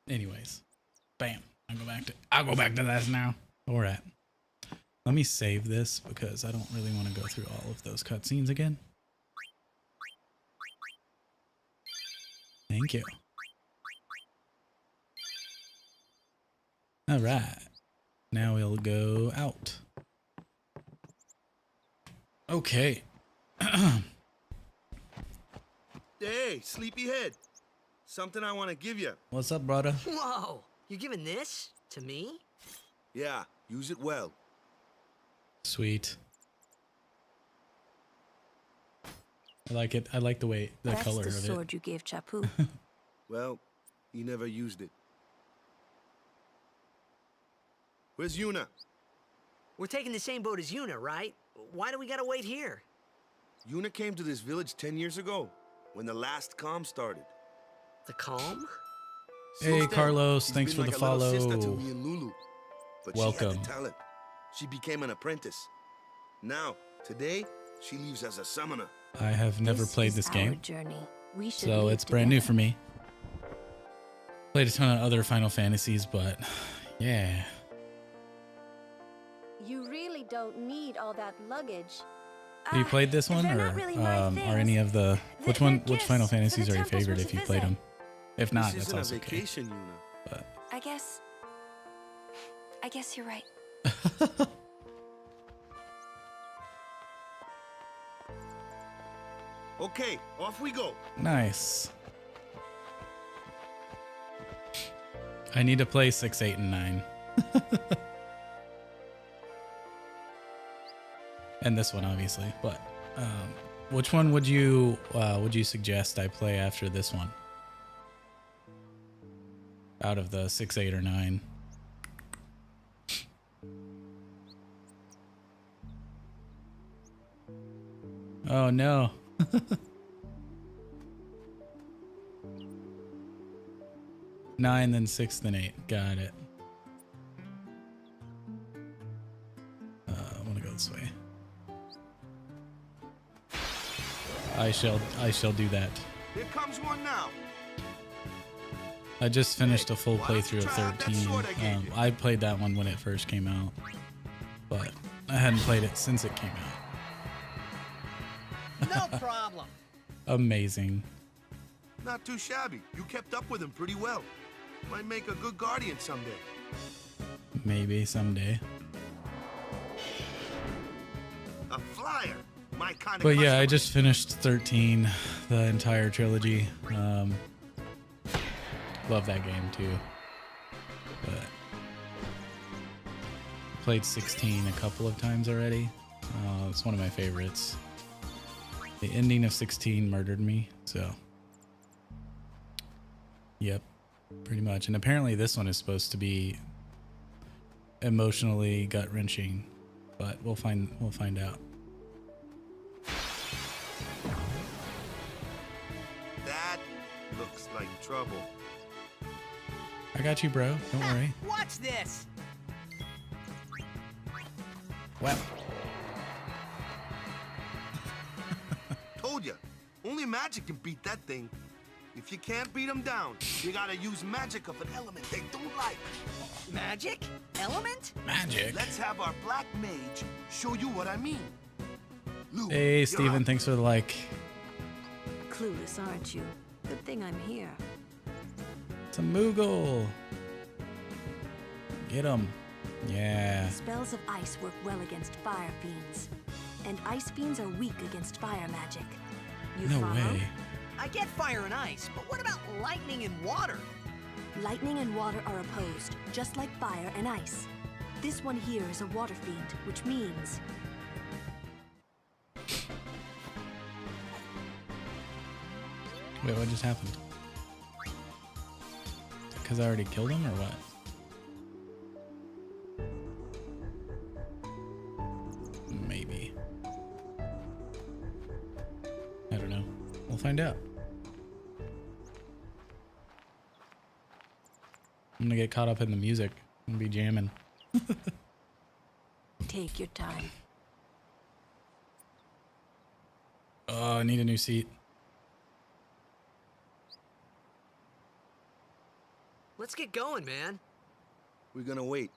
Anyways, bam. I'll go back to that now. Where we're at. Let me save this because I don't really want to go through all of those cutscenes again. Thank you. All right. Now we'll go out. Okay. Hey, sleepyhead. Something I want to give you. What's up, brother? Whoa! You're giving this to me? Yeah, use it well. Sweet. I like it. I like the way the That's color the of it. sword you gave Chapu. Well, he never used it. Where's Yuna? We're taking the same boat as Yuna, right? Why do we gotta wait here? Yuna came to this village 10 years ago, when the last calm started. The calm? Hey, Since then, Carlos, she's thanks been for like the a little follow. sister to me and Lulu. But she Welcome. had the talent. She became an apprentice. Now, today, she leaves as a summoner. I have never played this Our game, journey. We should so leave it's brand new together. for me. Played a ton of other Final Fantasies, but yeah. You really don't need all that luggage. Have you played this one, they're or not really my are things. any of the which They're one? Which Final gifts for the Fantasies are your temples favorite we're if to you played visit. them? If not, This that's isn't a also okay. vacation, Yuna. But I guess you're right. Okay, off we go. nice. I need to play 6, 8, and 9. And this one, obviously. But which one would you suggest I play after this one? Out of the 6, 8, or 9. Oh no. Nine, then six, then eight. Got it. I want to go this way. I shall do that. Here comes one now. I just finished a full why don't you playthrough of try out that 13. sword I gave you? I played that one when it first came out, but I hadn't played it since it came out. No problem. Amazing. Not too shabby. You kept up with him pretty well. Might make a good guardian someday. Maybe someday. A flyer. My kind of But yeah, I customer. just finished 13, the entire trilogy. Love that game too. But played 16 a couple of times already. It's one of my favorites. The ending of 16 murdered me, so yep, pretty much. And apparently this one is supposed to be emotionally gut-wrenching, but we'll find out. That looks like trouble. I got you, bro. Don't worry. Watch this. Well, Told ya. Only magic can beat that thing. If you can't beat them down, you gotta use magic of an element they don't like. Magic? Element? magic. Let's have our black mage show you what I mean. Lou, Hey, you're Steven, up. thanks for the like. Clueless, aren't you? Good thing I'm here. It's a Moogle. Get him. Yeah. Spells of ice work well against fire fiends, and ice fiends are weak against fire magic. You No follow? way. I get fire and ice, but what about lightning and water? Lightning and water are opposed, just like fire and ice. This one here is a water fiend, which means Wait, what just happened? Because I already killed him or what? Maybe. I don't know. We'll find out. I'm gonna get caught up in the music and be jamming. take your time. Oh, I need a new seat. Let's get going, man. We're gonna wait.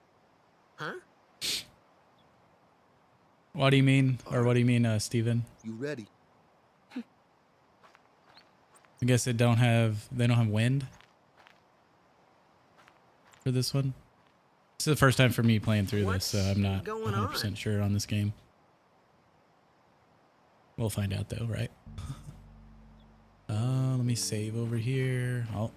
Huh? What do you mean? Or what do you mean, Steven? You ready? I guess they don't have wind for this one. This is the first time for me playing through this, so I'm not going 100% sure on this game. We'll find out though, right? Let me save over here. Oh,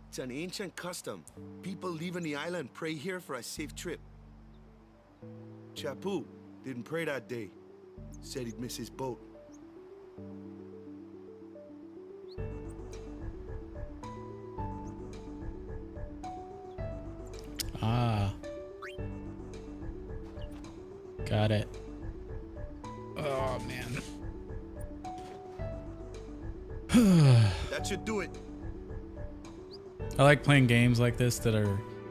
It's an ancient custom. People leaving the island pray here for a safe trip. Chapu didn't pray that day. Said he'd miss his boat. ah, got it. Oh man. That should do it. I like playing games like this that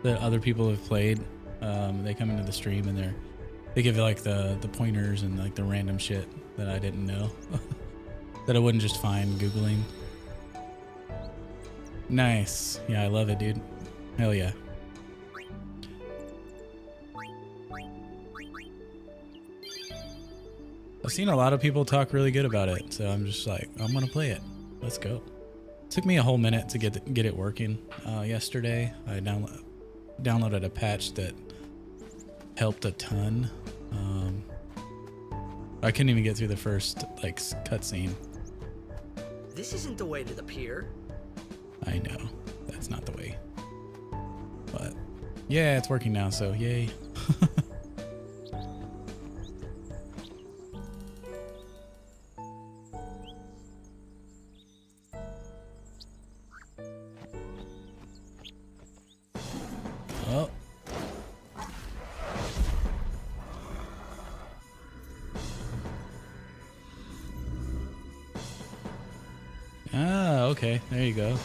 other people have played. They come into the stream and they give you like the pointers and like the random shit that I didn't know that I wouldn't just find Googling. Nice. Yeah, I love it, dude. Hell yeah. I've seen a lot of people talk really good about it, so I'm just like, I'm gonna play it. Let's go. Took me a whole minute to get it working. Yesterday, I downloaded a patch that helped a ton. I couldn't even get through the first like cutscene. This isn't the way to the pier. I know that's not the way, but yeah, it's working now. So yay. Oh. Ah, okay. There you go.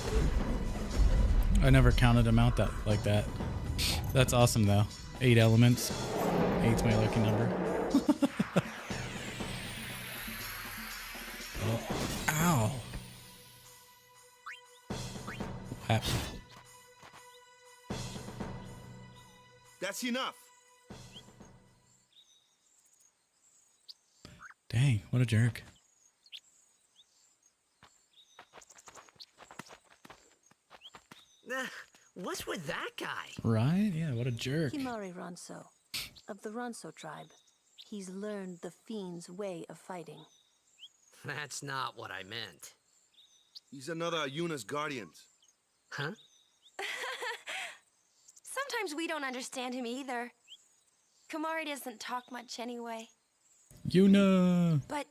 I never counted them out that like that. That's awesome though. 8 elements. 8's my lucky number. Oh. Ow. What happened? That's enough. Dang, what a jerk. What's with that guy? Right? Yeah, what a jerk. Kimari Ronso, of the Ronso tribe. He's learned the fiend's way of fighting. That's not what I meant. He's another of Yuna's guardians. Huh? Sometimes we don't understand him either. Kumari doesn't talk much anyway. Yuna! But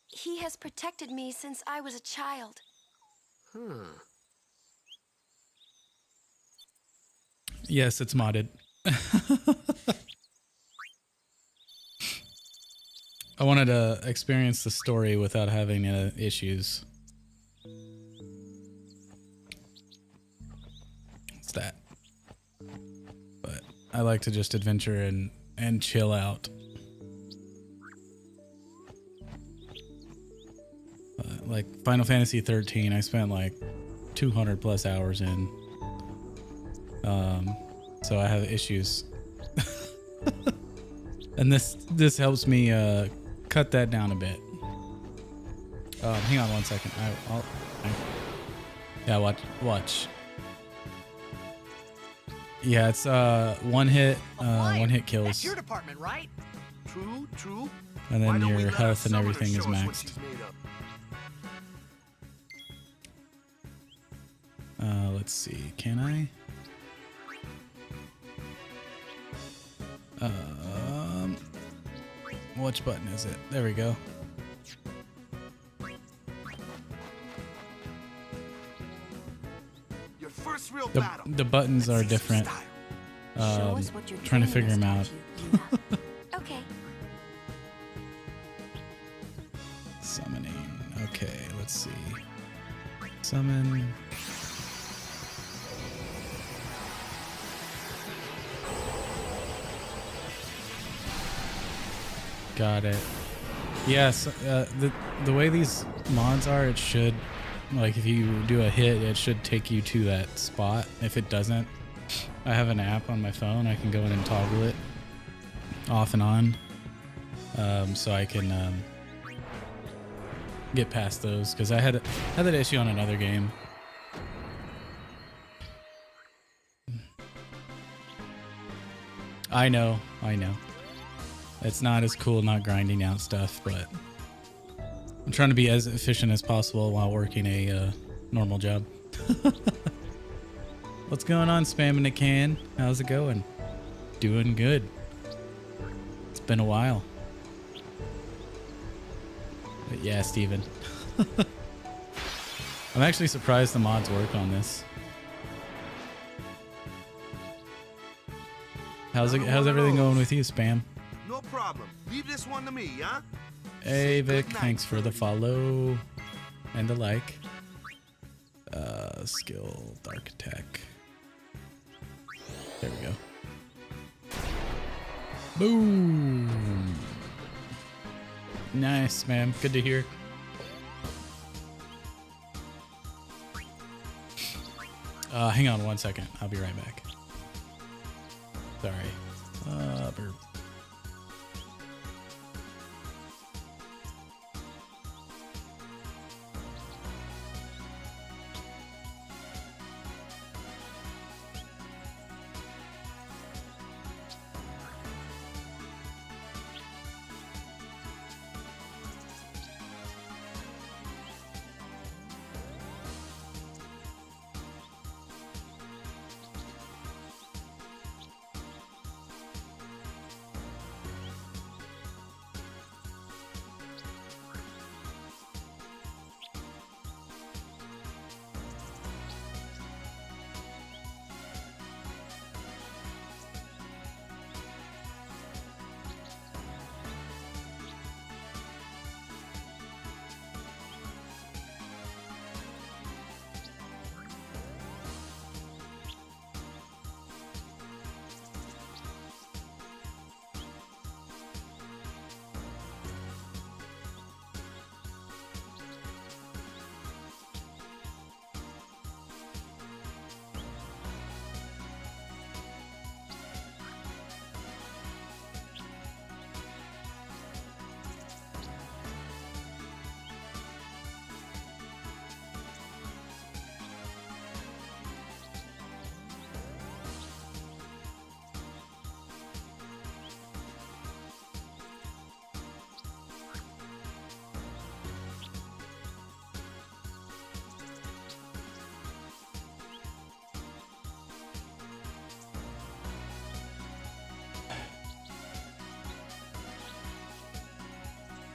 he has protected me since I was a child. Yes, it's modded. I wanted to experience the story without having issues. What's that? But I like to just adventure and chill out. Like Final Fantasy 13, I spent like 200 plus hours in. So I have issues. And this helps me cut that down a bit. Hang on one second. Yeah, watch. Yeah, it's one hit kills. That's your department, right? True. And then your health and everything is maxed. Let's see. Can I? Which button is it? There we go. Your first real battle. The buttons are different. Show us what your Trying to figure training them has out. taught you, Yuna. Okay. Summoning. Okay, let's see. Summon. Got it. Yes, the way these mods are, it should, like if you do a hit, it should take you to that spot. If it doesn't, I have an app on my phone. I can go in and toggle it off and on, so I can get past those, because I had that issue on another game. I know. It's not as cool not grinding out stuff, but I'm trying to be as efficient as possible while working a normal job. What's going on, Spamming a Can? How's it going? Doing good. It's been a while. But yeah, Steven. I'm actually surprised the mods work on this. How's everything going with you, Spam? No problem. Leave this one to me, huh? Hey Vic, thanks for the follow and the like. Skill, dark attack. There we go. Boom. Nice, man. Good to hear. Hang on one second. I'll be right back. Sorry. Burp.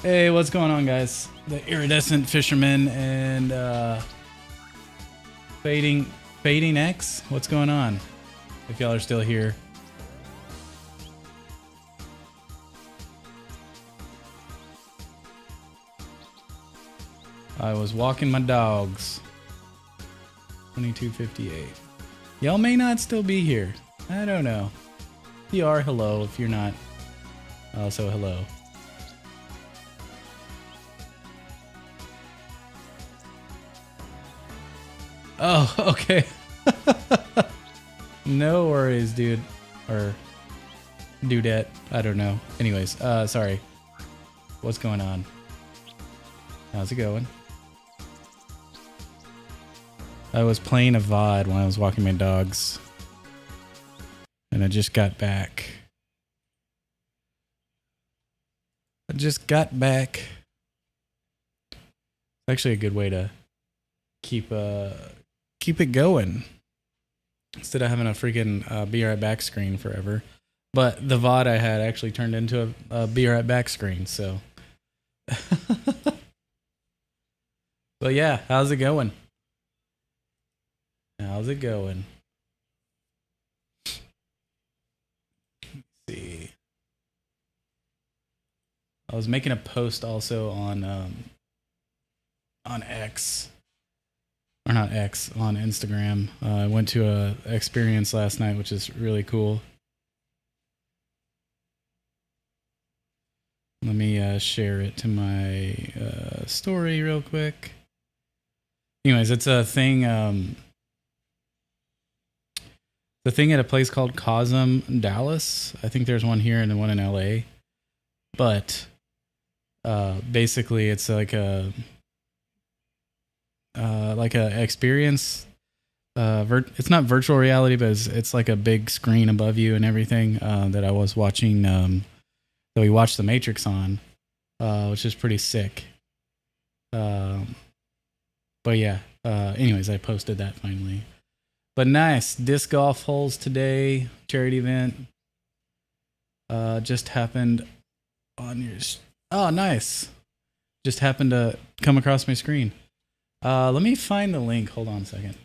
Hey, what's going on, guys? The Iridescent Fisherman and Fading X. What's going on? If y'all are still here. I was walking my dogs. 22:58. Y'all may not still be here. I don't know. If you are, hello. If you're not, also hello. Oh, okay. No worries, dude. Or dudette. I don't know. Anyways, sorry. What's going on? How's it going? I was playing a VOD when I was walking my dogs. And I just got back. It's actually a good way to keep it going instead of having a freaking be right back screen forever. But the VOD I had actually turned into a be right back screen, so. But yeah, how's it going? How's it going? Let's see. I was making a post also on X. Or not X, on Instagram. I went to a experience last night, which is really cool. Let me share it to my story real quick. Anyways, it's a thing. The thing at a place called Cosm, Dallas. I think there's one here and then one in LA. But basically, it's like a experience. It's not virtual reality, but it's like a big screen above you and everything that I was watching. That we watched The Matrix on, which is pretty sick. But yeah. Anyways, I posted that finally. But nice disc golf holes today. Charity event. Just happened on your. Oh, nice. Just happened to come across my screen. Let me find the link. Hold on a second.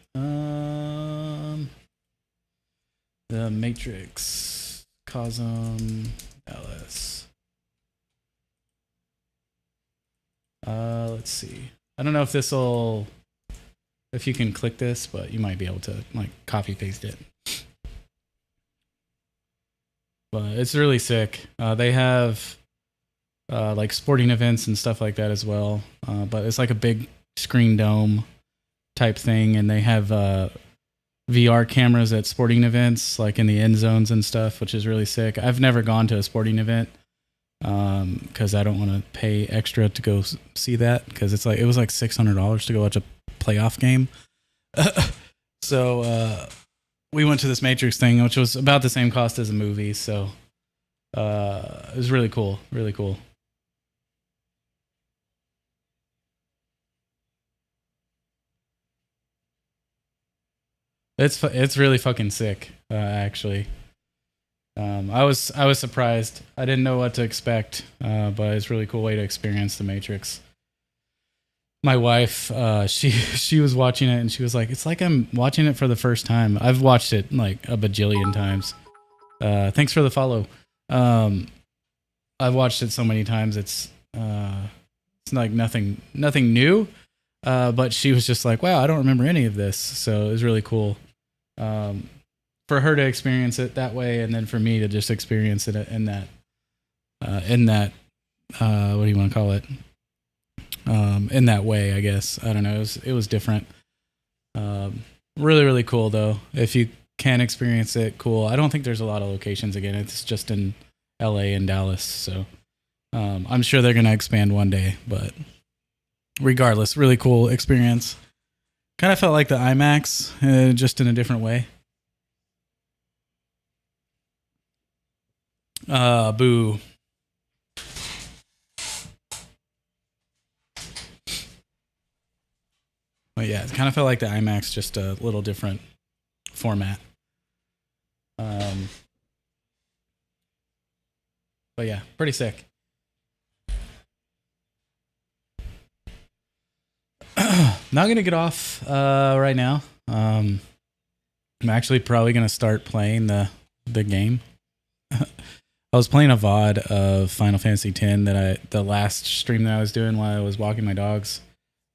The Matrix, Cosm, Dallas. Let's see. I don't know if you can click this, but you might be able to like copy paste it. But it's really sick. They have like sporting events and stuff like that as well. But it's like a big screen dome type thing, and they have VR cameras at sporting events, like in the end zones and stuff, which is really sick. I've never gone to a sporting event because I don't want to pay extra to go see that, because it was like $600 to go watch a playoff game. So we went to this Matrix thing, which was about the same cost as a movie. So it was really cool, really cool. It's really fucking sick, actually. I was surprised. I didn't know what to expect, but it's a really cool way to experience The Matrix. My wife, she was watching it and she was like, "It's like I'm watching it for the first time." I've watched it like a bajillion times. Thanks for the follow. I've watched it so many times. It's like nothing new. But she was just like, "Wow, I don't remember any of this." So it was really cool. For her to experience it that way, and then for me to just experience it in that what do you want to call it? In that way, I guess. I don't know. It was different. Really, really cool though. If you can experience it, cool. I don't think there's a lot of locations again. It's just in LA and Dallas. So I'm sure they're gonna expand one day. But regardless, really cool experience. Kind of felt like the IMAX, just in a different way. Boo. But yeah, it kind of felt like the IMAX, just a little different format. But yeah, pretty sick. not gonna get off right now. I'm actually probably gonna start playing the game. I was playing a VOD of Final Fantasy X the last stream that I was doing while I was walking my dogs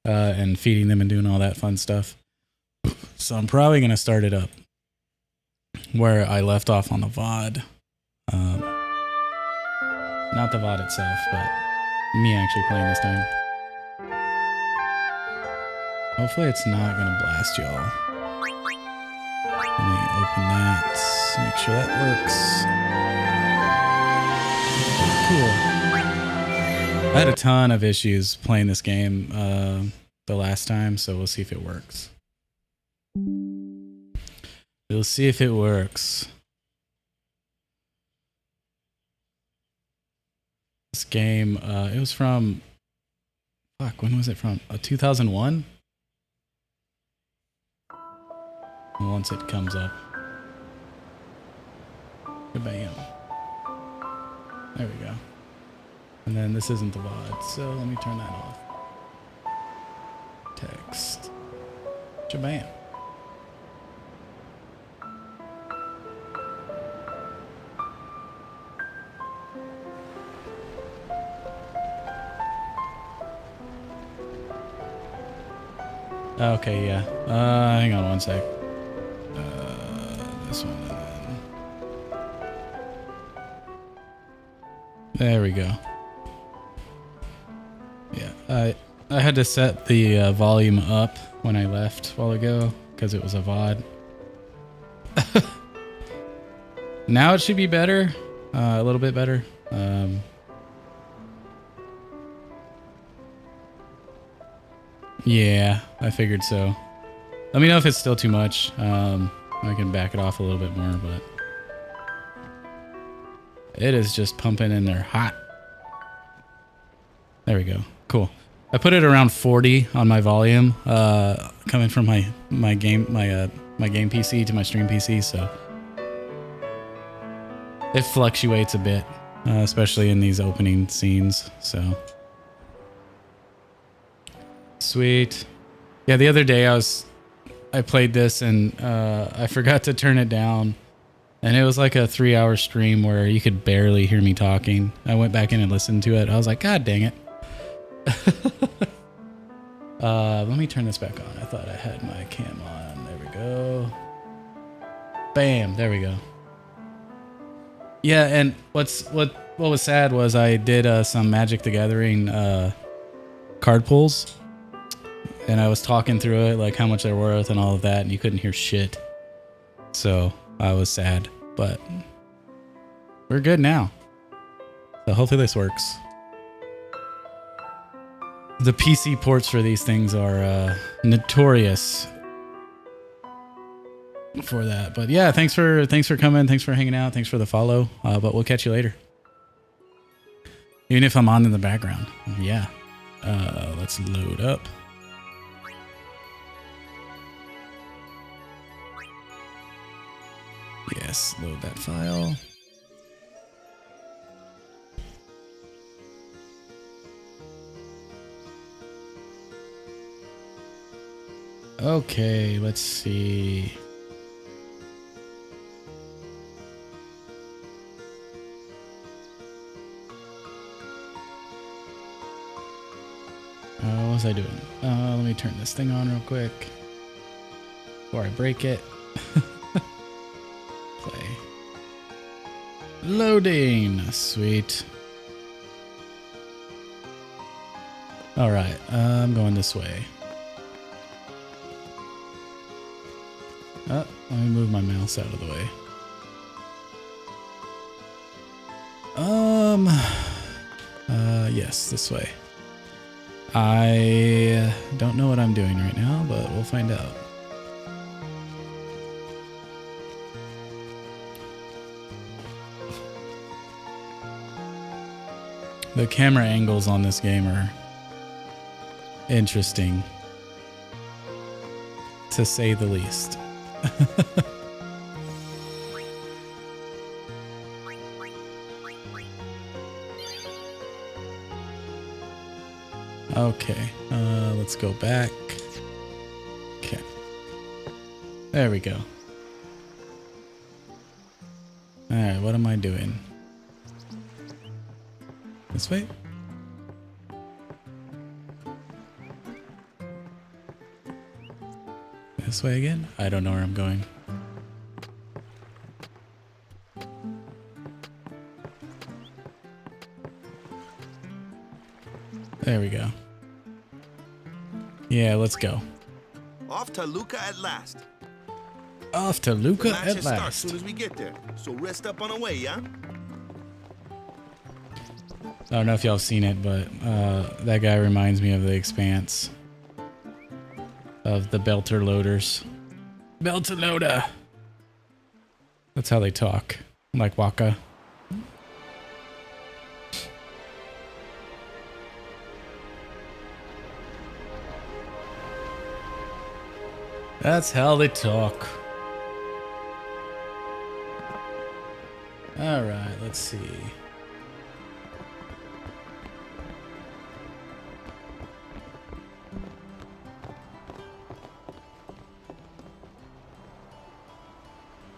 and feeding them and doing all that fun stuff. So I'm probably gonna start it up where I left off on the VOD. Not the VOD itself, but me actually playing this time. Hopefully it's not gonna blast y'all. Let me open that. Make sure that works. Cool. I had a ton of issues playing this game the last time, so we'll see if it works. We'll see if it works. This game, it was from... Fuck, when was it from? 2001? Once it comes up. Bam. There we go. And then this isn't the VOD, so let me turn that off. Text. Jabam. Okay, yeah. Hang on one sec. This one. There we go. Yeah, I had to set the volume up when I left a while ago because it was a VOD. Now it should be better, a little bit better. Yeah, I figured so. Let me know if it's still too much. I can back it off a little bit more, but it is just pumping in there hot. There we go. Cool. I put it around 40 on my volume, coming from my game PC to my stream PC, so it fluctuates a bit, especially in these opening scenes. So sweet. Yeah, the other day I played this and I forgot to turn it down. And it was like a 3-hour stream where you could barely hear me talking. I went back in and listened to it. I was like, God dang it. Let me turn this back on. I thought I had my cam on. There we go. Bam. There we go. Yeah, and what was sad was I did some Magic the Gathering card pulls. And I was talking through it, like how much they're worth and all of that, and you couldn't hear shit. So I was sad, but we're good now. So hopefully this works. The PC ports for these things are notorious for that. But yeah, thanks for coming, thanks for hanging out, thanks for the follow. But we'll catch you later. Even if I'm on in the background. Yeah. Let's load up. Yes, load that file. Okay, let's see. What was I doing? Let me turn this thing on real quick before I break it. Play. Loading. Sweet. All right, I'm going this way. Let me move my mouse out of the way. Yes, this way. I don't know what I'm doing right now, but we'll find out. The camera angles on this game are interesting, to say the least. Okay, let's go back. Okay. There we go. Alright, what am I doing? This way? This way again? I don't know where I'm going. There we go. Yeah, let's go. Off to Luca at last. Off to Luca The match at will start last. soon as we get there. So rest up on the way, yeah? I don't know if y'all have seen it, but that guy reminds me of The Expanse. Of the Belter Loaders. Belter Loader! That's how they talk. Like Waka. That's how they talk. Alright, let's see.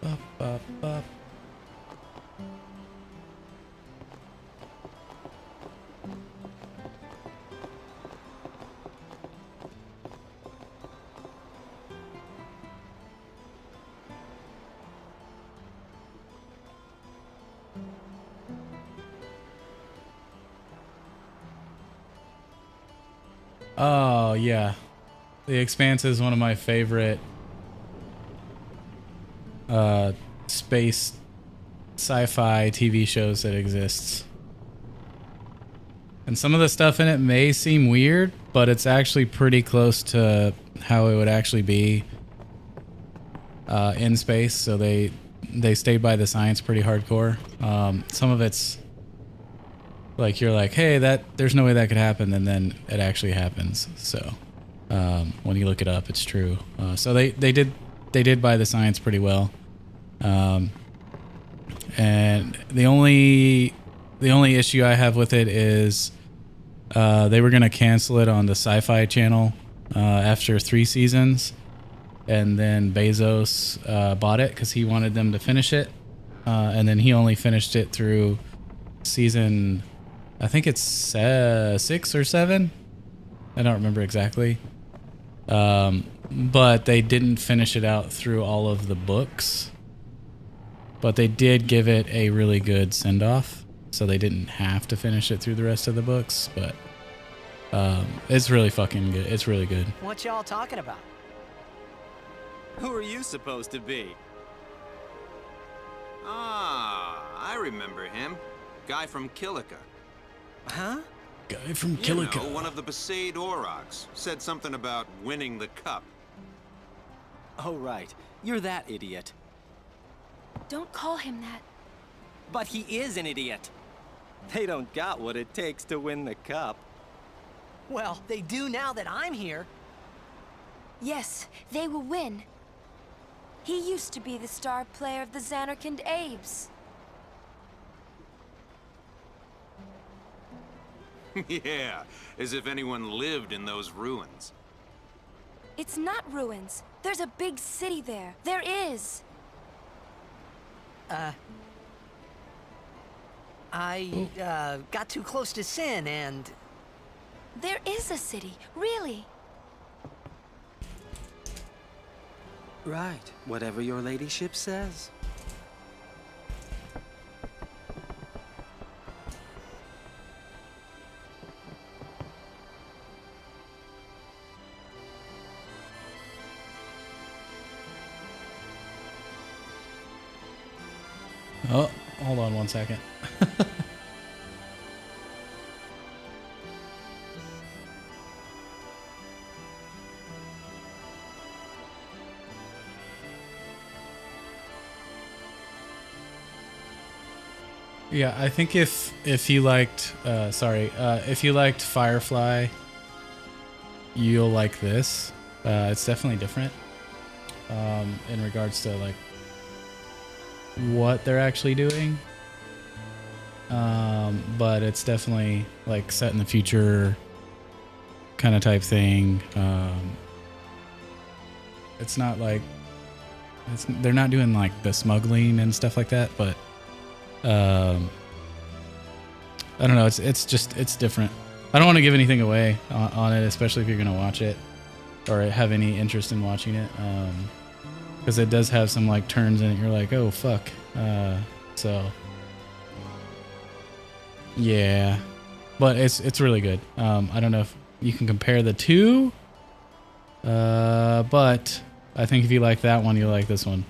Bop, bop, bop. Oh, yeah. The Expanse is one of my favorite space sci-fi TV shows that exists. And some of the stuff in it may seem weird, but it's actually pretty close to how it would actually be in space. So they stay by the science pretty hardcore. Some of it's like you're like, hey, there's no way that could happen, and then it actually happens. So when you look it up, it's true. So they did buy the science pretty well. And the only issue I have with it is they were gonna cancel it on the Sci-Fi Channel after 3 seasons, and then Bezos bought it because he wanted them to finish it, and then he only finished it through season, I think it's 6 or 7. I don't remember exactly. But they didn't finish it out through all of the books. But they did give it a really good send-off, so they didn't have to finish it through the rest of the books. But it's really fucking good. It's really good. What y'all talking about? Who are you supposed to be? Ah, I remember him. Guy from Kilika. Huh? Guy from You Kilika. know, one of the Besaid Aurochs. Said something about winning the cup. Oh, right. You're that idiot. Don't call him that. But he is an idiot. They don't got what it takes to win the cup. Well, they do now that I'm here. Yes, they will win. He used to be the star player of the Xanarkand Abes. Yeah, as if anyone lived in those ruins. It's not ruins. There's a big city there. There is. I got too close to Sin and... There is a city, really. Right, whatever your ladyship says. Oh, hold on one second. Yeah, I think if you liked if you liked Firefly, you'll like this. It's definitely different in regards to like what they're actually doing, but it's definitely like set in the future kind of type thing. It's not like they're not doing like the smuggling and stuff like that, but I don't know. It's different. I don't want to give anything away on it, especially if you're gonna watch it or have any interest in watching it, because it does have some like turns in it. You're like, oh fuck. So yeah, but it's really good. I don't know if you can compare the two, but I think if you like that one, you'll like this one.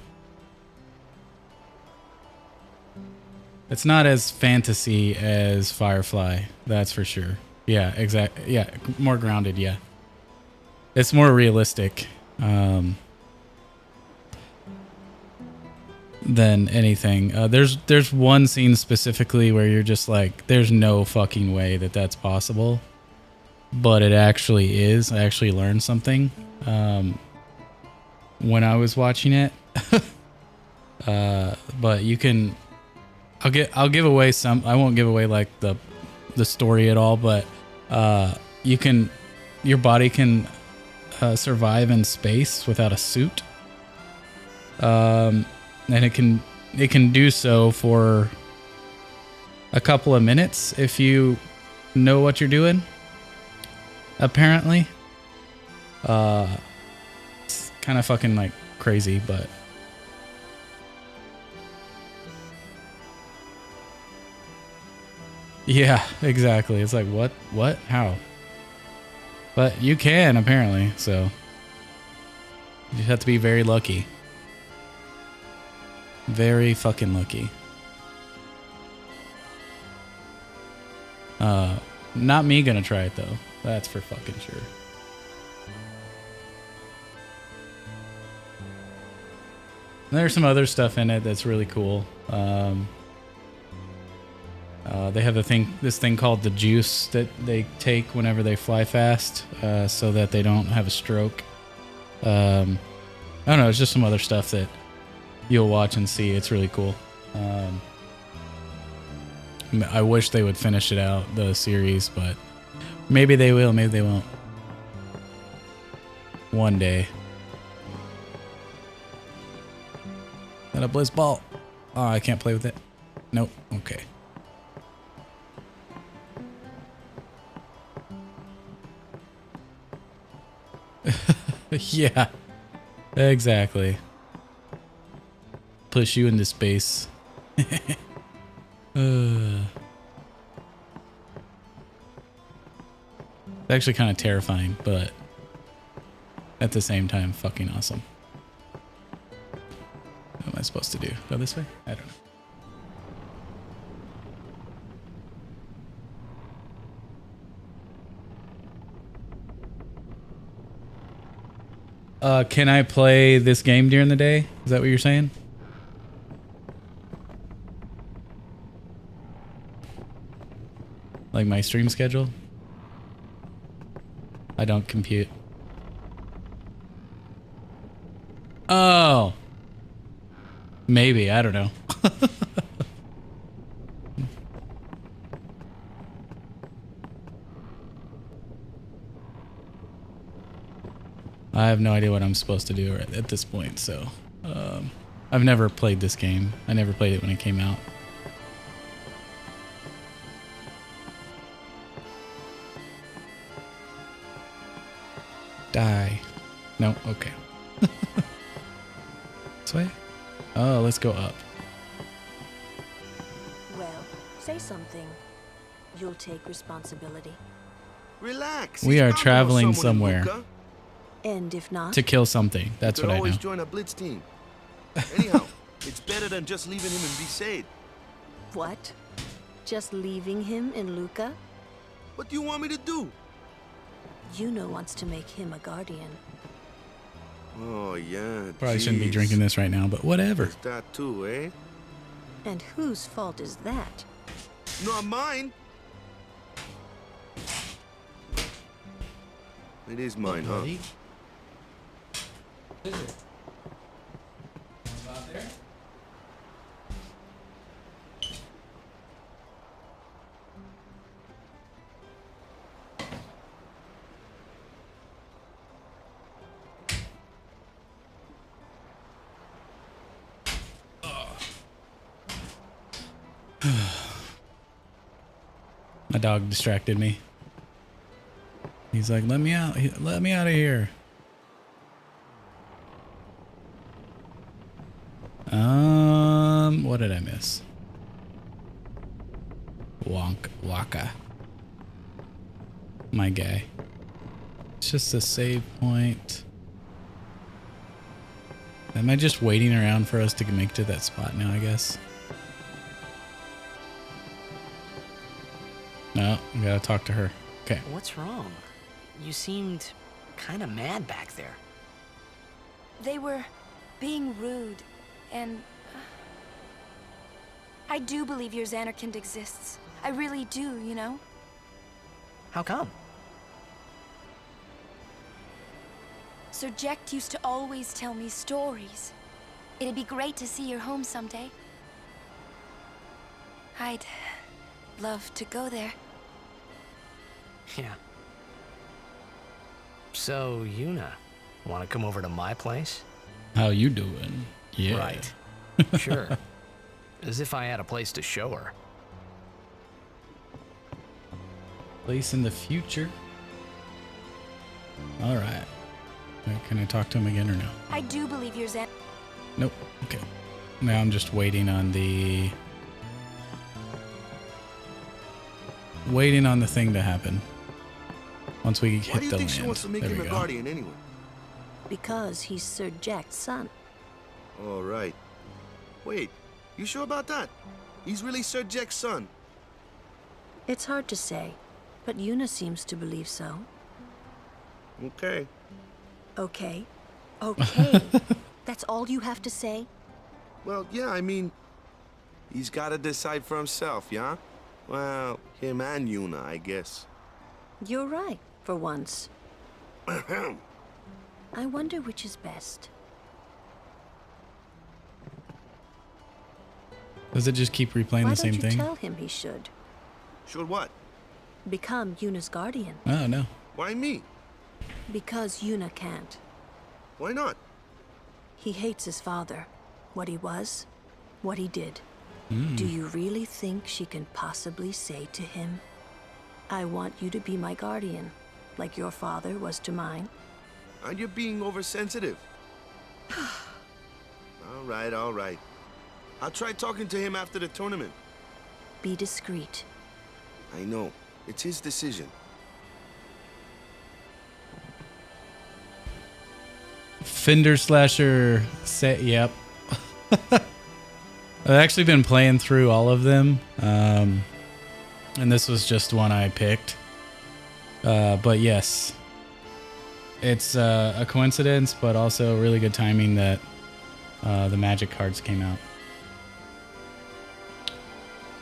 It's not as fantasy as Firefly, that's for sure. Yeah, exactly. Yeah, more grounded. Yeah, it's more realistic than anything. There's one scene specifically where you're just like, there's no fucking way that that's possible, but it actually is. I actually learned something when I was watching it. But you can, I'll give away some. I won't give away like the story at all, but your body can survive in space without a suit, and it can do so for a couple of minutes if you know what you're doing. Apparently, it's kind of fucking like crazy, but yeah, exactly. It's like, what, how? But you can, apparently, so you just have to be very lucky. Very fucking lucky. Not me gonna try it though. That's for fucking sure. And there's some other stuff in it that's really cool. They have this thing called the juice that they take whenever they fly fast, so that they don't have a stroke. I don't know. It's just some other stuff that you'll watch and see. It's really cool. I wish they would finish it out, the series, but maybe they will, maybe they won't. One day. Got a blizz ball. Oh, I can't play with it. Nope. Okay. Yeah, exactly. Push you into space. It's actually kind of terrifying, but at the same time, fucking awesome. What am I supposed to do? Go this way? I don't know. Can I play this game during the day? Is that what you're saying? Like my stream schedule? I don't compute. Oh. Maybe, I don't know. I have no idea what I'm supposed to do at this point, so I've never played this game. I never played it when it came out. Die. No, okay. This way? Oh, let's go up. Well, say something. You'll take responsibility. Relax. We are traveling somewhere. And if not, to kill something. That's what I know. Always join a blitz team. Anyhow, it's better than just leaving him in Besaid. what? Just leaving him in Luca? What do you want me to do? Yuno wants to make him a guardian. Oh, yeah. Probably shouldn't be drinking this right now, but whatever. It's that too, eh? And whose fault is that? Not mine. It is mine, huh? Is it? Out there? My dog distracted me. He's like, let me out. Let me out of here. What did I miss? Waka. My guy. It's just a save point. Am I just waiting around for us to make to that spot now, I guess? No, we gotta talk to her. Okay. What's wrong? You seemed kind of mad back there. They were being rude, and I do believe your Xanarkand exists. I really do, you know? How come? Sir Jecht used to always tell me stories. It'd be great to see your home someday. I'd love to go there. Yeah. So, Yuna, want to come over to my place? How you doing? Yeah. Right. Sure. As if I had a place to show her. Place in the future. All right. Can I talk to him again or no? I do believe your Xan... Nope. Okay. Now I'm just waiting on the... thing to happen. Once we Why hit do you the think land. she wants to make There him we a go. guardian anyway? Because he's Sir Jecht's son. All right. Wait, you sure about that? He's really Sir Jecht's son. It's hard to say, but Yuna seems to believe so. Okay. Okay. Okay. That's all you have to say? Well, yeah, I mean, he's got to decide for himself, yeah? Well, him and Yuna, I guess. You're right, for once. I wonder which is best. Does it just keep replaying Why the same don't you thing? tell him he should? Should what? Become Yuna's guardian. Oh, no. Why me? Because Yuna can't. Why not? He hates his father. What he was, what he did. Mm. Do you really think she can possibly say to him, I want you to be my guardian, like your father was to mine? Are you being oversensitive? All right. I'll try talking to him after the tournament. Be discreet. I know. It's his decision. Fender Slasher set. Yep. I've actually been playing through all of them. And this was just one I picked. But yes. It's a coincidence, but also really good timing that the Magic cards came out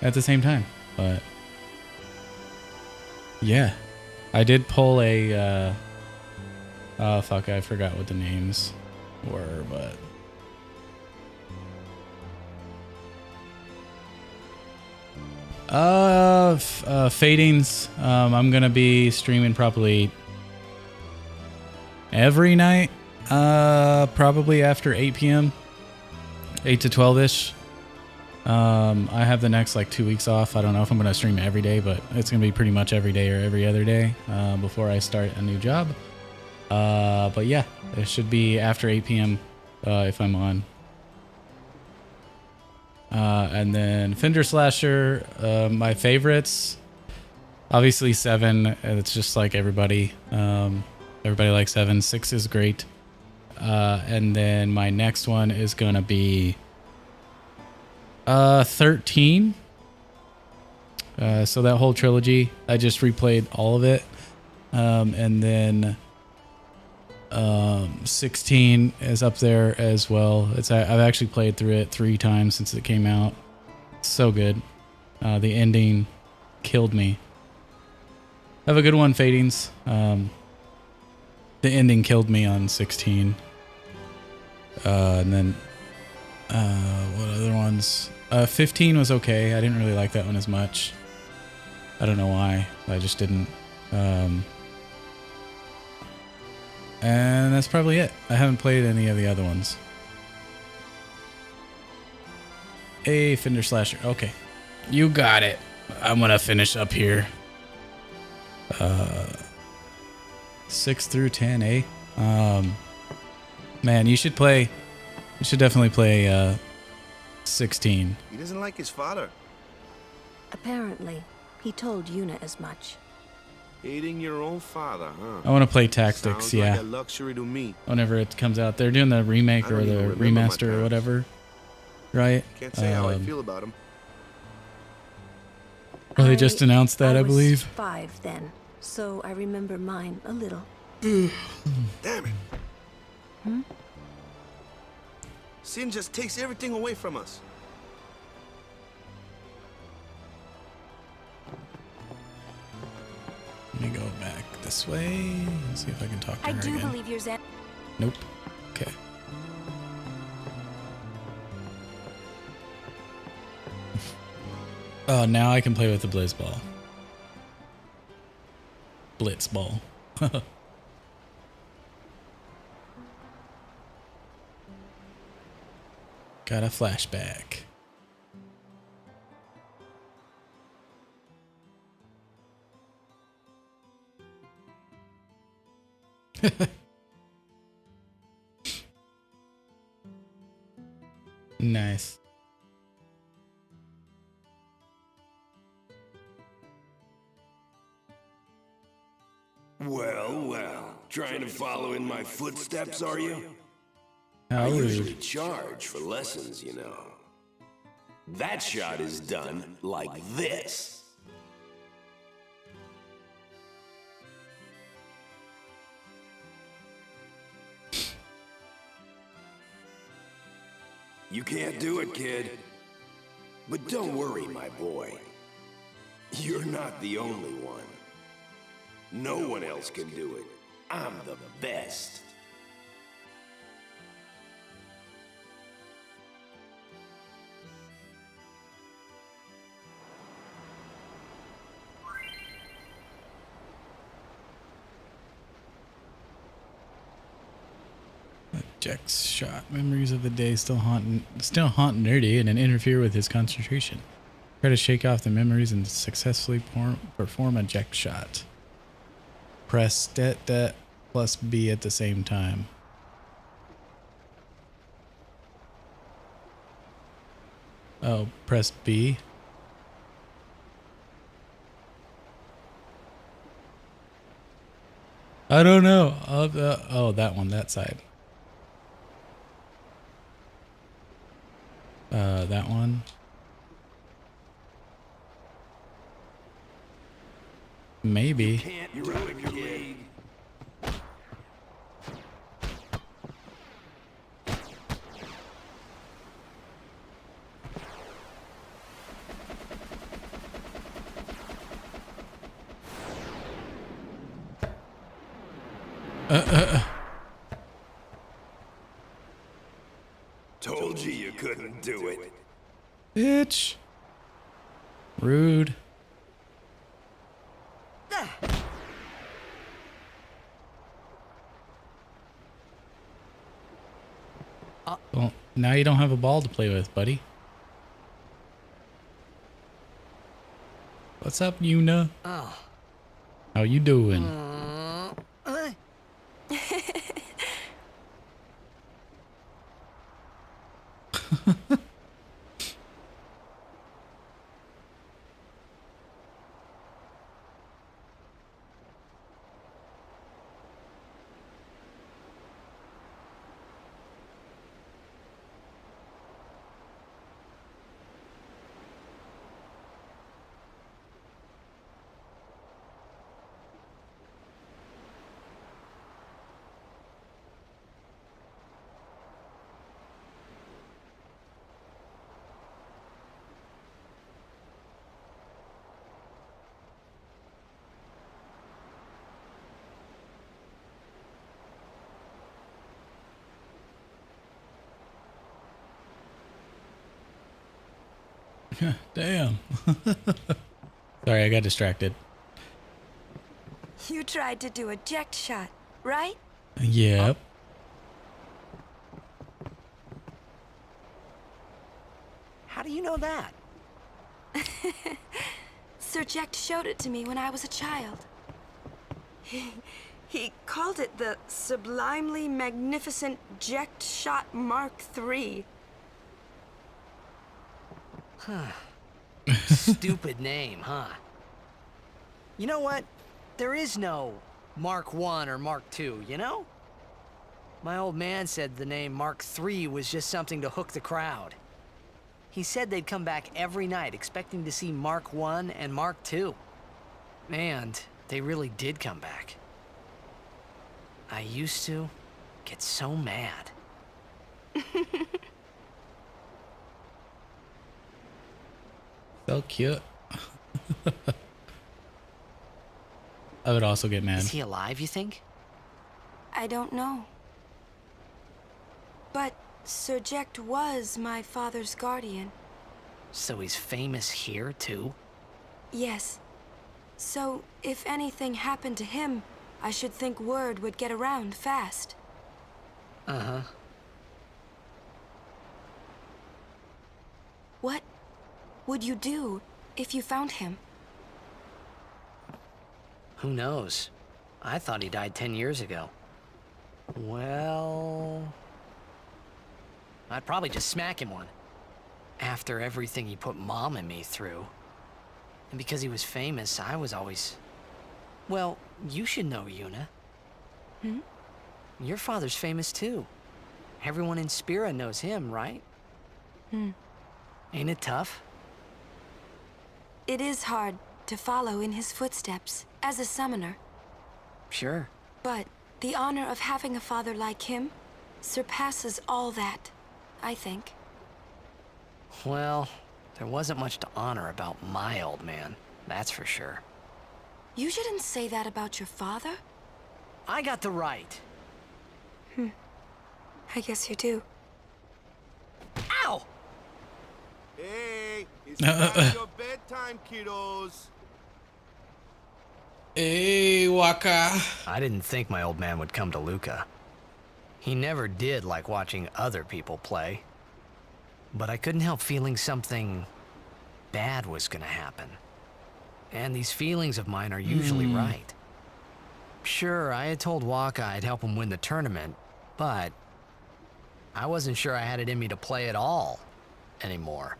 at the same time. But yeah, I did pull a oh fuck, I forgot what the names were, but fadings. I'm gonna be streaming probably every night, probably after 8 p.m. 8 to 12ish. I have the next like 2 weeks off. I don't know if I'm gonna stream every day, but it's gonna be pretty much every day or every other day before I start a new job. But yeah, it should be after 8 p.m. If I'm on. And then Fender Slasher, my favorites, obviously 7. It's just like everybody. Everybody likes 7. 6 is great. And then my next one is gonna be 13. So that whole trilogy, I just replayed all of it. And then 16 is up there as well. I've actually played through it 3 times since it came out. So good. The ending killed me. Have a good one, Fadings. The ending killed me on 16. And then what other ones? 15 was okay. I didn't really like that one as much. I don't know why. I just didn't. And that's probably it. I haven't played any of the other ones. A Fender Slasher. Okay. You got it. I'm gonna finish up here. 6 through 10, eh? Man, you should play. You should definitely play 16. He doesn't like his father. Apparently, he told Yuna as much. Hating your own father, huh? I want to play Tactics, Sounds yeah. like a luxury to me. Whenever it comes out, they're doing the remake I or don't the even remember my remaster or parents. whatever, right? Can't say how I feel about him. Well, they just announced that, I was believe. 5 then, so I remember mine a little. Damn it. Hmm? Sin just takes everything away from us. Let me go back this way. Let's see if I can talk to I her do again. believe you're Xan. Nope. Okay. Oh, now I can play with the Blitzball. Blitzball. Got a flashback. Nice. Well, well. Trying to follow in my footsteps, are you? How I rude. usually charge for lessons, you know. That shot is done like this. You can't do it, kid. But don't worry, my boy. You're not the only one. No one else can do it. I'm the best. Jack's shot. Memories of the day still haunt Nerdy and interfere with his concentration. Try to shake off the memories and successfully perform a Jack shot. Press det plus B at the same time. Oh, press B. I don't know. Oh, that one, that side. That one. Maybe. Can't do it, kid. Told you couldn't do it. Bitch. Rude. Well, now you don't have a ball to play with, buddy. What's up, Yuna? Oh. How you doing? Damn. Sorry, I got distracted. You tried to do a Jack shot, right? Yep. How do you know that? Sir Jack showed it to me when I was a child. He called it the Sublimely Magnificent Ject Shot Mark III. Stupid name, huh? You know what? There is no Mark I or Mark II, you know? My old man said the name Mark III was just something to hook the crowd. He said they'd come back every night expecting to see Mark I and Mark II. And they really did come back. I used to get so mad. So cute. I would also get mad. Is he alive, you think? I don't know. But Sir Jecht was my father's guardian. So he's famous here, too? Yes. So, if anything happened to him, I should think word would get around fast. Uh-huh. What would you do if you found him? Who knows? I thought he died 10 years ago. Well... I'd probably just smack him one. After everything he put Mom and me through. And because he was famous, I was always... Well, you should know, Yuna. Hmm? Your father's famous too. Everyone in Spira knows him, right? Hmm. Ain't it tough? It is hard to follow in his footsteps as a summoner. Sure. But the honor of having a father like him surpasses all that, I think. Well, there wasn't much to honor about my old man, that's for sure. You shouldn't say that about your father. I got the right. I guess you do. Ow! Hey, it's past your bedtime, kiddos. Hey, Waka. I didn't think my old man would come to Luca. He never did like watching other people play. But I couldn't help feeling something bad was gonna happen. And these feelings of mine are usually right. Sure, I had told Waka I'd help him win the tournament, but I wasn't sure I had it in me to play at all anymore.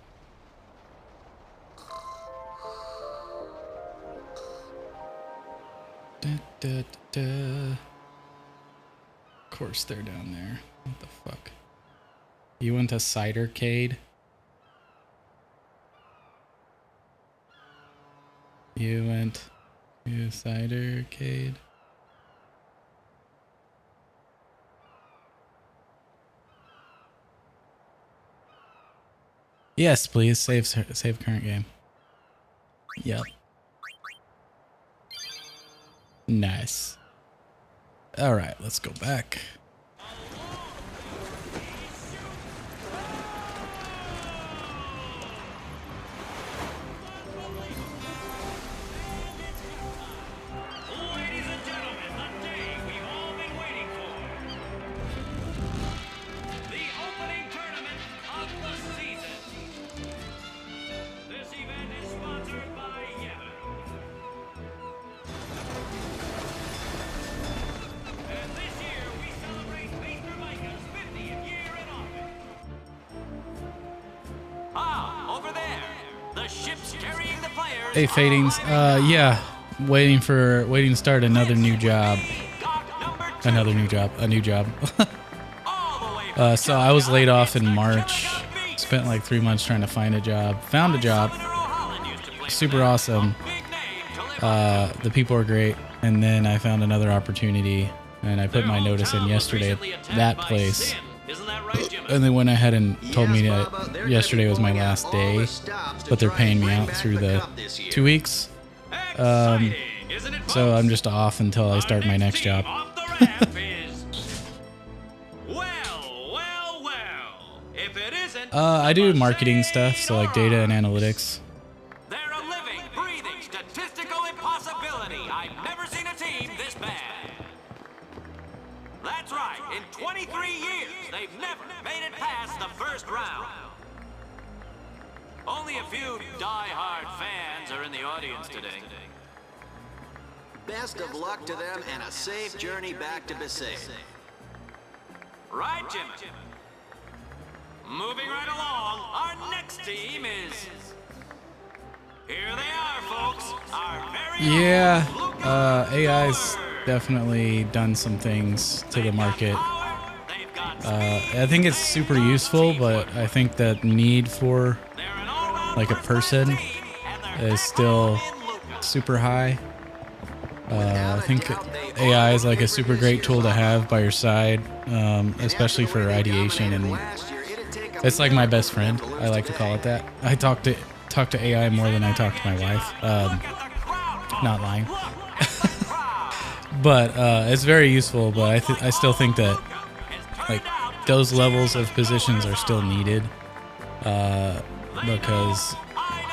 Da, da, da. Of course they're down there. What the fuck? You went to Cidercade? You went to Cidercade? Yes, please. Save current game. Yep. Nice. All right, let's go back. Ladies and gentlemen, the day we've all been waiting for. The opening tournament of the season. This event is sponsored by Yevon. And this year we celebrate Maester Micah's 50th year in office. Ah, over there. The ship's carrying the players. Hey, Fadings. Yeah. Waiting to start another new job. A new job. So I was laid off in March. Spent like 3 months trying to find a job. Found a job. Super awesome. The people are great. And then I found another opportunity, and I put my notice in yesterday at that place. And they went ahead and told me that yesterday was my last day, but they're paying me out through the 2 weeks. So I'm just off until I start my next job. I do marketing stuff, so like data and analytics. They're a living, breathing, statistical impossibility. I've never seen a team this bad. That's right. In 23 years, they've never made it past the first round. Only a few die-hard fans are in the audience today. Best of luck to them and a safe journey back to Besaid. Right, Jimmy? Moving right along, our next team is... Here they are, folks. Our very Yeah, AI's definitely done some things to the market. I think it's super useful, but I think that need for like a person is still super high. I think AI is like a super great tool to have by your side, especially for ideation, and it's like my best friend. I like to call it that. I talk to AI more than I talk to my wife. Not lying. But it's very useful, but I still think that like those levels of positions are still needed, because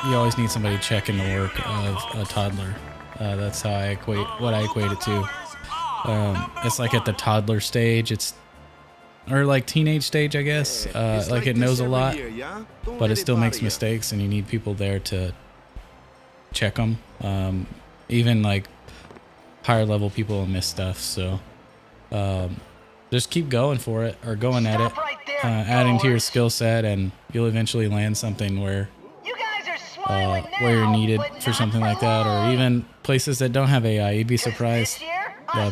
you always need somebody checking the work of a toddler. That's how I equate it to. It's like at the toddler stage, or like teenage stage, I guess. Like it knows a lot, but it still makes mistakes, and you need people there to check them. Even like higher level people will miss stuff, so just keep going for it, or going at it, adding to your skill set, and you'll eventually land something where you're needed for something like that, or even places that don't have AI. You'd be surprised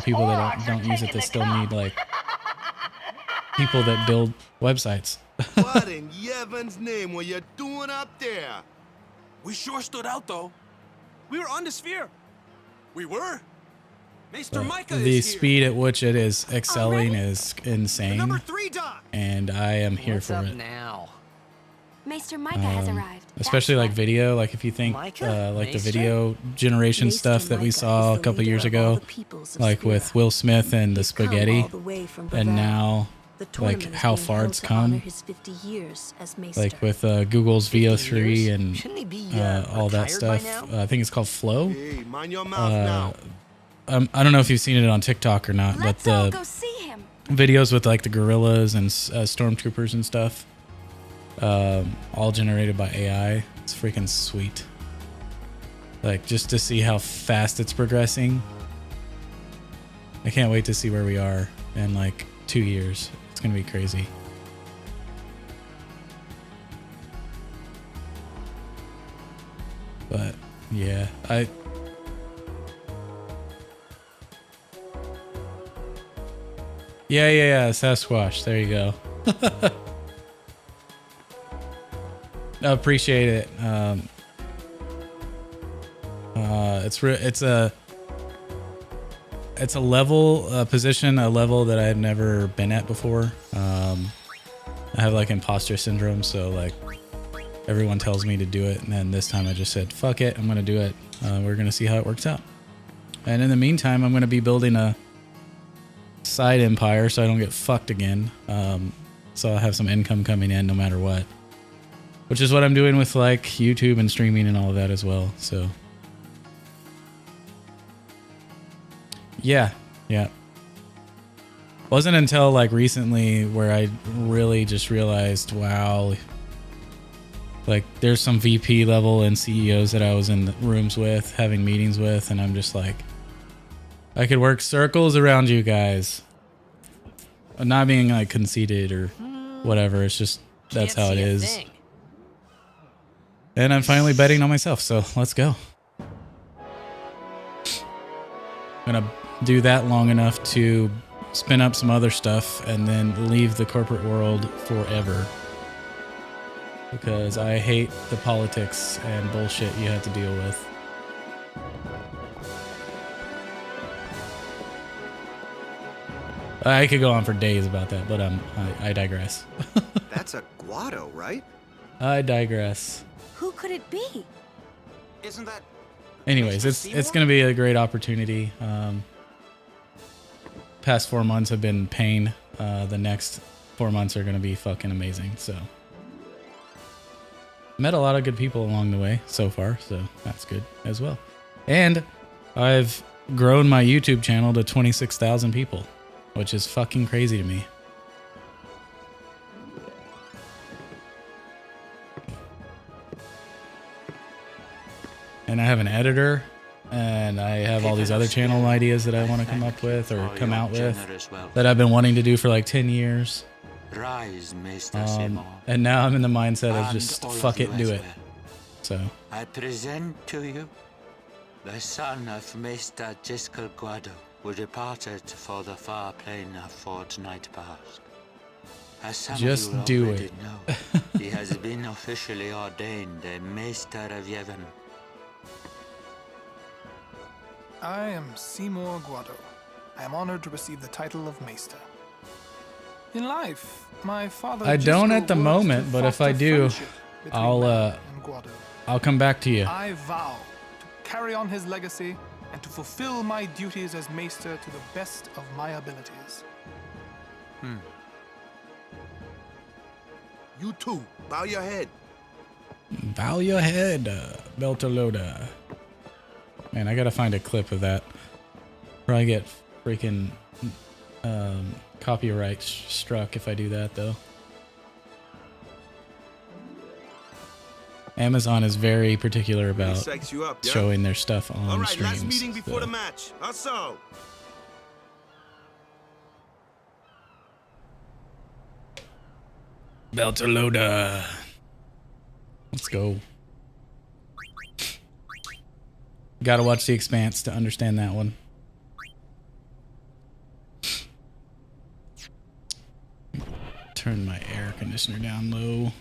people that don't use it that still need like people that build websites. What in Yevon's name were you doing up there? We sure stood out, though. We were on the sphere. We were. Mr. Micah The is speed at which it is excelling is insane, Number 3 dot. and I am here for it. Now? Maester Micah has arrived. Especially like video, like if you think like the video generation stuff that we saw a couple years ago, like with Will Smith and the spaghetti, and now like how far it's come, like with Google's VO3 and all that stuff. I think it's called Flow. Hey, mind your mouth now. I don't know if you've seen it on TikTok or not, but the videos with like the gorillas and stormtroopers and stuff, all generated by AI. It's freaking sweet. Like just to see how fast it's progressing. I can't wait to see where we are in like 2 years. It's gonna be crazy. But yeah, Yeah, Sasquatch. There you go. I appreciate it. It's a level position, a level that I've never been at before. I have like imposter syndrome, so like everyone tells me to do it, and then this time I just said, fuck it, I'm gonna do it. We're gonna see how it works out. And in the meantime, I'm gonna be building a side empire so I don't get fucked again. So I'll have some income coming in no matter what, which is what I'm doing with like YouTube and streaming and all of that as well. So yeah. Wasn't until like recently where I really just realized, wow, like there's some VP level and CEOs that I was in the rooms with, having meetings with, and I'm just like, I could work circles around you guys. I'm not being like conceited or whatever. It's just, that's how it is. And I'm finally betting on myself, so let's go. I'm gonna do that long enough to spin up some other stuff and then leave the corporate world forever. Because I hate the politics and bullshit you have to deal with. I could go on for days about that, but I digress. That's a Guado, right? I digress. Who could it be? Isn't that... Anyways, it's going to be a great opportunity. Past 4 months have been pain. The next 4 months are going to be fucking amazing. So met a lot of good people along the way so far, so that's good as well. And I've grown my YouTube channel to 26,000 people, which is fucking crazy to me. and I have an editor, and I have all these other channel ideas that I want to come up with or come out with that I've been wanting to do for like 10 years. And now I'm in the mindset of just fuck it, do it. So I present to you the son of Maester Giskel Guado, who departed for the far plain of Fortnite Past. As some just of you do already it. know, he has been officially ordained a Maester of Yevon. I am Seymour Guado. I am honored to receive the title of Maester. In life, my father I don't Giskel at the worked moment, to but if I foster do, friendship between man and Guado. I'll come back to you. I vow to carry on his legacy and to fulfill my duties as Maester to the best of my abilities. You too. Bow your head. Bow your head, Beltaloda. Man, I gotta find a clip of that. Probably get freaking copyright struck if I do that, though. Amazon is very particular about Psychs you up, yeah? showing their stuff on All right, streams. last meeting before so. the match. How so? Beltaloda. Let's go. Gotta watch The Expanse to understand that one. Turn my air conditioner down low.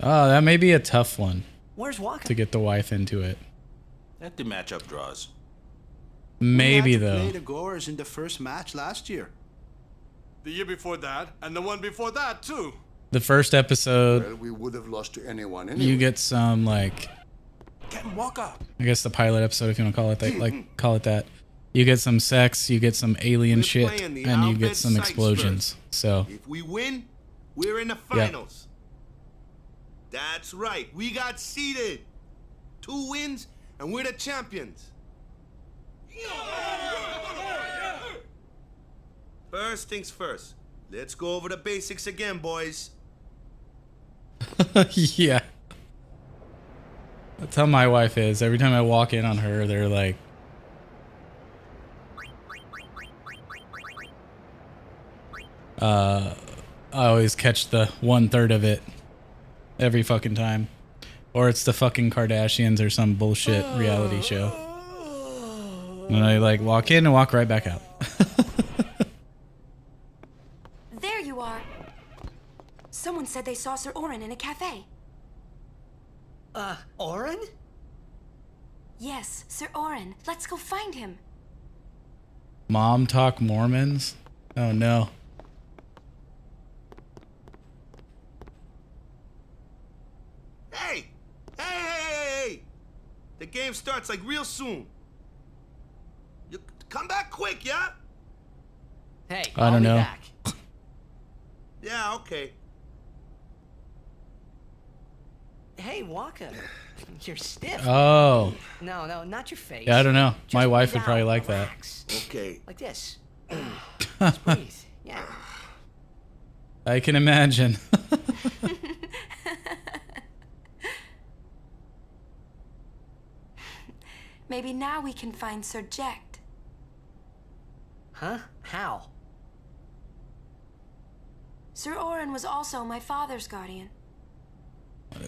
Oh, that may be a tough one. Where's Waka? To get the wife into it. Let the matchup draws. Maybe, we had to though. play the Goers in the first match last year. The year before that, and the one before that, too. The first episode, Well, we would have lost to anyone anyway. you get some, like, Get Waka. I guess the pilot episode, if you want to call it that, like, call it that. You get some sex, you get some alien We're shit, playing the and you get Albed some Sykes explosions. So, If we win, we're in the finals. That's right. We got seeded. 2 wins, and we're the champions. First things first. Let's go over the basics again, boys. yeah. That's how my wife is. Every time I walk in on her, they're like, I always catch the 1/3 of it every fucking time. Or it's the fucking Kardashians or some bullshit reality show. And I like walk in and walk right back out. There you are. Someone said they saw Sir Orin in a cafe. Orin? Yes, Sir Orin. Let's go find him. Mom talk Mormons? Oh no. Hey! Hey! The game starts like real soon. You come back quick, yeah? Hey, I don't know. Back. Yeah, okay. Hey, Waka. You're stiff. Oh. No, not your face. Yeah, I don't know. Just My wife would down, probably like relax. Okay. Like this. Just breathe. Yeah. I can imagine. Maybe now we can find Sir Jekt. Huh? How? Sir Orin was also my father's guardian.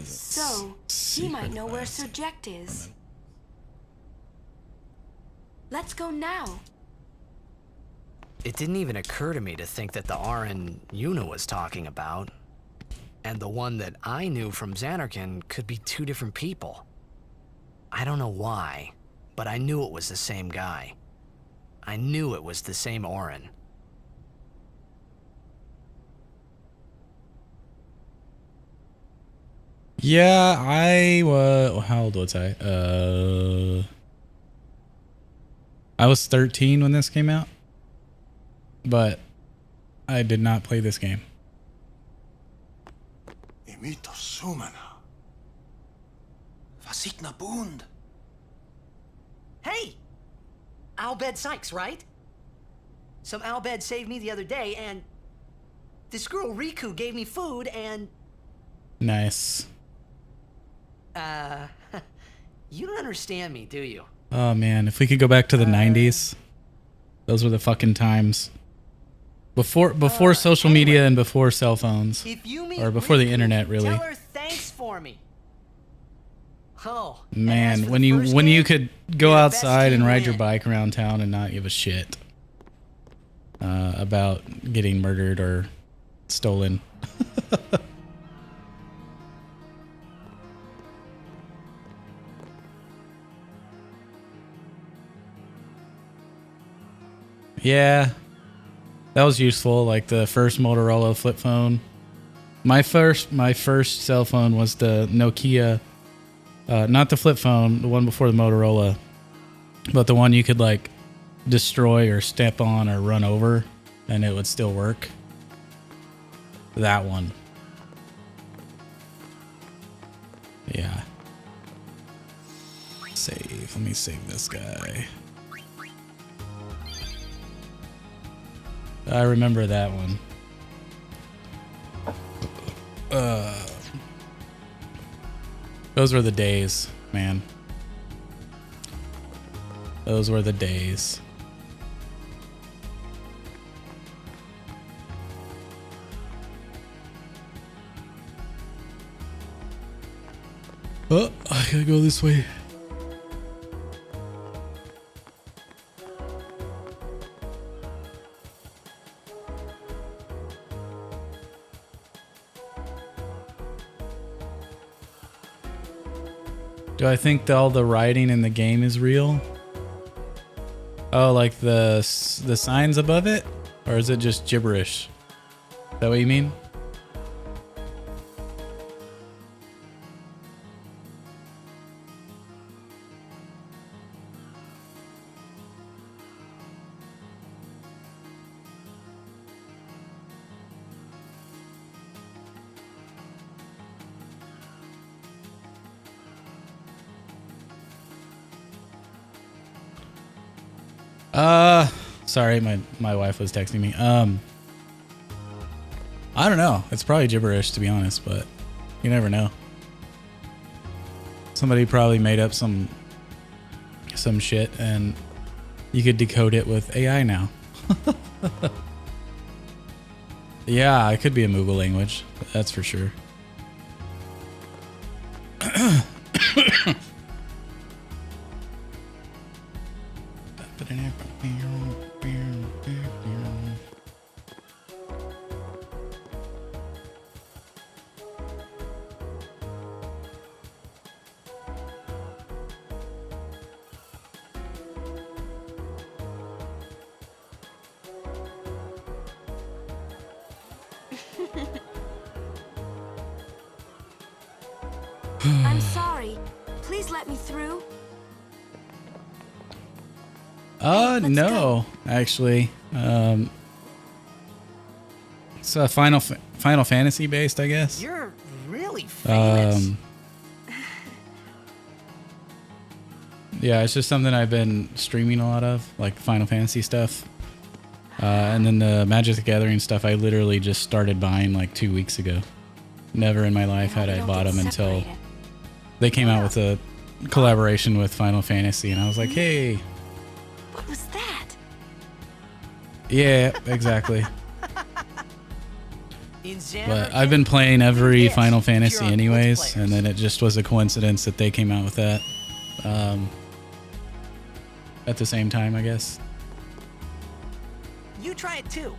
So, he might know where Sir Jekt is. Let's go now. It didn't even occur to me to think that the Orin Yuna was talking about and the one that I knew from Xanarkand could be 2 different people. I don't know why, but I knew it was the same guy. I knew it was the same Orin. Yeah, I was. How old was I? I was 13 when this came out, but I did not play this game. Imito Sumana. Vasikna Bund. Hey! Albed Sykes, right? Some Albed saved me the other day, and this girl Riku gave me food, and Nice. You don't understand me, do you? Oh man, if we could go back to the 90s. Those were the fucking times. Before social media and before cell phones. Or before the internet, really. Tell her thanks for me. Oh, Man, when you could go outside and ride your bike around town and not give a shit about getting murdered or stolen. Yeah, that was useful. Like the first Motorola flip phone. My first cell phone was the Nokia, not the flip phone, the one before the Motorola, but the one you could like destroy or step on or run over, and it would still work. That one. Yeah. Save. Let me save this guy. I remember that one. Those were the days, man. Those were the days. Oh, I gotta go this way. Do I think that all the writing in the game is real? Oh, like the signs above it? Or is it just gibberish? Is that what you mean? Sorry, my wife was texting me. I don't know. It's probably gibberish, to be honest, but you never know. Somebody probably made up some shit and you could decode it with AI now. Yeah, it could be a Moogle language. That's for sure. I'm sorry. Please let me through. No, actually. It's a Final Fantasy based, I guess. You're really famous. Yeah, it's just something I've been streaming a lot of, like Final Fantasy stuff. And then the Magic the Gathering stuff, I literally just started buying like 2 weeks ago. Never in my life had I bought them until they came out with a collaboration with Final Fantasy, and I was like, hey. What was that? Yeah, exactly. But I've been playing every Final Fantasy anyways, and then it just was a coincidence that they came out with that at the same time, I guess. You try it too.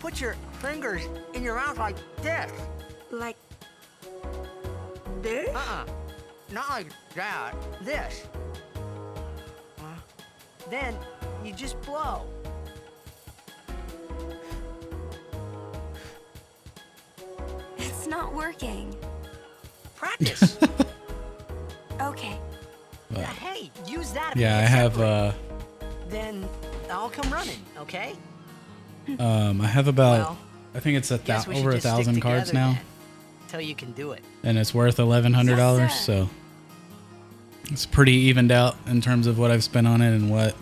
Put your fingers in your mouth like this. Like this? Not like that. This. Then you just blow. It's not working. Practice. Okay. Hey, use that. Yeah, I have Then I'll come running, okay? I have about I think it's over 1,000 cards now. Till you can do it. And it's worth $1,100, so it's pretty evened out in terms of what I've spent on it and what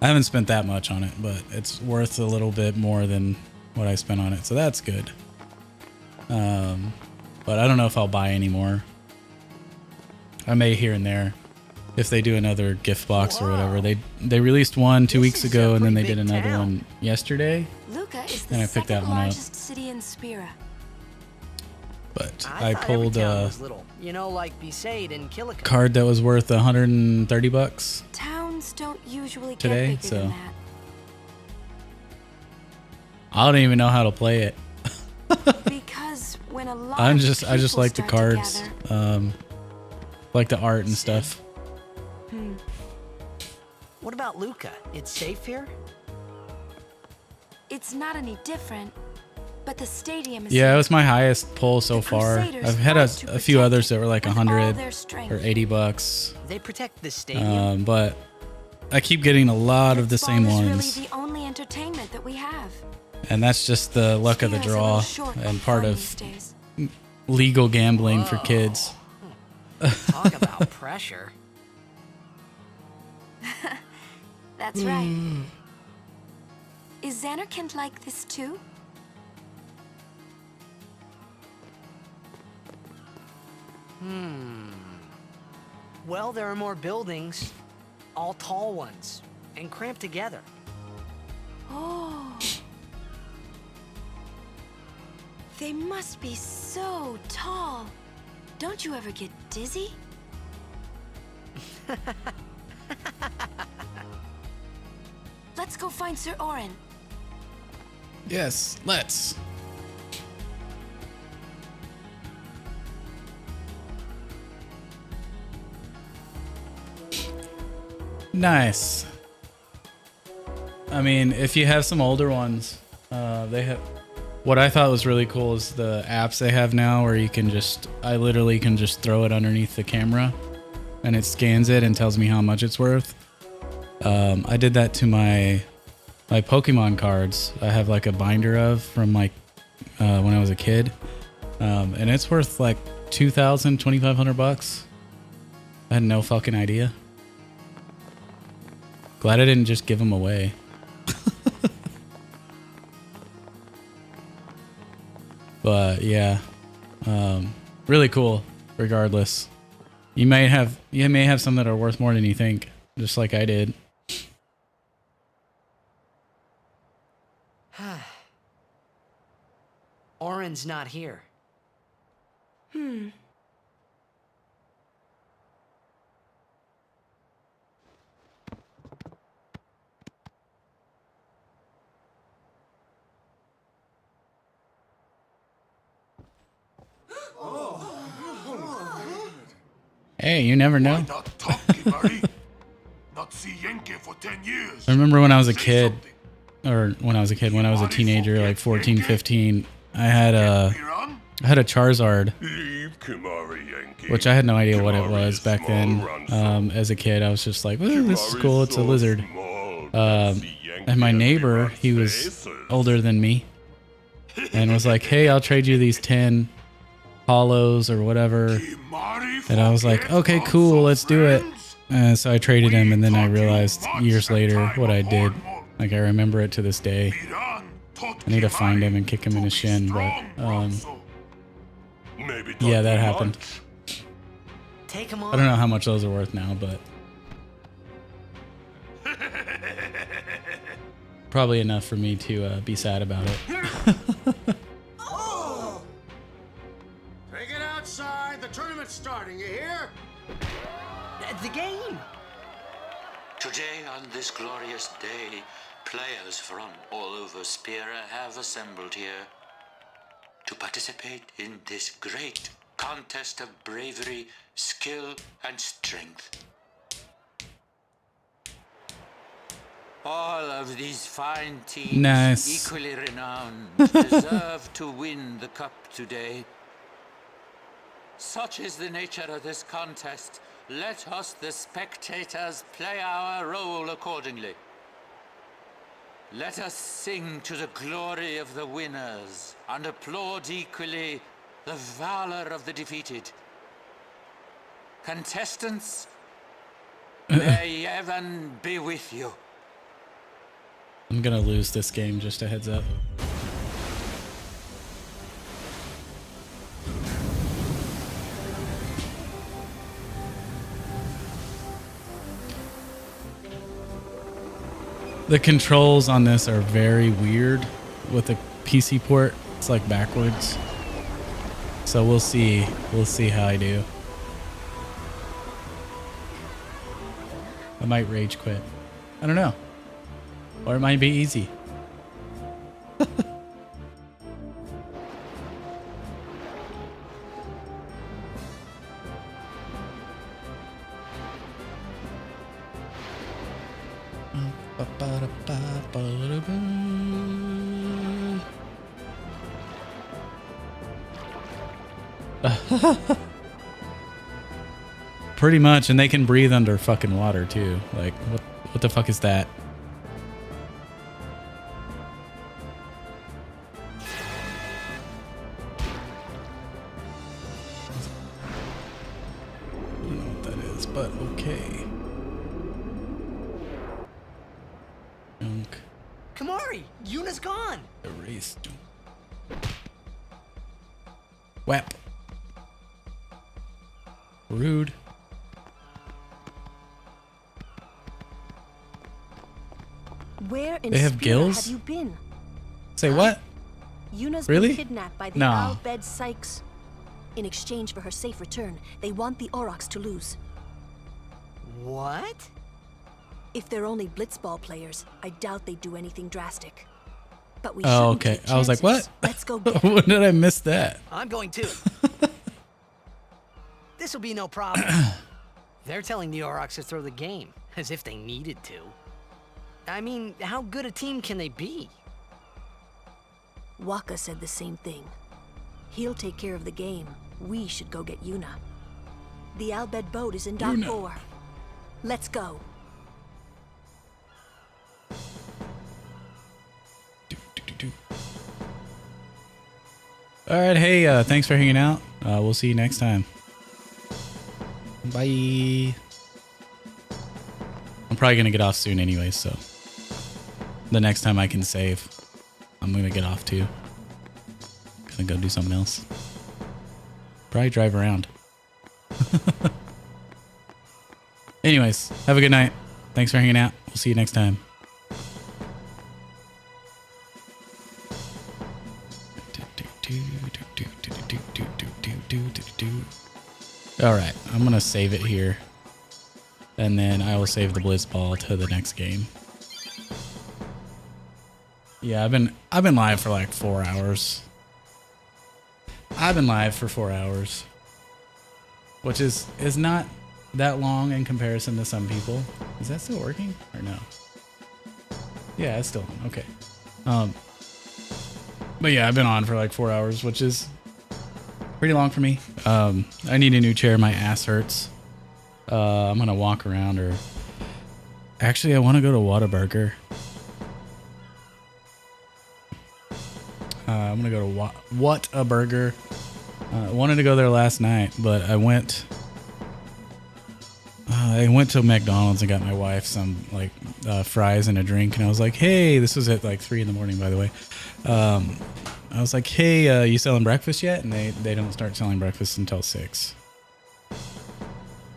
I haven't spent that much on it, but it's worth a little bit more than what I spent on it, so that's good. But but I don't know if I'll buy any more. I may here and there if they do another gift box or whatever. They released one 2 weeks ago, and then they did another one yesterday. Luca is the And I picked that second one up. largest city in Spira. But I I thought pulled every town a was little. You know, like Besaid and Killican. card that was worth $130 Towns don't usually today, get bigger so than that. I don't even know how to play it. Because when a lot I of just people like the start cards, together- like the art and stuff. What about Luca? It's safe here? It's not any different, but the stadium is Yeah, it was my highest pull so far. Crusaders I've had fight to a few protect others that were like with all 100 their strength. or $80. They protect the stadium. But I keep getting a lot of the same Ball is ones, really the only entertainment that we have. and that's just the luck of the Spira's a little draw short on and part fun of these days. legal gambling for kids. Talk about pressure. That's right. Is Xanarkand like this too? Well, there are more buildings, all tall ones, and cramped together. Oh. They must be so tall. Don't you ever get dizzy? Let's go find Sir Orin. Yes, let's. Nice. I mean, if you have some older ones, they have. What I thought was really cool is the apps they have now, where you can I literally can just throw it underneath the camera, and it scans it and tells me how much it's worth. I did that to my Pokemon cards. I have like a binder of from like when I was a kid, and it's worth like $2,000, $2,500. I had no fucking idea. Glad I didn't just give them away. But yeah, really cool. Regardless, you may have some that are worth more than you think, just like I did. Orin's not here. Hey, you never know. Not talking, Murray. Not see Yankee for 10 years. I remember when I was a kid, when I was a teenager, like 14, 15, I had a Charizard, which I had no idea what it was back then. As a kid, I was just like, "Ooh, this is cool, it's a lizard." And my neighbor, he was older than me, and was like, "Hey, I'll trade you these 10 hollows or whatever." And I was like, "Okay, cool, let's do it." And so I traded him, and then I realized years later what I did. Like, I remember it to this day. I need to find him and kick him in his shin, but yeah, that happened. Take him I don't know how much those are worth now, but probably enough for me to be sad about it. Take it outside. The tournament's starting. You hear? The game. Today, on this glorious day, players from all over Spira have assembled here to participate in this great contest of bravery, skill, and strength. All of these fine teams, Nice. equally renowned, deserve to win the cup today. Such is the nature of this contest. Let us, the spectators, play our role accordingly. Let us sing to the glory of the winners and applaud equally the valor of the defeated. Contestants, may heaven be with you. I'm gonna lose this game, just a heads up. The controls on this are very weird with the PC port. It's like backwards. So we'll see. We'll see how I do. I might rage quit. I don't know. Or it might be easy. Pretty much, and they can breathe under fucking water too. Like, what the fuck is that? I don't know what that is, but okay. Junk. Kamari, Yuna's gone. Erase. Whap. Rude. Where in They have Spira gills? have you been? Say what? Yuna's Really? been kidnapped by the No. Al-Bed Sykes. In exchange for her safe return, they want the Aurochs to lose. What? If they're only blitzball players, I doubt they'd do anything drastic. But we Oh, shouldn't okay. take I was like, chances. what? Let's go get When did I miss that? I'm going too. This'll be no problem. They're telling the Aurochs to throw the game, as if they needed to. I mean, how good a team can they be? Waka said the same thing. He'll take care of the game. We should go get Yuna. The Al-Bed boat is in Dock 4. Let's go. All right. Hey, thanks for hanging out. We'll see you next time. Bye. I'm probably going to get off soon anyway, so the next time I can save, I'm going to get off too. Gonna go do something else. Probably drive around. Anyways, have a good night. Thanks for hanging out. We'll see you next time. All right, I'm gonna save it here, and then I will save the blitzball to the next game. Yeah, I've been live for like 4 hours. I've been live for 4 hours, which is not that long in comparison to some people. Is that still working or no? Yeah, it's still on. Okay. But yeah, I've been on for like 4 hours, which is pretty long for me. I need a new chair. My ass hurts. I'm gonna walk around, or actually, I want to go to Whataburger. I'm gonna go to Whataburger. I wanted to go there last night, but I went to McDonald's and got my wife some like fries and a drink, and I was like, "Hey," this was at like 3 a.m, by the way. I was like, "Hey, you selling breakfast yet?" And they don't start selling breakfast until 6.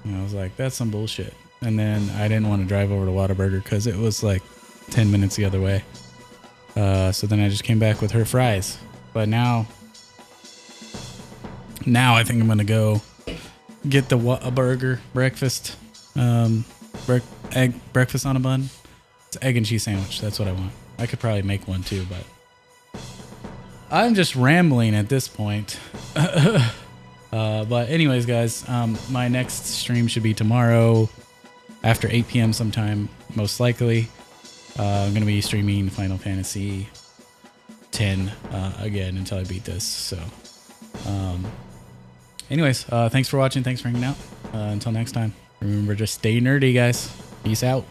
And I was like, "That's some bullshit." And then I didn't want to drive over to Whataburger because it was like 10 minutes the other way. So then I just came back with her fries. But now I think I'm gonna go get the Whataburger breakfast, breakfast on a bun. It's an egg and cheese sandwich. That's what I want. I could probably make one too, but I'm just rambling at this point. But anyways, guys, my next stream should be tomorrow after 8 p.m. sometime, most likely. I'm going to be streaming Final Fantasy X again until I beat this. So, anyways, thanks for watching. Thanks for hanging out. Until next time, remember, just stay nerdy, guys. Peace out.